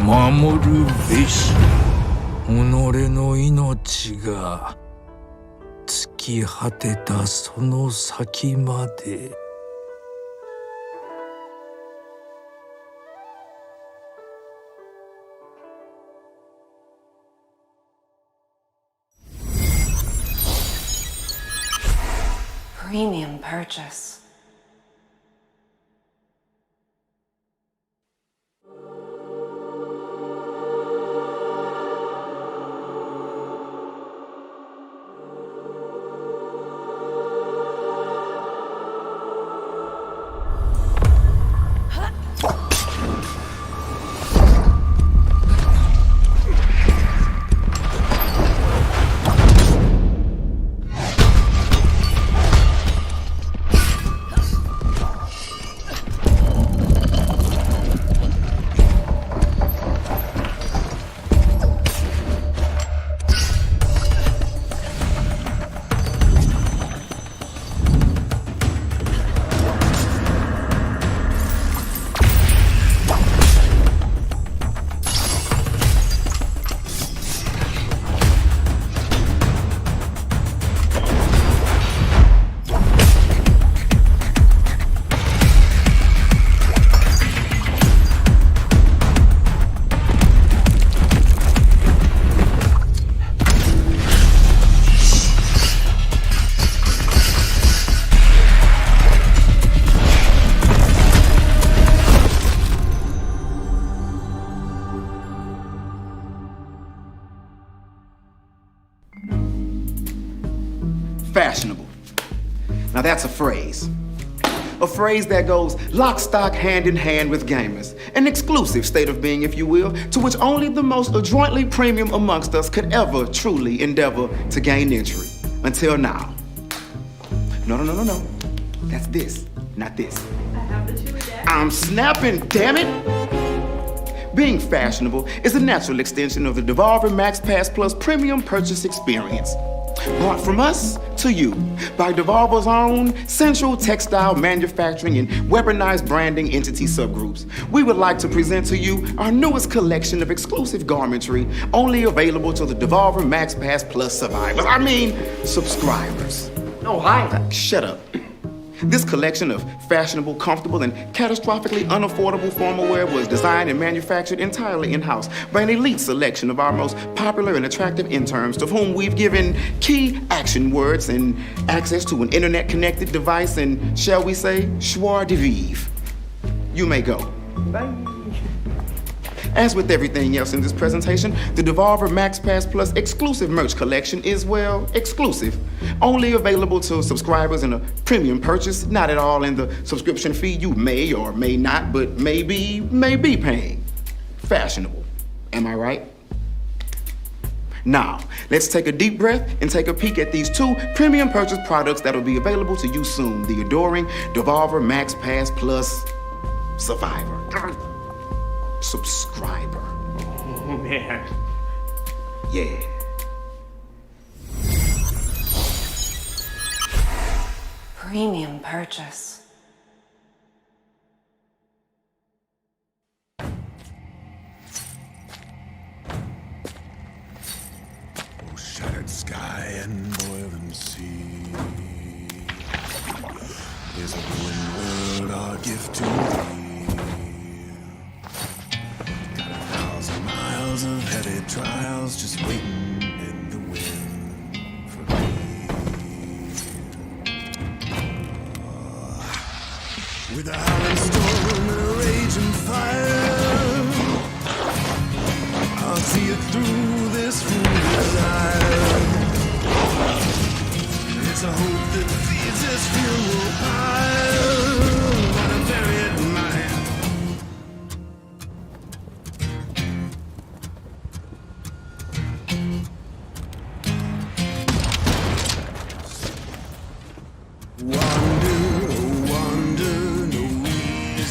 守るべし己の命が尽き果てたその先まで。Premium purchase. Fashionable. Now that's a phrase. A phrase that goes lock, stock, hand in hand with gamers. An exclusive state of being, if you will, to which only the most adroitly premium amongst us could ever truly endeavor to gain entry. Until now. No. That's this, not this. I have the two again. I'm snapping, damn it! Being fashionable is a natural extension of the Devolver Max Pass Plus premium purchase experience. Brought from us to you by Devolver's own central textile manufacturing and weaponized branding entity subgroups. We would like to present to you our newest collection of exclusive garmentry only available to the Devolver Max Pass Plus survivors. I mean, subscribers. Oh, hi. Shut up. This collection of fashionable, comfortable, and catastrophically unaffordable formal wear was designed and manufactured entirely in-house by an elite selection of our most popular and attractive interns, to whom we've given key action words and access to an internet-connected device and, shall we say, joie de vivre. You may go. Bye. As with everything else in this presentation, the Devolver Max Pass Plus exclusive merch collection is, well, exclusive. Only available to subscribers in a premium purchase, not at all in the subscription fee you may or may not, but may be paying. Fashionable. Am I right? Now, let's take a deep breath and take a peek at these two premium purchase products that will be available to you soon. The adoring Devolver Max Pass Plus Survivor. Subscriber. Oh, man. Yeah. Premium purchase. Oh, shattered sky and boiling sea. Is a ruined world our gift to thee? Miles of heavy trials just waiting in the wind for me. With a howling storm and a raging fire, I'll see it through this foolish desire. It's a hope that feeds this funeral pyre, but I bury it in my hand.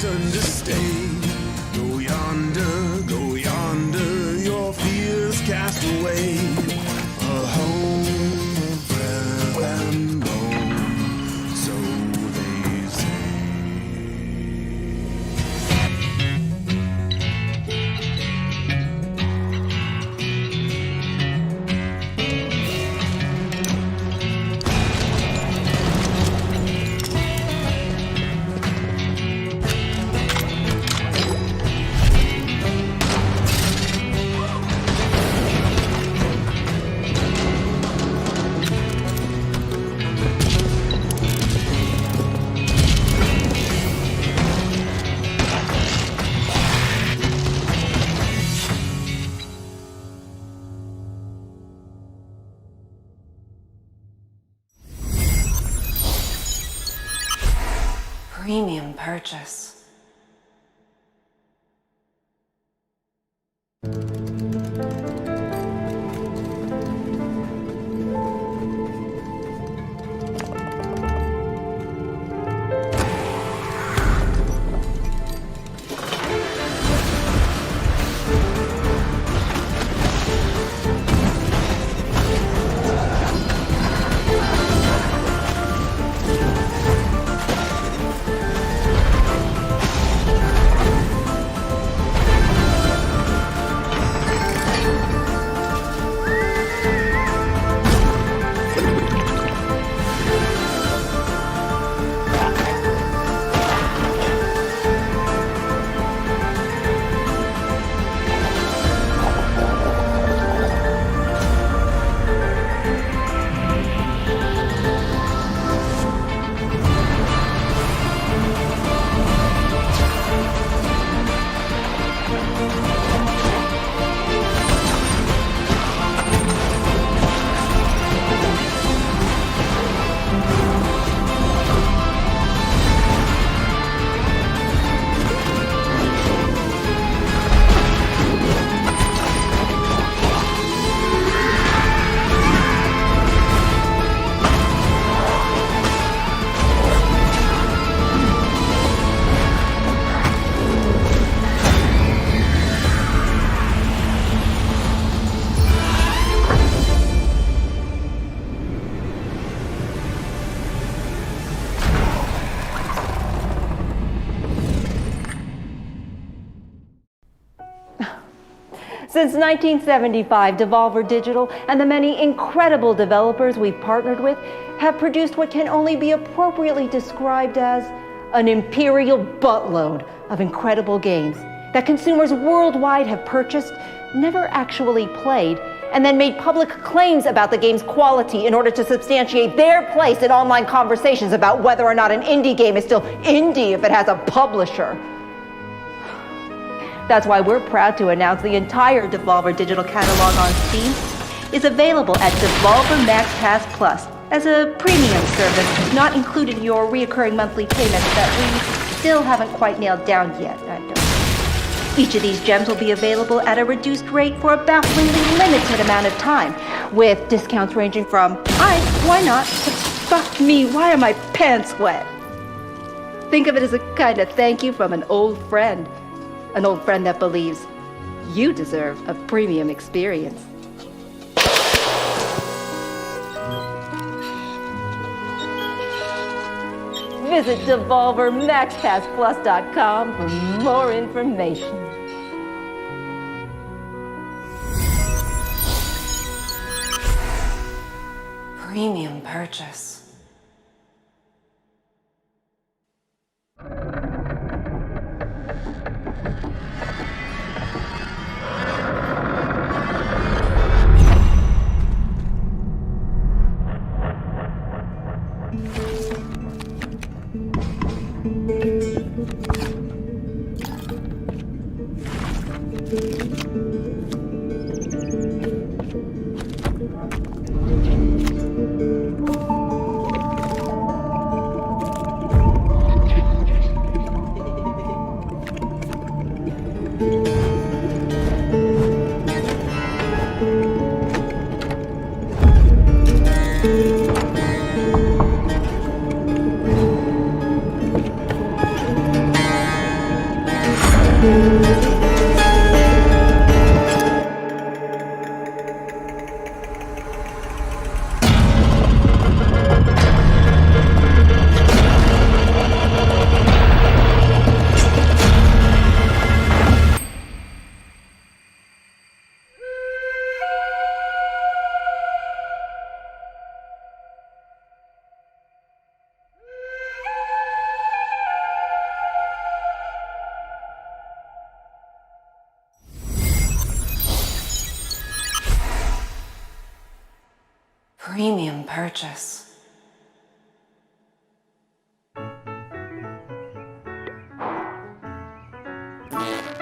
To stay. Go yonder, your fears cast away. A home of breath and bone, so they Premium purchase. Since 1975, Devolver Digital and the many incredible developers we've partnered with have produced what can only be appropriately described as an imperial buttload of incredible games that consumers worldwide have purchased, never actually played, and then made public claims about the game's quality in order to substantiate their place in online conversations about whether or not an indie game is still indie if it has a publisher. That's why we're proud to announce the entire Devolver Digital catalog on Steam is available at Devolver Max Pass Plus as a premium service, not included in your reoccurring monthly payments that we still haven't quite nailed down yet. Each of these gems will be available at a reduced rate for a bafflingly limited amount of time, with discounts ranging from, why not, to fuck me, why are my pants wet? Think of it as a kind of thank you from an old friend that believes you deserve a premium experience. Visit DevolverMaxPassPlus.com for more information. Premium purchase. Premium purchase.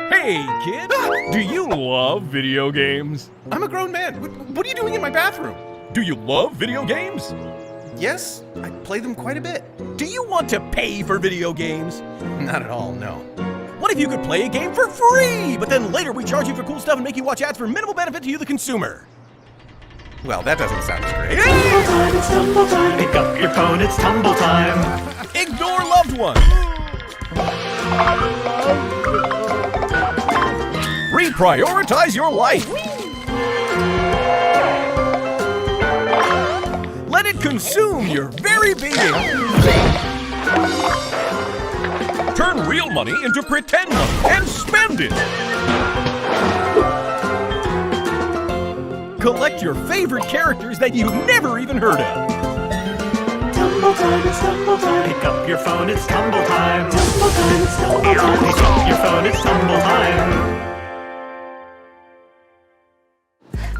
Hey, kid! Do you love video games? I'm a grown man. What are you doing in my bathroom? Do you love video games? Yes, I play them quite a bit. Do you want to pay for video games? Not at all, no. What if you could play a game for free, but then later we charge you for cool stuff and make you watch ads for minimal benefit to you, the consumer? Well, that doesn't sound as great. Tumble time, it's tumble time. Pick up your phone, it's tumble time. Ignore loved ones. Reprioritize your life. Let it consume your very being. Turn real money into pretend money and spend it. Collect your favorite characters that you've never even heard of. Tumble time, it's tumble time. Pick up your phone, it's tumble time. Tumble time, it's tumble time. Pick up your phone, it's tumble time.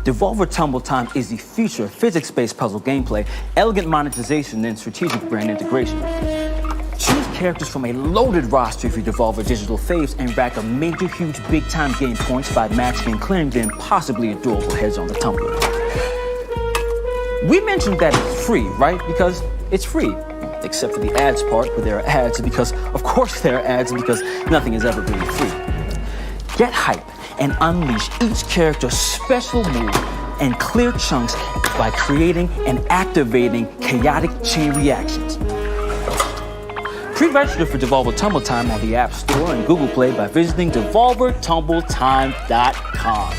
Devolver Tumble Time is the future of physics-based puzzle gameplay, elegant monetization, and strategic brand integration. Choose characters from a loaded roster of your Devolver Digital faves and rack a major, huge, big-time game points by matching and clearing the impossibly adorable heads on the tumbler. We mentioned that it's free, right? Because it's free. Except for the ads part, where there are ads, because, of course, there are ads, because nothing is ever really free. Get hype and unleash each character's special move and clear chunks by creating and activating chaotic chain reactions. Pre-register for Devolver Tumble Time on the App Store and Google Play by visiting DevolverTumbleTime.com.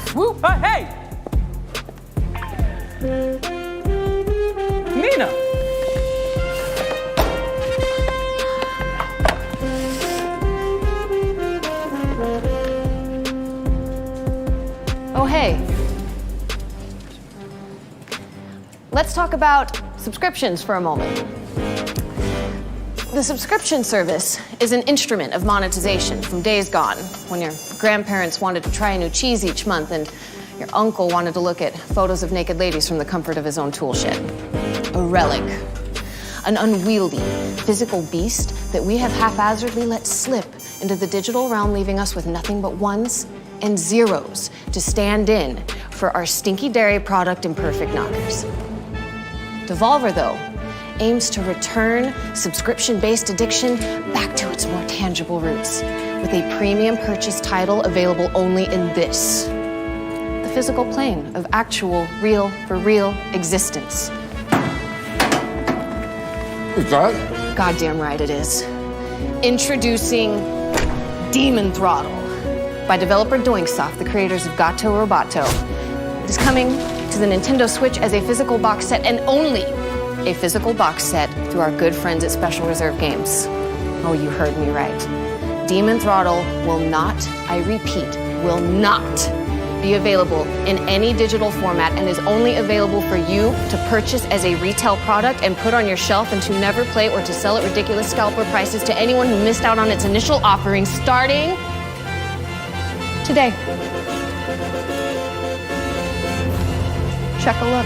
Swoop! Hey! Nina! let's talk about subscriptions for a moment. The subscription service is an instrument of monetization from days gone, when your grandparents wanted to try a new cheese each month and your uncle wanted to look at photos of naked ladies from the comfort of his own tool shed. A relic. An unwieldy, physical beast that we have haphazardly let slip into the digital realm, leaving us with nothing but ones and zeros to stand in for our stinky dairy product and perfect knockers. Devolver, though, aims to return subscription-based addiction back to its more tangible roots with a premium purchase title available only in this, the physical plane of actual, real, for real existence. Is that? Goddamn right it is. Introducing Demon Throttle by developer Doinksoft, the creators of Gato Roboto. It is coming to the Nintendo Switch as a physical box set, and only a physical box set through our good friends at Special Reserve Games. Oh, you heard me right. Demon Throttle will not, I repeat, will not be available in any digital format and is only available for you to purchase as a retail product and put on your shelf and to never play or to sell at ridiculous scalper prices to anyone who missed out on its initial offering starting today. Check a look.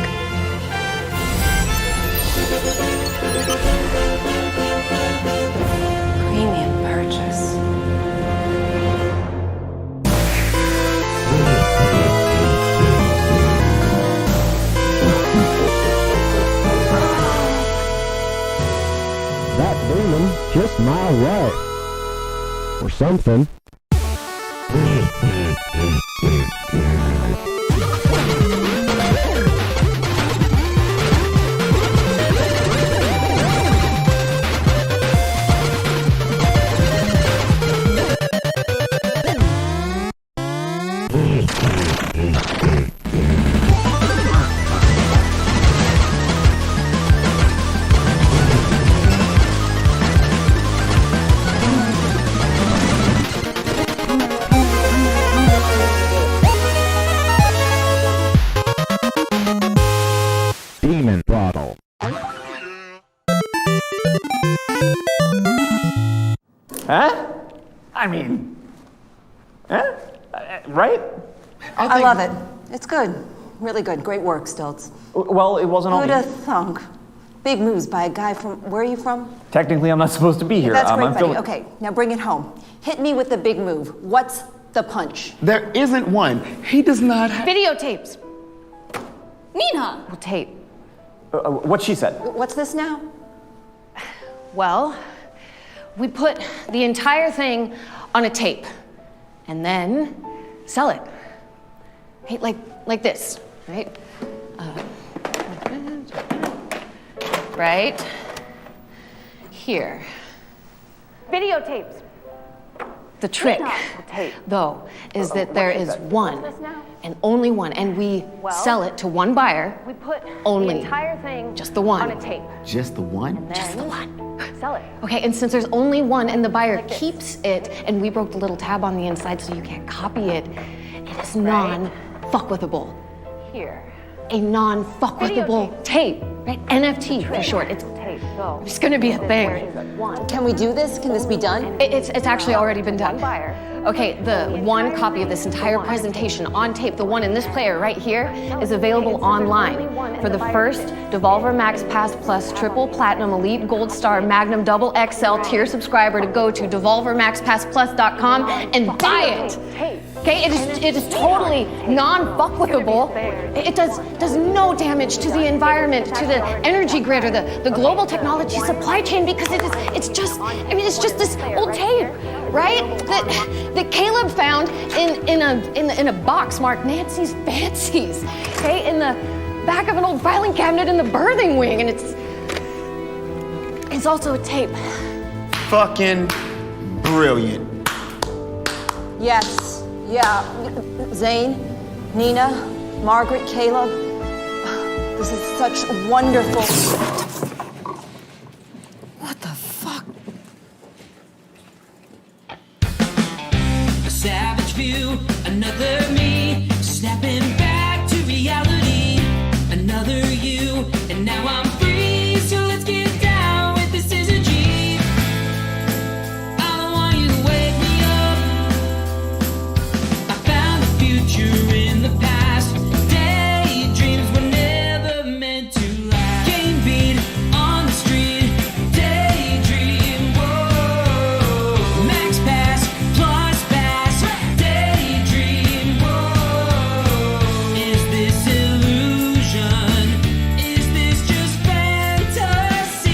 Premium purchase. That demon just my way. Or something. Demon Throttle. Huh? I mean, huh? Right? I love it. It's good. Really good. Great work, Stilts. Well, it wasn't all Who'd me. have thunk? Big moves by a guy from... Where are you from? Technically, I'm not supposed to be here. That's great, I'm buddy. filming- Okay, now bring it home. Hit me with the big move. What's the punch? There isn't one. He does not have... Videotapes. Nina! Well, tape. What she said. What's this now? Well, we put the entire thing on a tape and then sell it. Hey, like this, right? Right here. Videotapes. The trick, though, is that there is one and only one, and we sell it to one buyer. We put only the entire thing just the one on a tape. Just the one? Just the one. Sell it. Okay, and since there's only one and the buyer keeps it, and we broke the little tab on the inside so you can't copy it, it is non-fuckwithable. Here. A non-fuckwithable tape, right? NFT for short. It's gonna be a thing. Can we do this? Can this be done? It's actually already been done. Okay, the one copy of this entire presentation on tape, the one in this player right here, is available online for the first Devolver Max Pass Plus Triple Platinum Elite Gold Star Magnum Double XL tier subscriber to go to devolvermaxpassplus.com and buy it. Okay, it is totally non-fuckwithable. It does no damage to the environment, to the energy grid, or the global technology supply chain, because it's just this old tape, right? That Caleb found in a box marked Nancy's Fancies, okay, in the back of an old filing cabinet in the birthing wing, and it's also a tape. Fucking brilliant. Yes. Yeah. Zane, Nina, Margaret, Caleb. This is such wonderful... What the fuck? A savage view, another me, snapping back to reality. Another you, And now I'm free, so let's get down with this is a G. I don't want you to wake me up. I found the future in the past. Daydreams were never meant to last. Game beat on the street. Daydream, whoa. Max pass, plus pass. Daydream, whoa. Is this illusion? Is this just fantasy?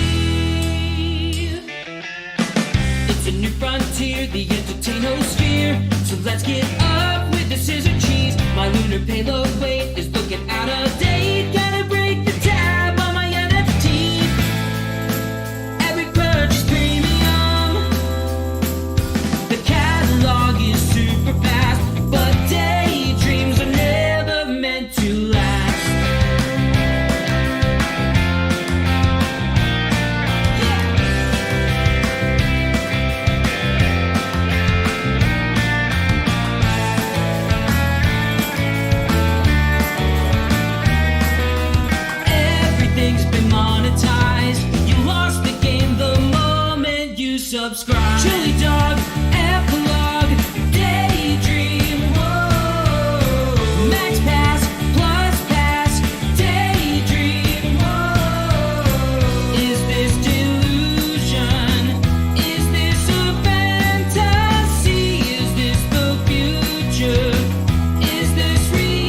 It's a new frontier, the entertainosphere. So let's get up with the scissor cheese. My lunar payload weight is looking out of date. Gotta break the tab on my NFT. Every purchase premium. The catalog is super fast, but daydreams are never meant to last. Everything's been monetized. You lost the game the moment you subscribe. Chili dog, epilogue, daydream, whoa. Max pass, plus pass, daydream, whoa. Is this delusion? Is this a fantasy? Is this the future? Is this reality?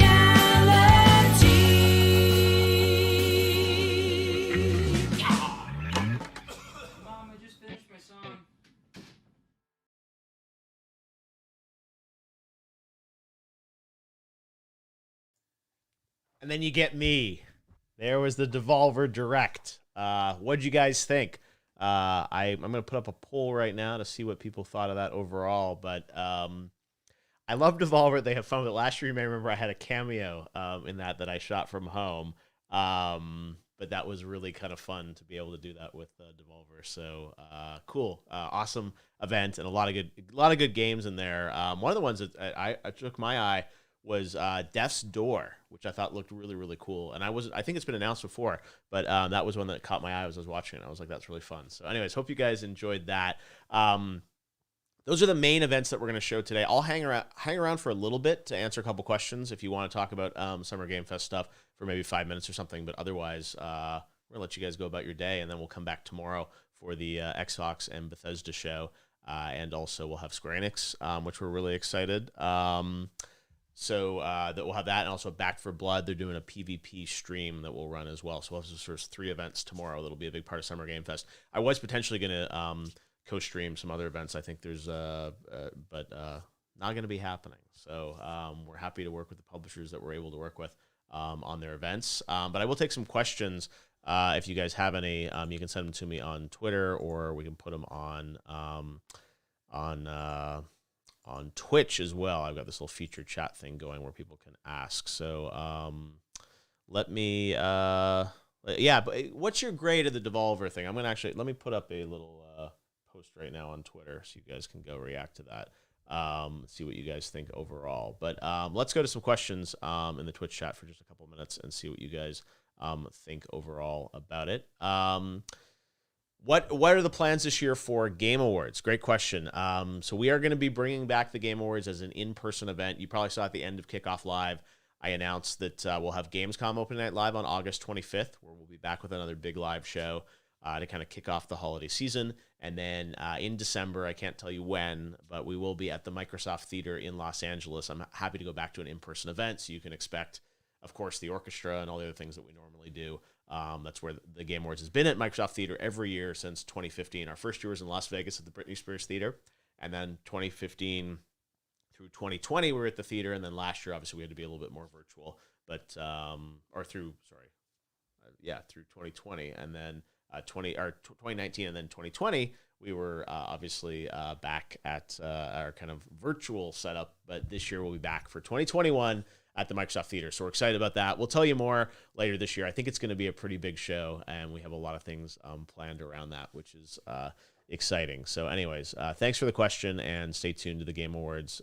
Mom, I just finished my song. And then you get me. There was the Devolver Direct. What'd you guys think? I'm going to put up a poll right now to see what people thought of that overall. But I love Devolver. They have fun with it. Last year, you may remember I had a cameo in that I shot from home. But that was really kind of fun to be able to do that with Devolver. So cool, awesome event, and a lot of good games in there. One of the ones that I took my eye was Death's Door, which I thought looked really, really cool. And I think it's been announced before, but that was one that caught my eye as I was watching it. I was like, that's really fun. So anyways, hope you guys enjoyed that. Those are the main events that we're going to show today. I'll hang around for a little bit to answer a couple questions if you want to talk about Summer Game Fest stuff for maybe 5 minutes or something. But otherwise, we're going to let you guys go about your day, and then we'll come back tomorrow for the Xbox and Bethesda show. And also we'll have Square Enix, which we're really excited. So that we'll have that, and also Back for Blood. They're doing a PvP stream that we'll run as well. So we'll have sort of 3 events tomorrow that'll be a big part of Summer Game Fest. I was potentially going to co-stream some other events. I think there's, but not going to be happening. So we're happy to work with the publishers that we're able to work with on their events. But I will take some questions. If you guys have any, you can send them to me on Twitter, or we can put them on Twitch as well. I've got this little featured chat thing going where people can ask. So let me, yeah, but what's your grade of the Devolver thing? I'm going to actually, let me put up a little post right now on Twitter so you guys can go react to that. See what you guys think overall. But let's go to some questions in the Twitch chat for just a couple of minutes and see what you guys think overall about it. What are the plans this year for Game Awards? Great question. So we are going to be bringing back the Game Awards as an in-person event. You probably saw at the end of Kickoff Live, I announced that we'll have Gamescom Opening Night Live on August 25th, where we'll be back with another big live show to kind of kick off the holiday season. And then in December, I can't tell you when, but we will be at the Microsoft Theater in Los Angeles. I'm happy to go back to an in-person event, so you can expect, of course, the orchestra and all the other things that we normally do. That's where the Game Awards has been at Microsoft Theater every year since 2015. Our first year was in Las Vegas at the Britney Spears Theater, and then 2015 through 2020 we were at the theater, and then last year obviously we had to be a little bit more virtual, but through 2020, and then 2019, and then 2020 we were obviously back at our kind of virtual setup, but this year we'll be back for 2021 at the Microsoft Theater. So we're excited about that. We'll tell you more later this year. I think it's going to be a pretty big show, and we have a lot of things planned around that, which is exciting. So anyways, thanks for the question, and stay tuned to the Game Awards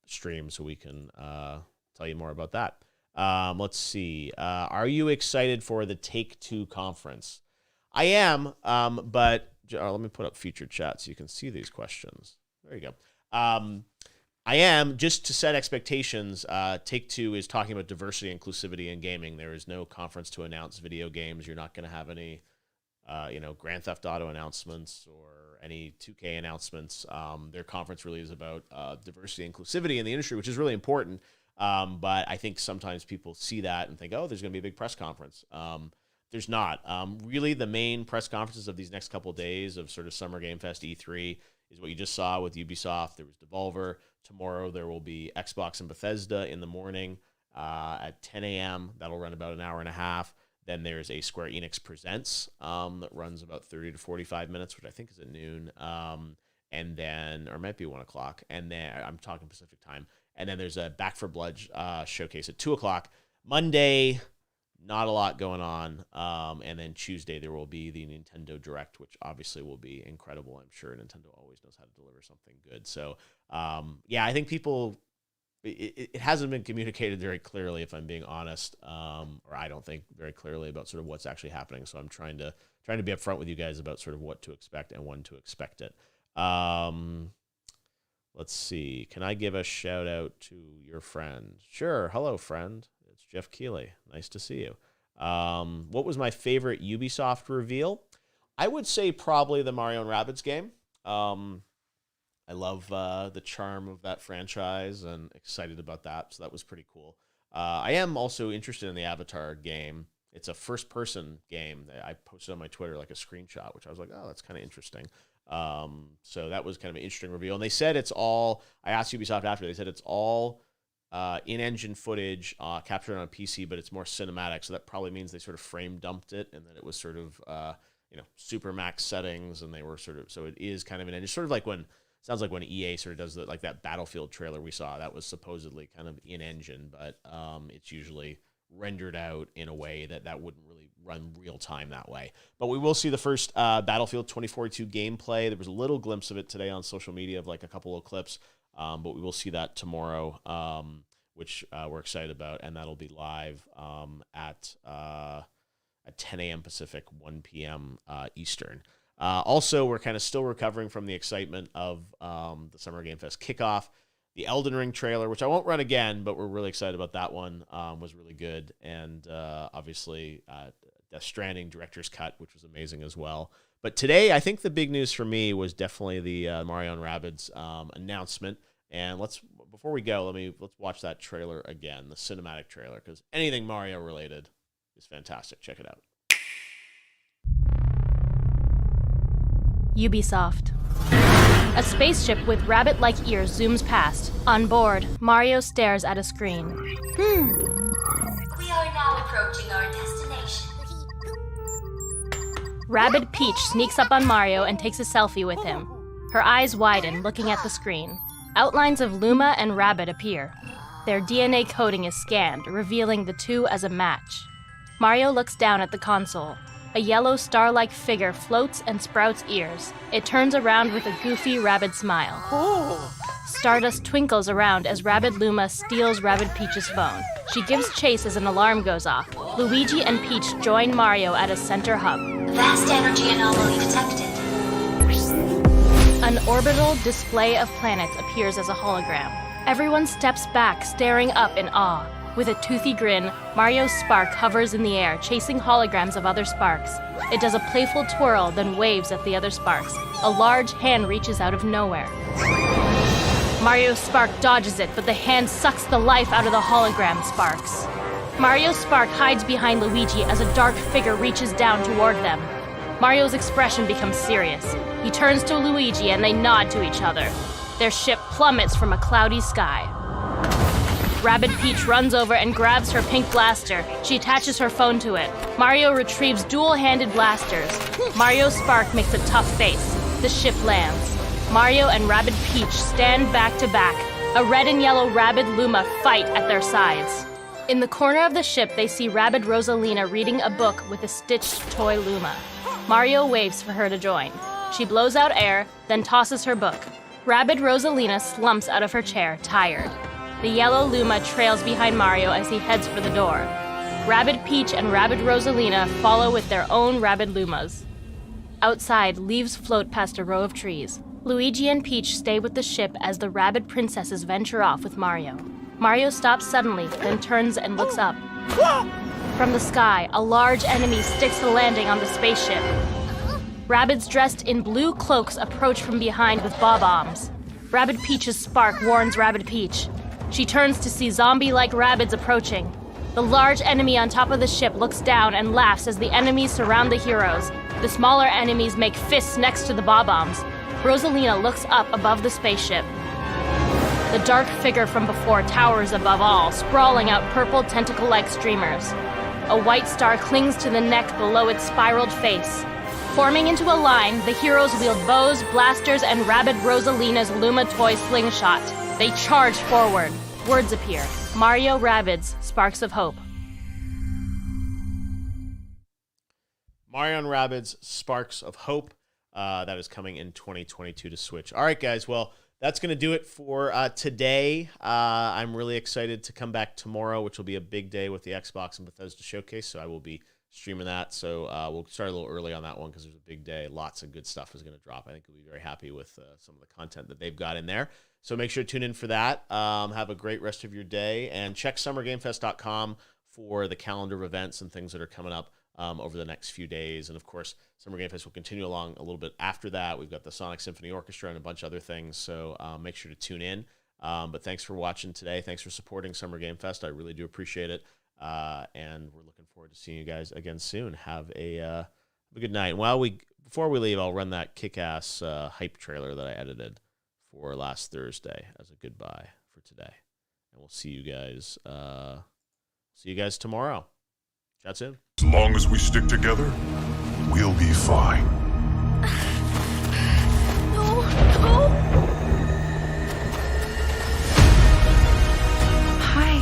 stream so we can tell you more about that. Let's see. Are you excited for the Take-Two conference? I am, but let me put up featured chat so you can see these questions. There you go. I am, just to set expectations, Take-Two is talking about diversity and inclusivity in gaming. There is no conference to announce video games. You're not going to have any, Grand Theft Auto announcements or any 2K announcements. Their conference really is about diversity and inclusivity in the industry, which is really important. But I think sometimes people see that and think, oh, there's going to be a big press conference. There's not. Really, the main press conferences of these next couple of days of sort of Summer Game Fest E3 is what you just saw with Ubisoft. There was Devolver. Tomorrow there will be Xbox and Bethesda in the morning at 10 a.m. That'll run about an hour and a half. Then there's a Square Enix Presents that runs about 30 to 45 minutes, which I think is at noon. And then, or it might be 1 o'clock. And then I'm talking Pacific time. And then there's a Back 4 Blood showcase at 2 o'clock. Monday, not a lot going on. And then Tuesday, there will be the Nintendo Direct, which obviously will be incredible. I'm sure Nintendo always knows how to deliver something good. So, I think people, it hasn't been communicated very clearly, if I'm being honest, or I don't think very clearly about sort of what's actually happening. So I'm trying to be upfront with you guys about sort of what to expect and when to expect it. Let's see. Can I give a shout out to your friend? Sure. Hello, friend. It's Geoff Keighley. Nice to see you. What was my favorite Ubisoft reveal? I would say probably the Mario and Rabbids game. I love the charm of that franchise and excited about that. So that was pretty cool. I am also interested in the Avatar game. It's a first-person game. I posted on my Twitter like a screenshot, which I was like, oh, that's kind of interesting. So that was kind of an interesting reveal. And they said it's all, I asked Ubisoft after, they said it's all in-engine footage captured on a PC, but it's more cinematic. So that probably means they sort of frame dumped it and that it was sort of, super max settings and they were sort of, so it is kind of an engine. Sort of like sounds like when EA sort of does like that Battlefield trailer we saw, that was supposedly kind of in-engine, but it's usually rendered out in a way that wouldn't really run real time that way. But we will see the first Battlefield 2042 gameplay. There was a little glimpse of it today on social media of like a couple of clips, but we will see that tomorrow, which we're excited about, and that'll be live at 10 a.m. Pacific, 1 p.m. Eastern. Also, we're kind of still recovering from the excitement of the Summer Game Fest kickoff. The Elden Ring trailer, which I won't run again, but we're really excited about that one, was really good. And obviously, Death Stranding Director's Cut, which was amazing as well. But today, I think the big news for me was definitely the Mario and Rabbids announcement. And before we go, let's watch that trailer again, the cinematic trailer, because anything Mario related is fantastic. Check it out. Ubisoft. A spaceship with rabbit-like ears zooms past. On board, Mario stares at a screen. We are now approaching our destination. Rabbid Peach sneaks up on Mario and takes a selfie with him. Her eyes widen, looking at the screen. Outlines of Luma and Rabbid appear. Their DNA coding is scanned, revealing the two as a match. Mario looks down at the console. A yellow star-like figure floats and sprouts ears. It turns around with a goofy Rabbid smile. Stardust twinkles around as Rabbid Luma steals Rabbid Peach's phone. She gives chase as an alarm goes off. Luigi and Peach join Mario at a center hub. Vast energy anomaly detected. An orbital display of planets appears as a hologram. Everyone steps back, staring up in awe. With a toothy grin, Mario's spark hovers in the air, chasing holograms of other sparks. It does a playful twirl, then waves at the other sparks. A large hand reaches out of nowhere. Mario's spark dodges it, but the hand sucks the life out of the hologram sparks. Mario's spark hides behind Luigi as a dark figure reaches down toward them. Mario's expression becomes serious. He turns to Luigi and they nod to each other. Their ship plummets from a cloudy sky. Rabbid Peach runs over and grabs her pink blaster. She attaches her phone to it. Mario retrieves dual-handed blasters. Mario's spark makes a tough face. The ship lands. Mario and Rabbid Peach stand back to back. A red and yellow Rabbid Luma fight at their sides. In the corner of the ship, they see Rabbid Rosalina reading a book with a stitched toy Luma. Mario waves for her to join. She blows out air, then tosses her book. Rabbid Rosalina slumps out of her chair, tired. The yellow Luma trails behind Mario as he heads for the door. Rabbid Peach and Rabbid Rosalina follow with their own Rabbid Lumas. Outside, leaves float past a row of trees. Luigi and Peach stay with the ship as the Rabbid princesses venture off with Mario. Mario stops suddenly, then turns and looks up. From the sky, a large enemy sticks the landing on the spaceship. Rabbids dressed in blue cloaks approach from behind with bob-ombs. Rabbid Peach's spark warns Rabbid Peach. She turns to see zombie-like Rabbids approaching. The large enemy on top of the ship looks down and laughs as the enemies surround the heroes. The smaller enemies make fists next to the bob-ombs. Rosalina looks up above the spaceship. The dark figure from before towers above all, sprawling out purple tentacle-like streamers. A white star clings to the neck below its spiraled face. Forming into a line, the heroes wield bows, blasters, and Rabbid Rosalina's Luma toy slingshot. They charge forward. Words appear. Mario Rabbids, Sparks of Hope. Mario and Rabbids, Sparks of Hope. That is coming in 2022 to Switch. All right, guys. Well, that's going to do it for today. I'm really excited to come back tomorrow, which will be a big day with the Xbox and Bethesda Showcase, so I will be streaming that. So we'll start a little early on that one because there's a big day. Lots of good stuff is going to drop. I think you'll be very happy with some of the content that they've got in there. So make sure to tune in for that. Have a great rest of your day, and check summergamefest.com for the calendar of events and things that are coming up over the next few days. And of course, Summer Game Fest will continue along a little bit after that. We've got the Sonic Symphony Orchestra and a bunch of other things. So make sure to tune in. But thanks for watching today. Thanks for supporting Summer Game Fest. I really do appreciate it. And we're looking forward to seeing you guys again soon. Have a good night. And before we leave, I'll run that kick-ass hype trailer that I edited for last Thursday as a goodbye for today. And we'll see you guys tomorrow. Chat soon. As long as we stick together, we'll be fine. No. Hi.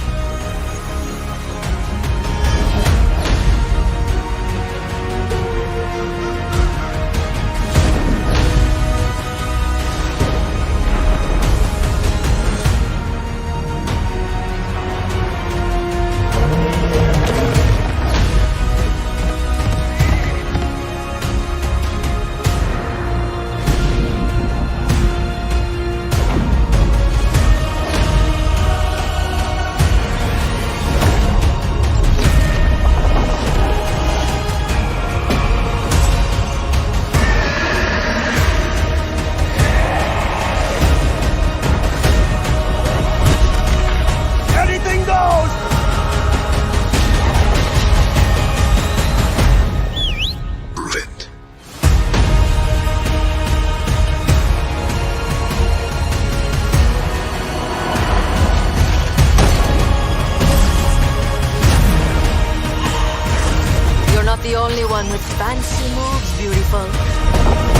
The only one with fancy moves, beautiful.